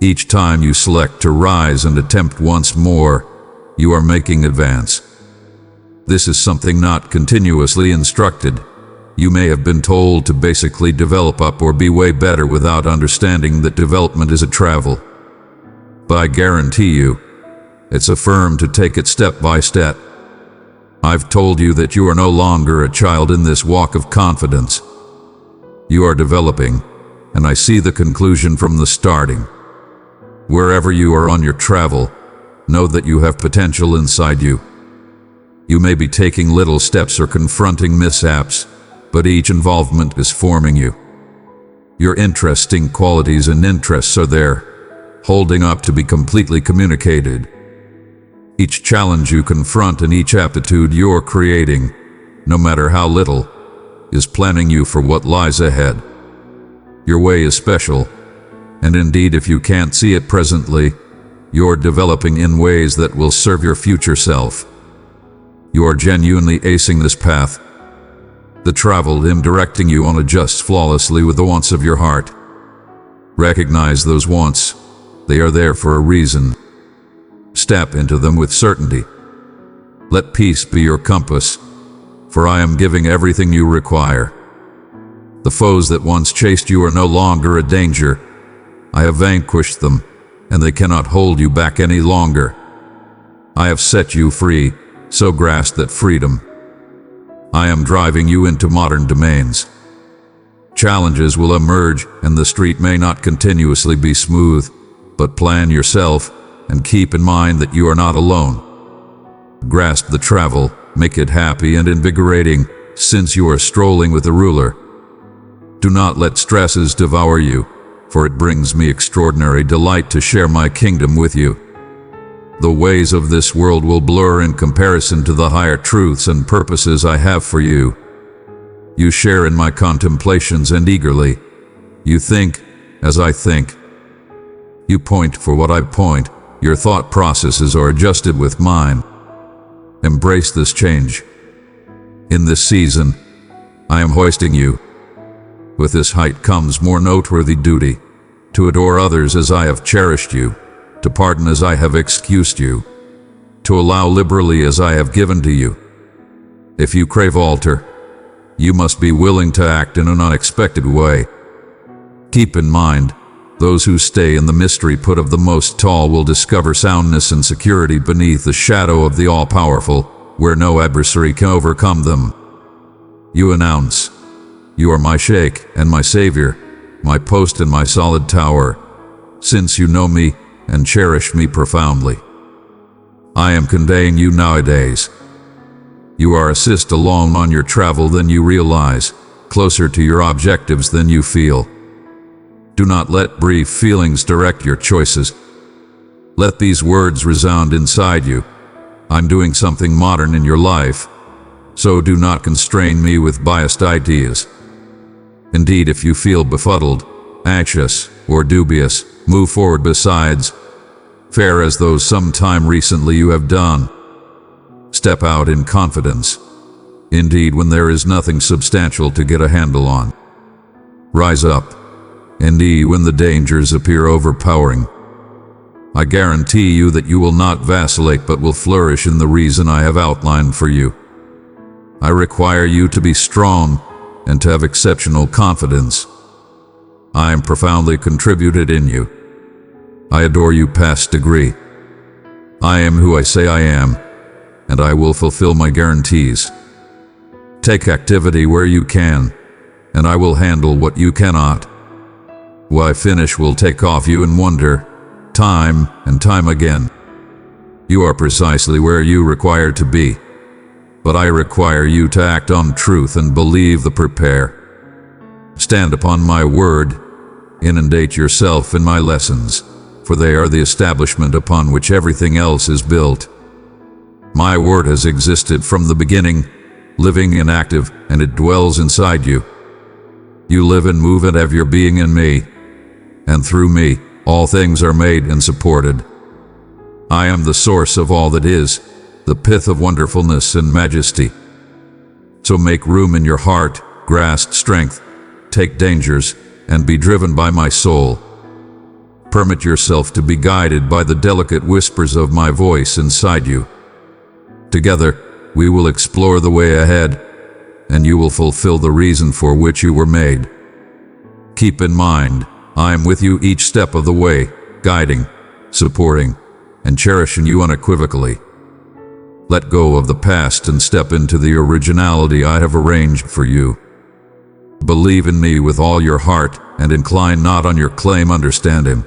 Each time you select to rise and attempt once more, you are making advance. This is something not continuously instructed. You may have been told to basically develop up or be way better without understanding that development is a travel. But I guarantee you, it's affirmed to take it step by step. I've told you that you are no longer a child in this walk of confidence. You are developing, and I see the conclusion from the starting. Wherever you are on your travel, know that you have potential inside you. You may be taking little steps or confronting mishaps, but each involvement is forming you. Your interesting qualities and interests are there, holding up to be completely communicated. Each challenge you confront and each aptitude you're creating, no matter how little, is planning you for what lies ahead. Your way is special, and indeed if you can't see it presently, you're developing in ways that will serve your future self. You are genuinely acing this path. The travel him directing you on adjusts flawlessly with the wants of your heart. Recognize those wants. They are there for a reason. Step into them with certainty. Let peace be your compass, for I am giving everything you require. The foes that once chased you are no longer a danger. I have vanquished them, and they cannot hold you back any longer. I have set you free, so grasp that freedom. I am driving you into modern domains. Challenges will emerge, and the street may not continuously be smooth, but plan yourself and keep in mind that you are not alone. Grasp the travel, make it happy and invigorating, since you are strolling with the ruler. Do not let stresses devour you, for it brings me extraordinary delight to share my kingdom with you. The ways of this world will blur in comparison to the higher truths and purposes I have for you. You share in my contemplations and eagerly. You think as I think. You point for what I point. Your thought processes are adjusted with mine. Embrace this change. In this season, I am hoisting you. With this height comes more noteworthy duty, to adore others as I have cherished you, to pardon as I have excused you, to allow liberally as I have given to you. If you crave altar, you must be willing to act in an unexpected way. Keep in mind, those who stay in the mystery put of the Most Tall will discover soundness and security beneath the shadow of the All-Powerful, where no adversary can overcome them. You announce, "You are my Sheikh and my Savior, my post and my solid tower, since you know me and cherish me profoundly. I am conveying you nowadays. You are assist along on your travel than you realize, closer to your objectives than you feel. Do not let brief feelings direct your choices. Let these words resound inside you. I'm doing something modern in your life, so do not constrain me with biased ideas. Indeed, if you feel befuddled, anxious, or dubious, move forward besides. Fare as though some time recently you have done. Step out in confidence. Indeed, when there is nothing substantial to get a handle on. Rise up. Indeed, when the dangers appear overpowering. I guarantee you that you will not vacillate but will flourish in the reason I have outlined for you. I require you to be strong and to have exceptional confidence. I am profoundly contributed in you. I adore you past degree. I am who I say I am, and I will fulfill my guarantees. Take activity where you can, and I will handle what you cannot. What I finish will take off you in wonder, time and time again. You are precisely where you require to be. But I require you to act on truth and believe the prepare. Stand upon my word, inundate yourself in my lessons, for they are the establishment upon which everything else is built. My word has existed from the beginning, living and active, and it dwells inside you. You live and move and have your being in me, and through me all things are made and supported. I am the source of all that is, the pith of wonderfulness and majesty. So make room in your heart, grasp strength, take dangers, and be driven by my soul. Permit yourself to be guided by the delicate whispers of my voice inside you. Together, we will explore the way ahead, and you will fulfill the reason for which you were made. Keep in mind, I am with you each step of the way, guiding, supporting, and cherishing you unequivocally. Let go of the past and step into the originality I have arranged for you. Believe in me with all your heart and incline not on your claim, understand him.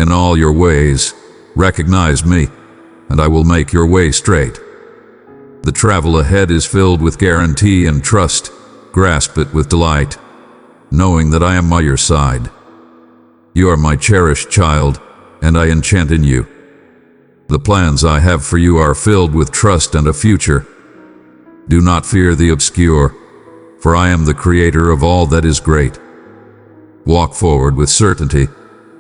In all your ways, recognize me, and I will make your way straight. The travel ahead is filled with guarantee and trust. Grasp it with delight, knowing that I am by your side. You are my cherished child, and I enchant in you. The plans I have for you are filled with trust and a future. Do not fear the obscure, for I am the creator of all that is great. Walk forward with certainty,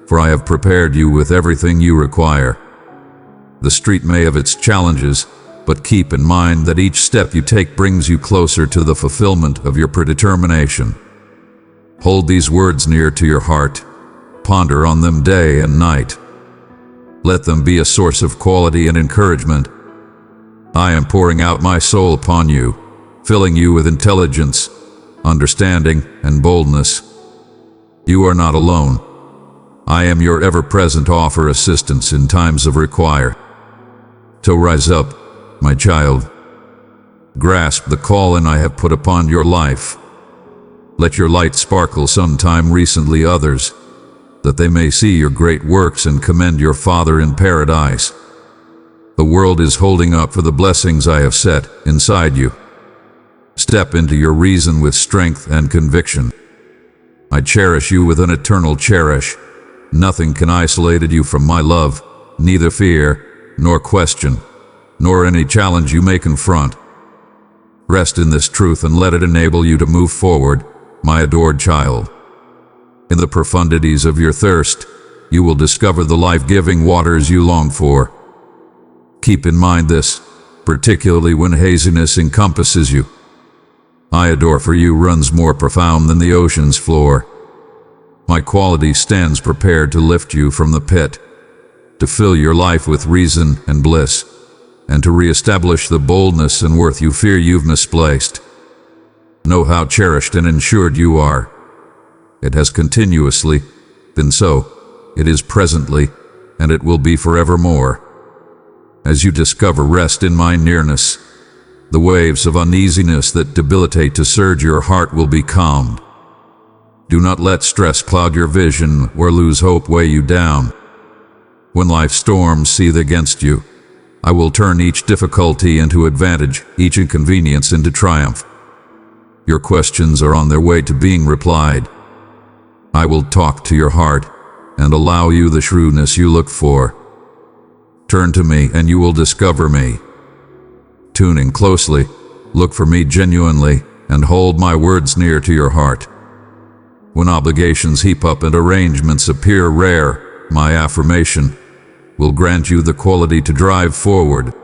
for I have prepared you with everything you require. The street may have its challenges, but keep in mind that each step you take brings you closer to the fulfillment of your predetermination. Hold these words near to your heart. Ponder on them day and night. Let them be a source of quality and encouragement. I am pouring out my soul upon you, filling you with intelligence, understanding, and boldness. You are not alone. I am your ever-present offer assistance in times of require. So rise up, my child. Grasp the calling I have put upon your life. Let your light sparkle sometime recently others, that they may see your great works and commend your Father in paradise. The world is holding up for the blessings I have set inside you. Step into your reason with strength and conviction. I cherish you with an eternal cherish. Nothing can isolate you from my love, neither fear, nor question, nor any challenge you may confront. Rest in this truth and let it enable you to move forward, my adored child. In the profundities of your thirst, you will discover the life-giving waters you long for. Keep in mind this, particularly when haziness encompasses you. My adore for you runs more profound than the ocean's floor. My quality stands prepared to lift you from the pit, to fill your life with reason and bliss, and to re-establish the boldness and worth you fear you've misplaced. Know how cherished and ensured you are. It has continuously been so, it is presently, and it will be forevermore. As you discover rest in my nearness, the waves of uneasiness that debilitate to surge your heart will be calmed. Do not let stress cloud your vision or lose hope weigh you down. When life's storms seethe against you, I will turn each difficulty into advantage, each inconvenience into triumph. Your questions are on their way to being replied. I will talk to your heart and allow you the shrewdness you look for. Turn to me and you will discover me. Tune in closely, look for me genuinely, and hold my words near to your heart. When obligations heap up and arrangements appear rare, my affirmation will grant you the quality to drive forward.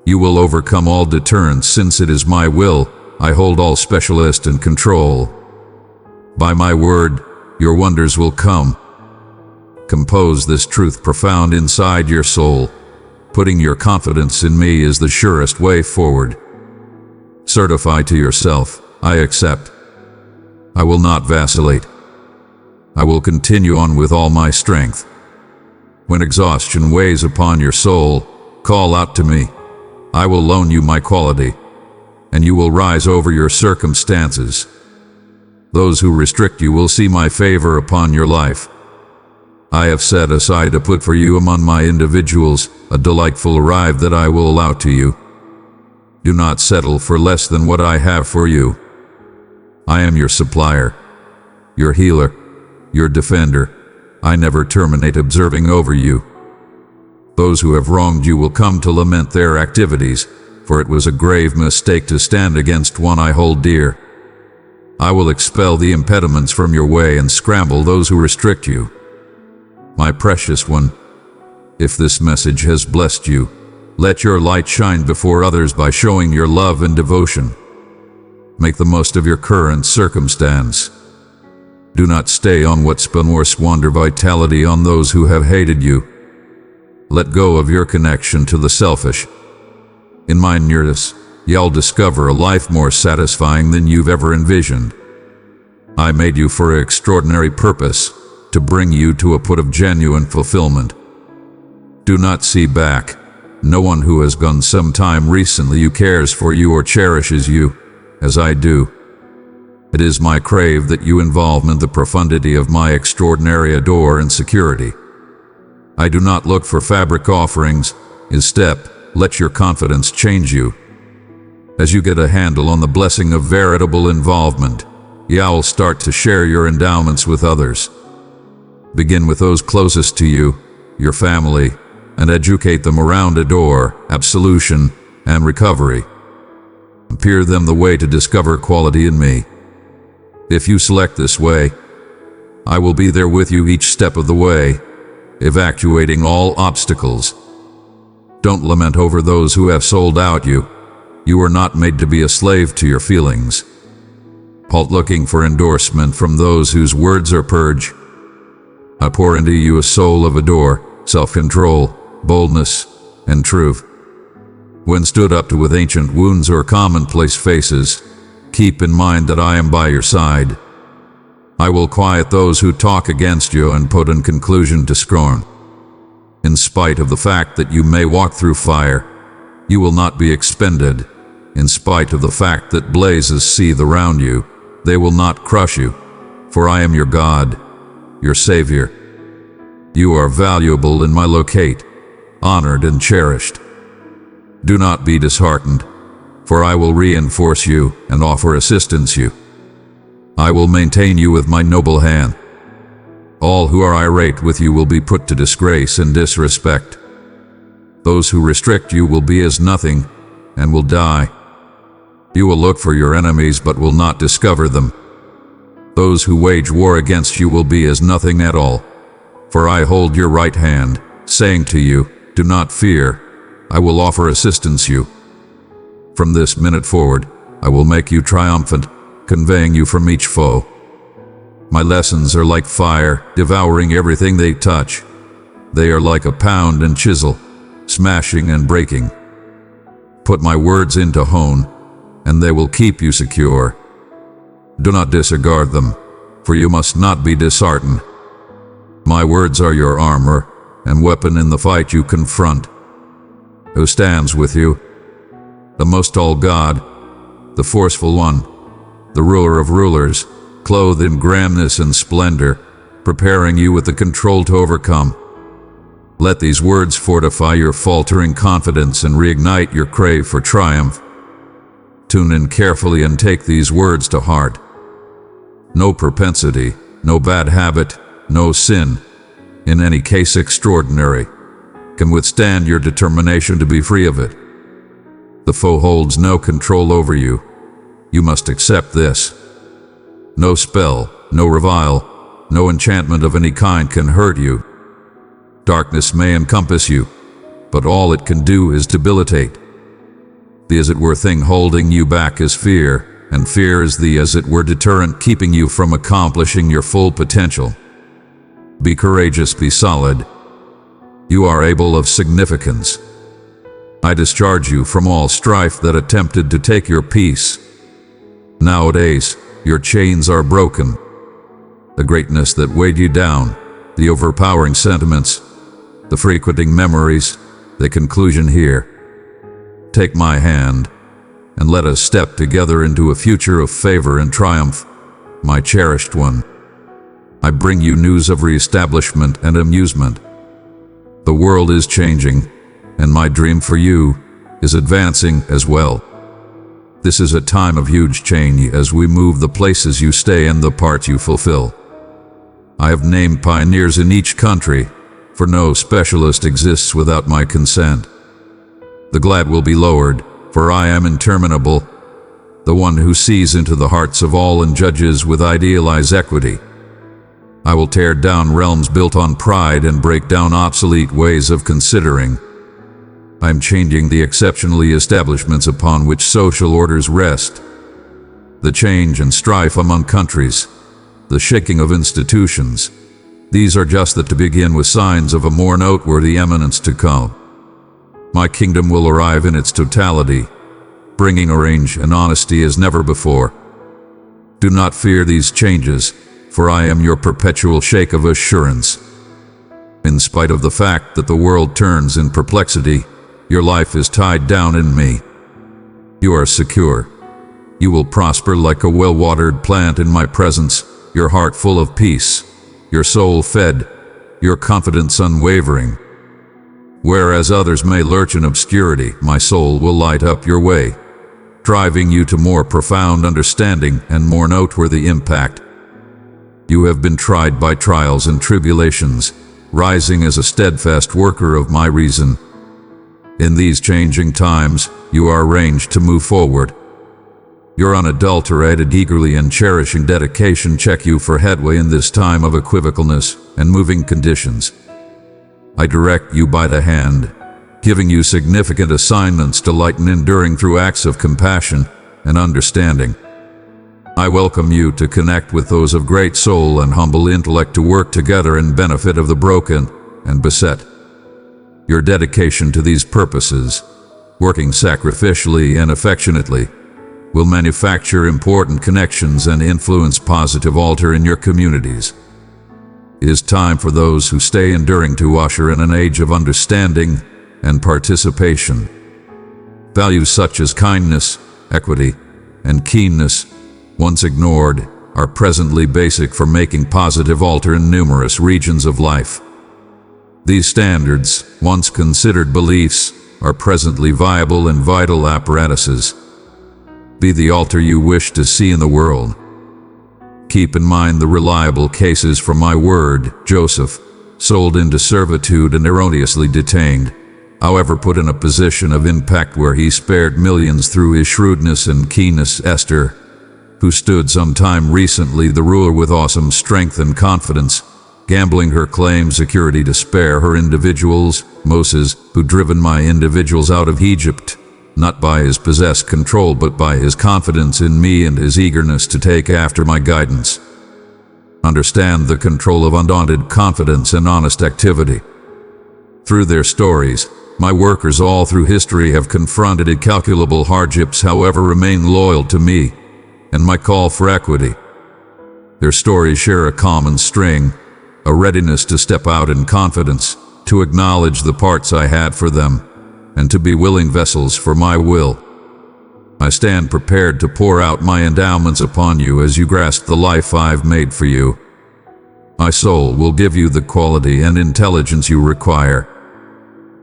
You will overcome all deterrents since it is my will. I hold all specialist in control. By my word, your wonders will come. Compose this truth profound inside your soul. Putting your confidence in me is the surest way forward. Certify to yourself, I accept. I will not vacillate. I will continue on with all my strength. When exhaustion weighs upon your soul, call out to me. I will loan you my quality, and you will rise over your circumstances. Those who restrict you will see my favor upon your life. I have set aside a put for you among my individuals, a delightful arrive that I will allow to you. Do not settle for less than what I have for you. I am your supplier, your healer, your defender. I never terminate observing over you. Those who have wronged you will come to lament their activities, for it was a grave mistake to stand against one I hold dear. I will expel the impediments from your way and scramble those who restrict you. My precious one, if this message has blessed you, let your light shine before others by showing your love and devotion. Make the most of your current circumstance. Do not stay on what's been or squander vitality on those who have hated you. Let go of your connection to the selfish. In my nearness, you'll discover a life more satisfying than you've ever envisioned. I made you for an extraordinary purpose, to bring you to a put of genuine fulfillment. Do not see back. No one who has gone some time recently you cares for you or cherishes you, as I do. It is my crave that you involvement the profundity of my extraordinary adore and security. I do not look for fabric offerings. Instead, let your confidence change you. As you get a handle on the blessing of veritable involvement, you'll start to share your endowments with others. Begin with those closest to you, your family, and educate them around adore, absolution, and recovery. Appear them the way to discover quality in me. If you select this way, I will be there with you each step of the way, evacuating all obstacles. Don't lament over those who have sold out you. You were not made to be a slave to your feelings. Halt looking for endorsement from those whose words are purge. I pour into you a soul of adore, self-control, boldness, and truth. When stood up to with ancient wounds or commonplace faces, keep in mind that I am by your side. I will quiet those who talk against you and put in conclusion to scorn. In spite of the fact that you may walk through fire, you will not be expended. In spite of the fact that blazes seethe around you, they will not crush you, for I am your God, your Savior. You are valuable in my locate, honored and cherished. Do not be disheartened, for I will reinforce you and offer assistance you. I will maintain you with my noble hand. All who are irate with you will be put to disgrace and disrespect. Those who restrict you will be as nothing and will die. You will look for your enemies but will not discover them. Those who wage war against you will be as nothing at all. For I hold your right hand, saying to you, do not fear, I will offer assistance you. From this minute forward, I will make you triumphant, conveying you from each foe. My lessons are like fire, devouring everything they touch. They are like a pound and chisel, smashing and breaking. Put my words into hone, and they will keep you secure. Do not disregard them, for you must not be disheartened. My words are your armor and weapon in the fight you confront. Who stands with you? The Most All God, the Forceful One, the Ruler of Rulers, clothed in grandness and splendor, preparing you with the control to overcome. Let these words fortify your faltering confidence and reignite your crave for triumph. Tune in carefully and take these words to heart. No propensity, no bad habit, no sin, in any case extraordinary, can withstand your determination to be free of it. The foe holds no control over you. You must accept this. No spell, no revile, no enchantment of any kind can hurt you. Darkness may encompass you, but all it can do is debilitate. The as it were thing holding you back is fear, and fear is the as it were deterrent keeping you from accomplishing your full potential. Be courageous, be solid. You are able of significance. I discharge you from all strife that attempted to take your peace. Nowadays, your chains are broken. The greatness that weighed you down, the overpowering sentiments, the frequenting memories, the conclusion here. Take my hand, and let us step together into a future of favor and triumph, my cherished one. I bring you news of reestablishment and amusement. The world is changing, and my dream for you is advancing as well. This is a time of huge change as we move the places you stay and the part you fulfill. I have named pioneers in each country, for no specialist exists without my consent. The glad will be lowered, for I am interminable, the one who sees into the hearts of all and judges with idealized equity. I will tear down realms built on pride and break down obsolete ways of considering. I am changing the exceptionally establishments upon which social orders rest. The change and strife among countries, the shaking of institutions, these are just to begin with signs of a more noteworthy eminence to come. My kingdom will arrive in its totality, bringing range and honesty as never before. Do not fear these changes, for I am your perpetual shake of assurance. In spite of the fact that the world turns in perplexity, your life is tied down in me. You are secure. You will prosper like a well-watered plant in my presence, your heart full of peace, your soul fed, your confidence unwavering. Whereas others may lurch in obscurity, my soul will light up your way, driving you to more profound understanding and more noteworthy impact. You have been tried by trials and tribulations, rising as a steadfast worker of my reason. In these changing times, you are arranged to move forward. Your unadulterated, eagerly and cherishing dedication check you for headway in this time of equivocalness and moving conditions. I direct you by the hand, giving you significant assignments to lighten enduring through acts of compassion and understanding. I welcome you to connect with those of great soul and humble intellect to work together in benefit of the broken and beset. Your dedication to these purposes, working sacrificially and affectionately, will manufacture important connections and influence positive alter in your communities. It is time for those who stay enduring to usher in an age of understanding and participation. Values such as kindness, equity, and keenness, once ignored, are presently basic for making positive alter in numerous regions of life. These standards, once considered beliefs, are presently viable and vital apparatuses. Be the altar you wish to see in the world. Keep in mind the reliable cases from my word, Joseph, sold into servitude and erroneously detained, however put in a position of impact where he spared millions through his shrewdness and keenness. Esther, who stood some time recently the ruler with awesome strength and confidence, gambling her claim security to spare her individuals. Moses, who driven my individuals out of Egypt, not by his possessed control but by his confidence in me and his eagerness to take after my guidance. Understand the control of undaunted confidence and honest activity. Through their stories, my workers all through history have confronted incalculable hardships, however remain loyal to me and my call for equity. Their stories share a common string, a readiness to step out in confidence, to acknowledge the parts I had for them, and to be willing vessels for my will. I stand prepared to pour out my endowments upon you as you grasp the life I've made for you. My soul will give you the quality and intelligence you require.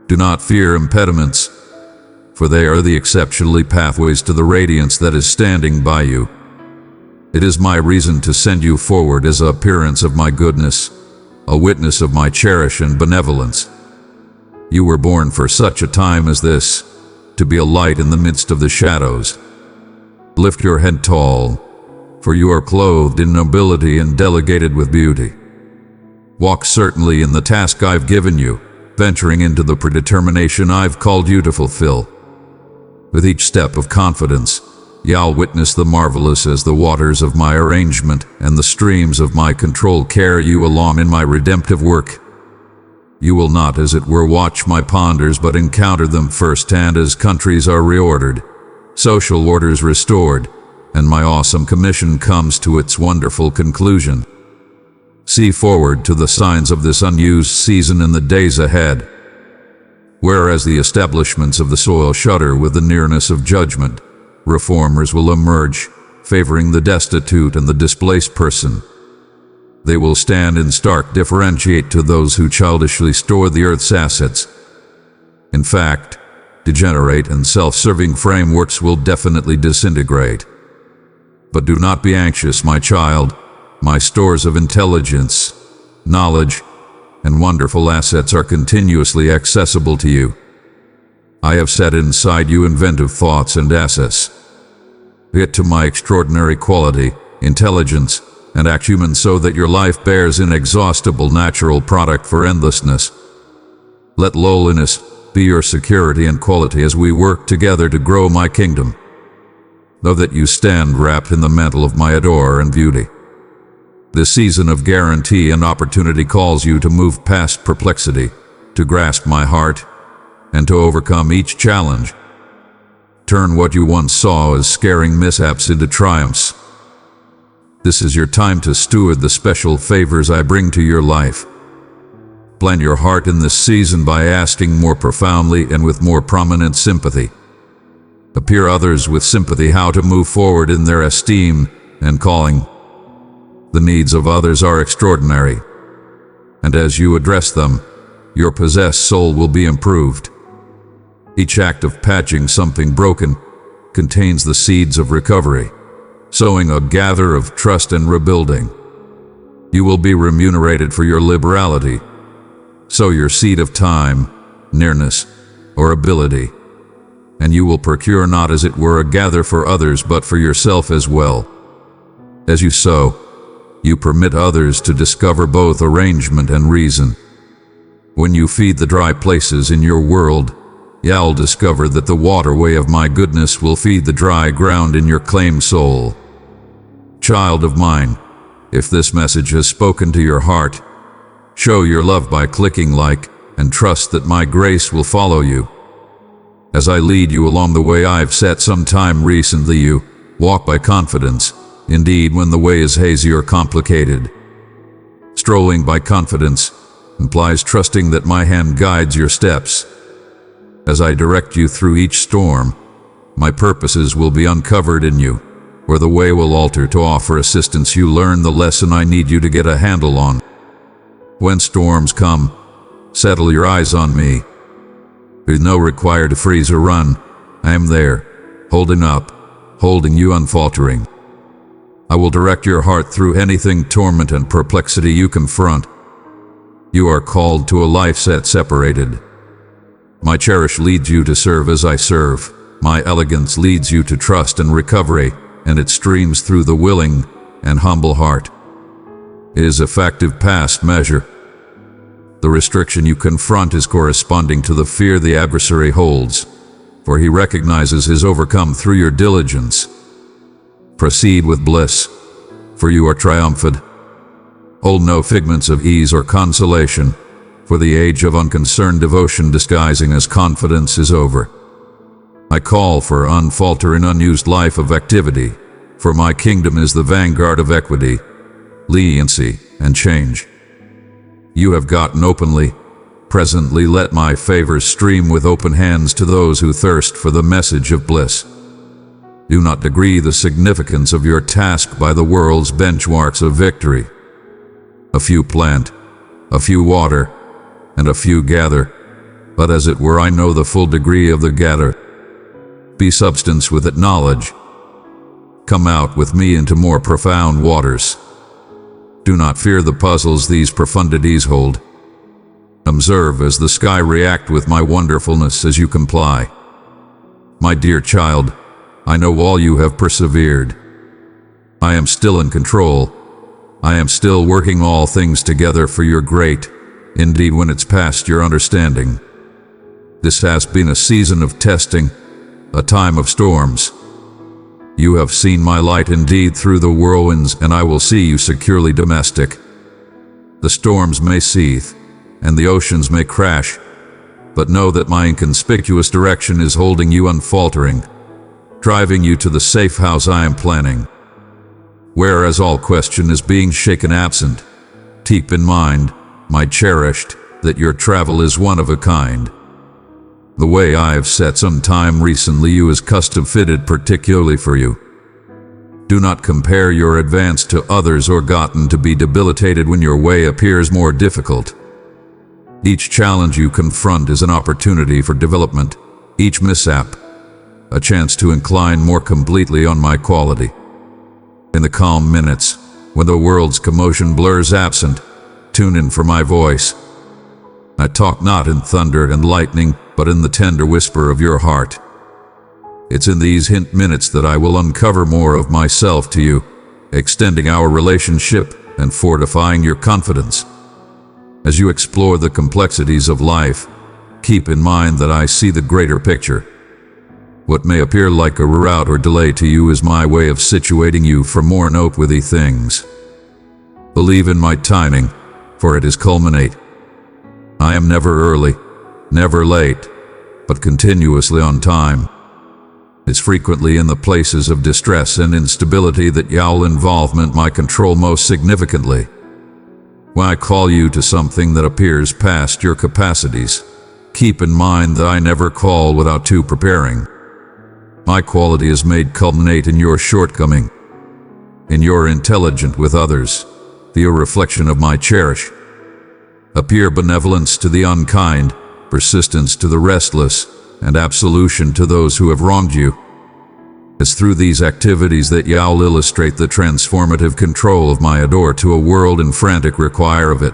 Do not fear impediments, for they are the exceptionally pathways to the radiance that is standing by you. It is my reason to send you forward as an appearance of my goodness, a witness of my cherish and benevolence. You were born for such a time as this, to be a light in the midst of the shadows. Lift your head tall, for you are clothed in nobility and delegated with beauty. Walk certainly in the task I've given you, venturing into the predetermination I've called you to fulfill. With each step of confidence, you'll witness the marvelous as the waters of my arrangement and the streams of my control carry you along in my redemptive work. You will not, as it were, watch my ponders, but encounter them firsthand as countries are reordered, social orders restored, and my awesome commission comes to its wonderful conclusion. See forward to the signs of this unused season in the days ahead. Whereas the establishments of the soil shudder with the nearness of judgment, reformers will emerge, favoring the destitute and the displaced person. They will stand in stark differentiate to those who childishly store the earth's assets. In fact, degenerate and self-serving frameworks will definitely disintegrate. But do not be anxious, my child. My stores of intelligence, knowledge, and wonderful assets are continuously accessible to you. I have set inside you inventive thoughts and assets. Get to my extraordinary quality, intelligence, and acumen so that your life bears inexhaustible natural product for endlessness. Let lowliness be your security and quality as we work together to grow my kingdom. Know that you stand wrapped in the mantle of my adorer and beauty. This season of guarantee and opportunity calls you to move past perplexity, to grasp my heart, and to overcome each challenge. Turn what you once saw as scaring mishaps into triumphs. This is your time to steward the special favors I bring to your life. Plan your heart in this season by asking more profoundly and with more prominent sympathy. Appear others with sympathy how to move forward in their esteem and calling. The needs of others are extraordinary, and as you address them, your possessed soul will be improved. Each act of patching something broken contains the seeds of recovery, sowing a gather of trust and rebuilding. You will be remunerated for your liberality. Sow your seed of time, nearness, or ability, and you will procure not as it were a gather for others but for yourself as well. As you sow, you permit others to discover both arrangement and reason. When you feed the dry places in your world, you'll discover that the waterway of my goodness will feed the dry ground in your claimed soul. Child of mine, if this message has spoken to your heart, show your love by clicking like and trust that my grace will follow you. As I lead you along the way I've set some time recently, you walk by confidence. Indeed, when the way is hazy or complicated. Strolling by confidence implies trusting that my hand guides your steps. As I direct you through each storm, my purposes will be uncovered in you, or the way will alter to offer assistance. You learn the lesson I need you to get a handle on. When storms come, settle your eyes on me. There's no require to freeze or run. I am there, holding up, holding you unfaltering. I will direct your heart through anything torment and perplexity you confront. You are called to a life set separated. My cherish leads you to serve as I serve. My elegance leads you to trust and recovery, and it streams through the willing and humble heart. It is effective past measure. The restriction you confront is corresponding to the fear the adversary holds, for he recognizes his overcome through your diligence. Proceed with bliss, for you are triumphant. Hold no figments of ease or consolation, for the age of unconcerned devotion disguising as confidence is over. I call for unfaltering unused life of activity, for my kingdom is the vanguard of equity, leniency, and change. You have gotten openly. Presently let my favors stream with open hands to those who thirst for the message of bliss. Do not degree the significance of your task by the world's benchmarks of victory. A few plant, a few water, and a few gather, but as it were I know the full degree of the gather. Be substance with it knowledge. Come out with me into more profound waters. Do not fear the puzzles these profundities hold. Observe as the sky react with my wonderfulness as you comply. My dear child, I know all you have persevered. I am still in control. I am still working all things together for your great, indeed when it's past your understanding. This has been a season of testing, a time of storms. You have seen my light indeed through the whirlwinds, and I will see you securely domestic. The storms may seethe, and the oceans may crash, but know that my inconspicuous direction is holding you unfaltering, driving you to the safe house I am planning. Whereas all question is being shaken absent, keep in mind, my cherished, that your travel is one of a kind. The way I have set some time recently you is custom fitted particularly for you. Do not compare your advance to others or gotten to be debilitated when your way appears more difficult. Each challenge you confront is an opportunity for development, each mishap, a chance to incline more completely on my quality. In the calm minutes, when the world's commotion blurs absent, tune in for my voice. I talk not in thunder and lightning, but in the tender whisper of your heart. It's in these hint minutes that I will uncover more of myself to you, extending our relationship and fortifying your confidence. As you explore the complexities of life, keep in mind that I see the greater picture. What may appear like a reroute or delay to you is my way of situating you for more noteworthy things. Believe in my timing, for it is culminate. I am never early, never late, but continuously on time. It's frequently in the places of distress and instability that your involvement might control most significantly. When I call you to something that appears past your capacities, keep in mind that I never call without two preparing. My quality is made culminate in your shortcoming, in your intelligent with others, the reflection of my cherish. Appear benevolence to the unkind, persistence to the restless, and absolution to those who have wronged you. It's through these activities that you'll illustrate the transformative control of my adore to a world in frantic require of it.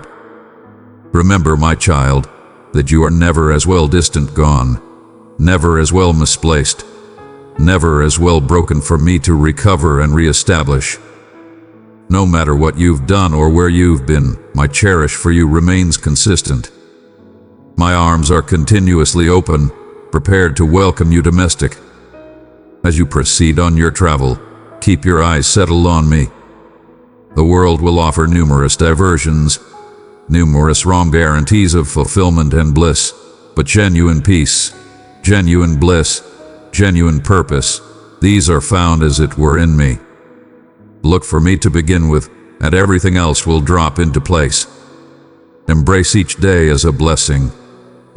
Remember, my child, that you are never as well distant gone, never as well misplaced, never as well broken for me to recover and re-establish. No matter what you've done or where you've been, my cherish for you remains consistent. My arms are continuously open, prepared to welcome you domestic. As you proceed on your travel, keep your eyes settled on me. The world will offer numerous diversions, numerous wrong guarantees of fulfillment and bliss, but genuine peace, genuine bliss, genuine purpose, these are found as it were in me. Look for me to begin with, and everything else will drop into place. Embrace each day as a blessing,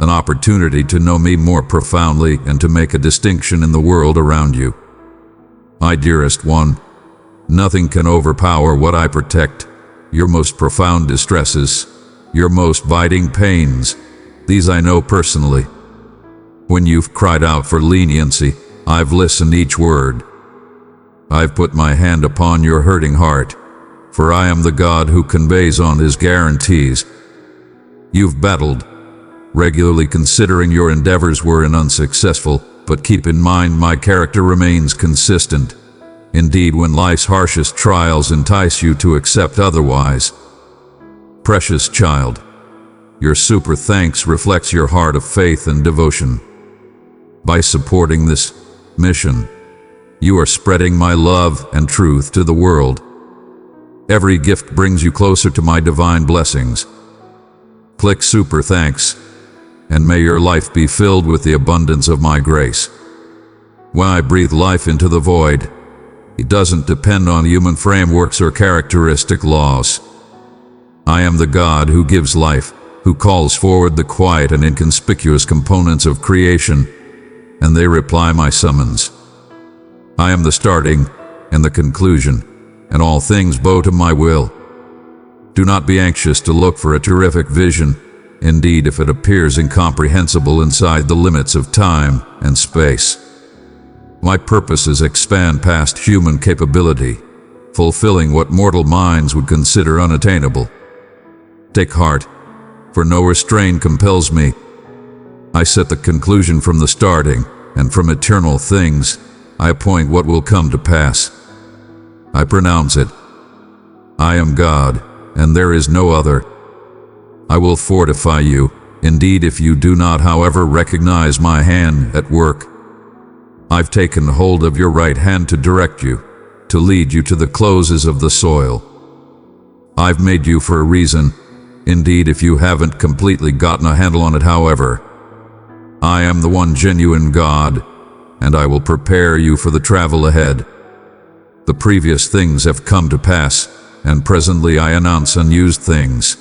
an opportunity to know me more profoundly and to make a distinction in the world around you. My dearest one, nothing can overpower what I protect, your most profound distresses, your most biting pains. These I know personally. When you've cried out for leniency, I've listened each word. I've put my hand upon your hurting heart, for I am the God who conveys on his guarantees. You've battled, regularly considering your endeavors were unsuccessful, but keep in mind my character remains consistent. Indeed, when life's harshest trials entice you to accept otherwise. Precious child, your super thanks reflects your heart of faith and devotion. By supporting this mission, you are spreading my love and truth to the world. Every gift brings you closer to my divine blessings. Click super thanks, and may your life be filled with the abundance of my grace. When I breathe life into the void, it doesn't depend on human frameworks or characteristic laws. I am the God who gives life, who calls forward the quiet and inconspicuous components of creation, and they reply my summons. I am the starting and the conclusion, and all things bow to my will. Do not be anxious to look for a terrific vision. Indeed, if it appears incomprehensible inside the limits of time and space. My purposes expand past human capability, fulfilling what mortal minds would consider unattainable. Take heart, for no restraint compels me. I set the conclusion from the starting, and from eternal things, I appoint what will come to pass. I pronounce it. I am God, and there is no other. I will fortify you, indeed if you do not however recognize my hand at work. I've taken hold of your right hand to direct you, to lead you to the closes of the soil. I've made you for a reason, indeed if you haven't completely gotten a handle on it however. I am the one genuine God, and I will prepare you for the travel ahead. The previous things have come to pass, and presently I announce unused things.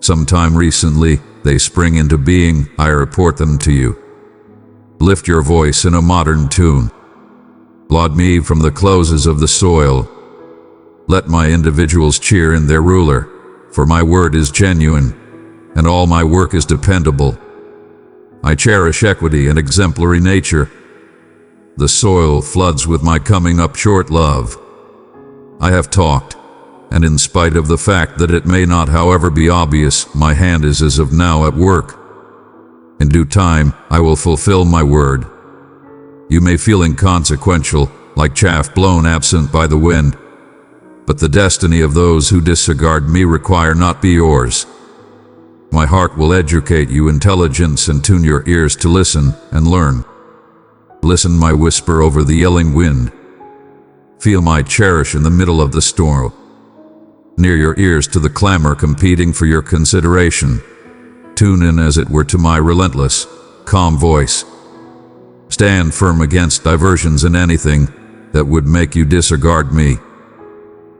Sometime recently, they spring into being, I report them to you. Lift your voice in a modern tune. Laud me from the closes of the soil. Let my individuals cheer in their ruler, for my word is genuine, and all my work is dependable. I cherish equity and exemplary nature. The soil floods with my coming up short love. I have talked, and in spite of the fact that it may not however be obvious, my hand is as of now at work. In due time, I will fulfill my word. You may feel inconsequential, like chaff blown absent by the wind, but the destiny of those who disregard me require not be yours. My heart will educate you intelligence and tune your ears to listen and learn. Listen my whisper over the yelling wind. Feel my cherish in the middle of the storm. Near your ears to the clamor competing for your consideration. Tune in as it were to my relentless, calm voice. Stand firm against diversions in anything that would make you disregard me.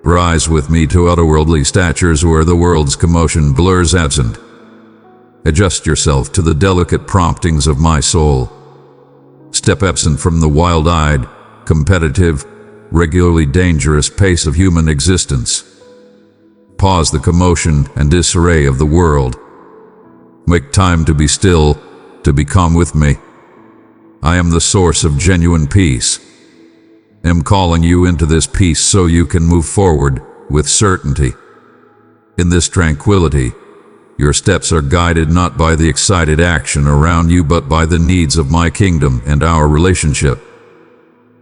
Rise with me to otherworldly statures where the world's commotion blurs absent. Adjust yourself to the delicate promptings of my soul. Step absent from the wild-eyed, competitive, regularly dangerous pace of human existence. Pause the commotion and disarray of the world. Make time to be still, to be calm with me. I am the source of genuine peace. Am calling you into this peace so you can move forward with certainty. In this tranquility, your steps are guided not by the excited action around you but by the needs of my kingdom and our relationship.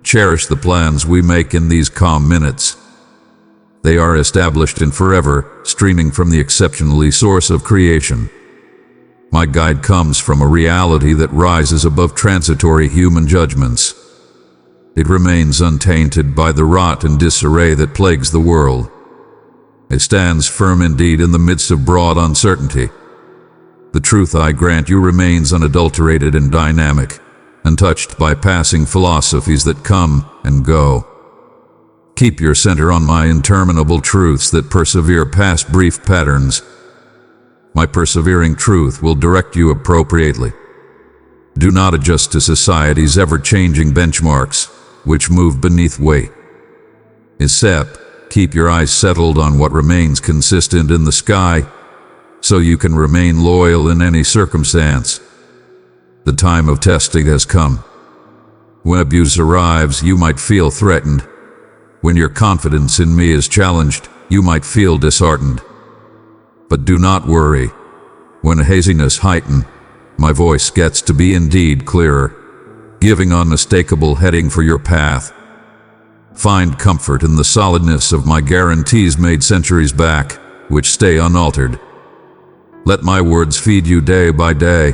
Cherish the plans we make in these calm minutes. They are established and forever, streaming from the exceptionally source of creation. My guide comes from a reality that rises above transitory human judgments. It remains untainted by the rot and disarray that plagues the world. It stands firm indeed in the midst of broad uncertainty. The truth I grant you remains unadulterated and dynamic, untouched by passing philosophies that come and go. Keep your center on my interminable truths that persevere past brief patterns. My persevering truth will direct you appropriately. Do not adjust to society's ever-changing benchmarks, which move beneath weight. Instead, keep your eyes settled on what remains consistent in the sky, so you can remain loyal in any circumstance. The time of testing has come. When abuse arrives, you might feel threatened. When your confidence in me is challenged, you might feel disheartened. But do not worry. When haziness heightens, my voice gets to be indeed clearer, giving unmistakable heading for your path. Find comfort in the solidness of my guarantees made centuries back, which stay unaltered. Let my words feed you day by day.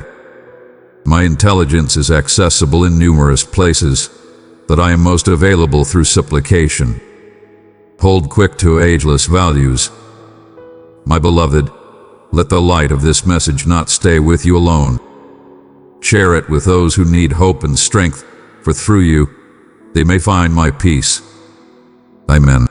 My intelligence is accessible in numerous places, but I am most available through supplication. Hold quick to ageless values. My beloved, let the light of this message not stay with you alone. Share it with those who need hope and strength, for through you, they may find my peace. Amen.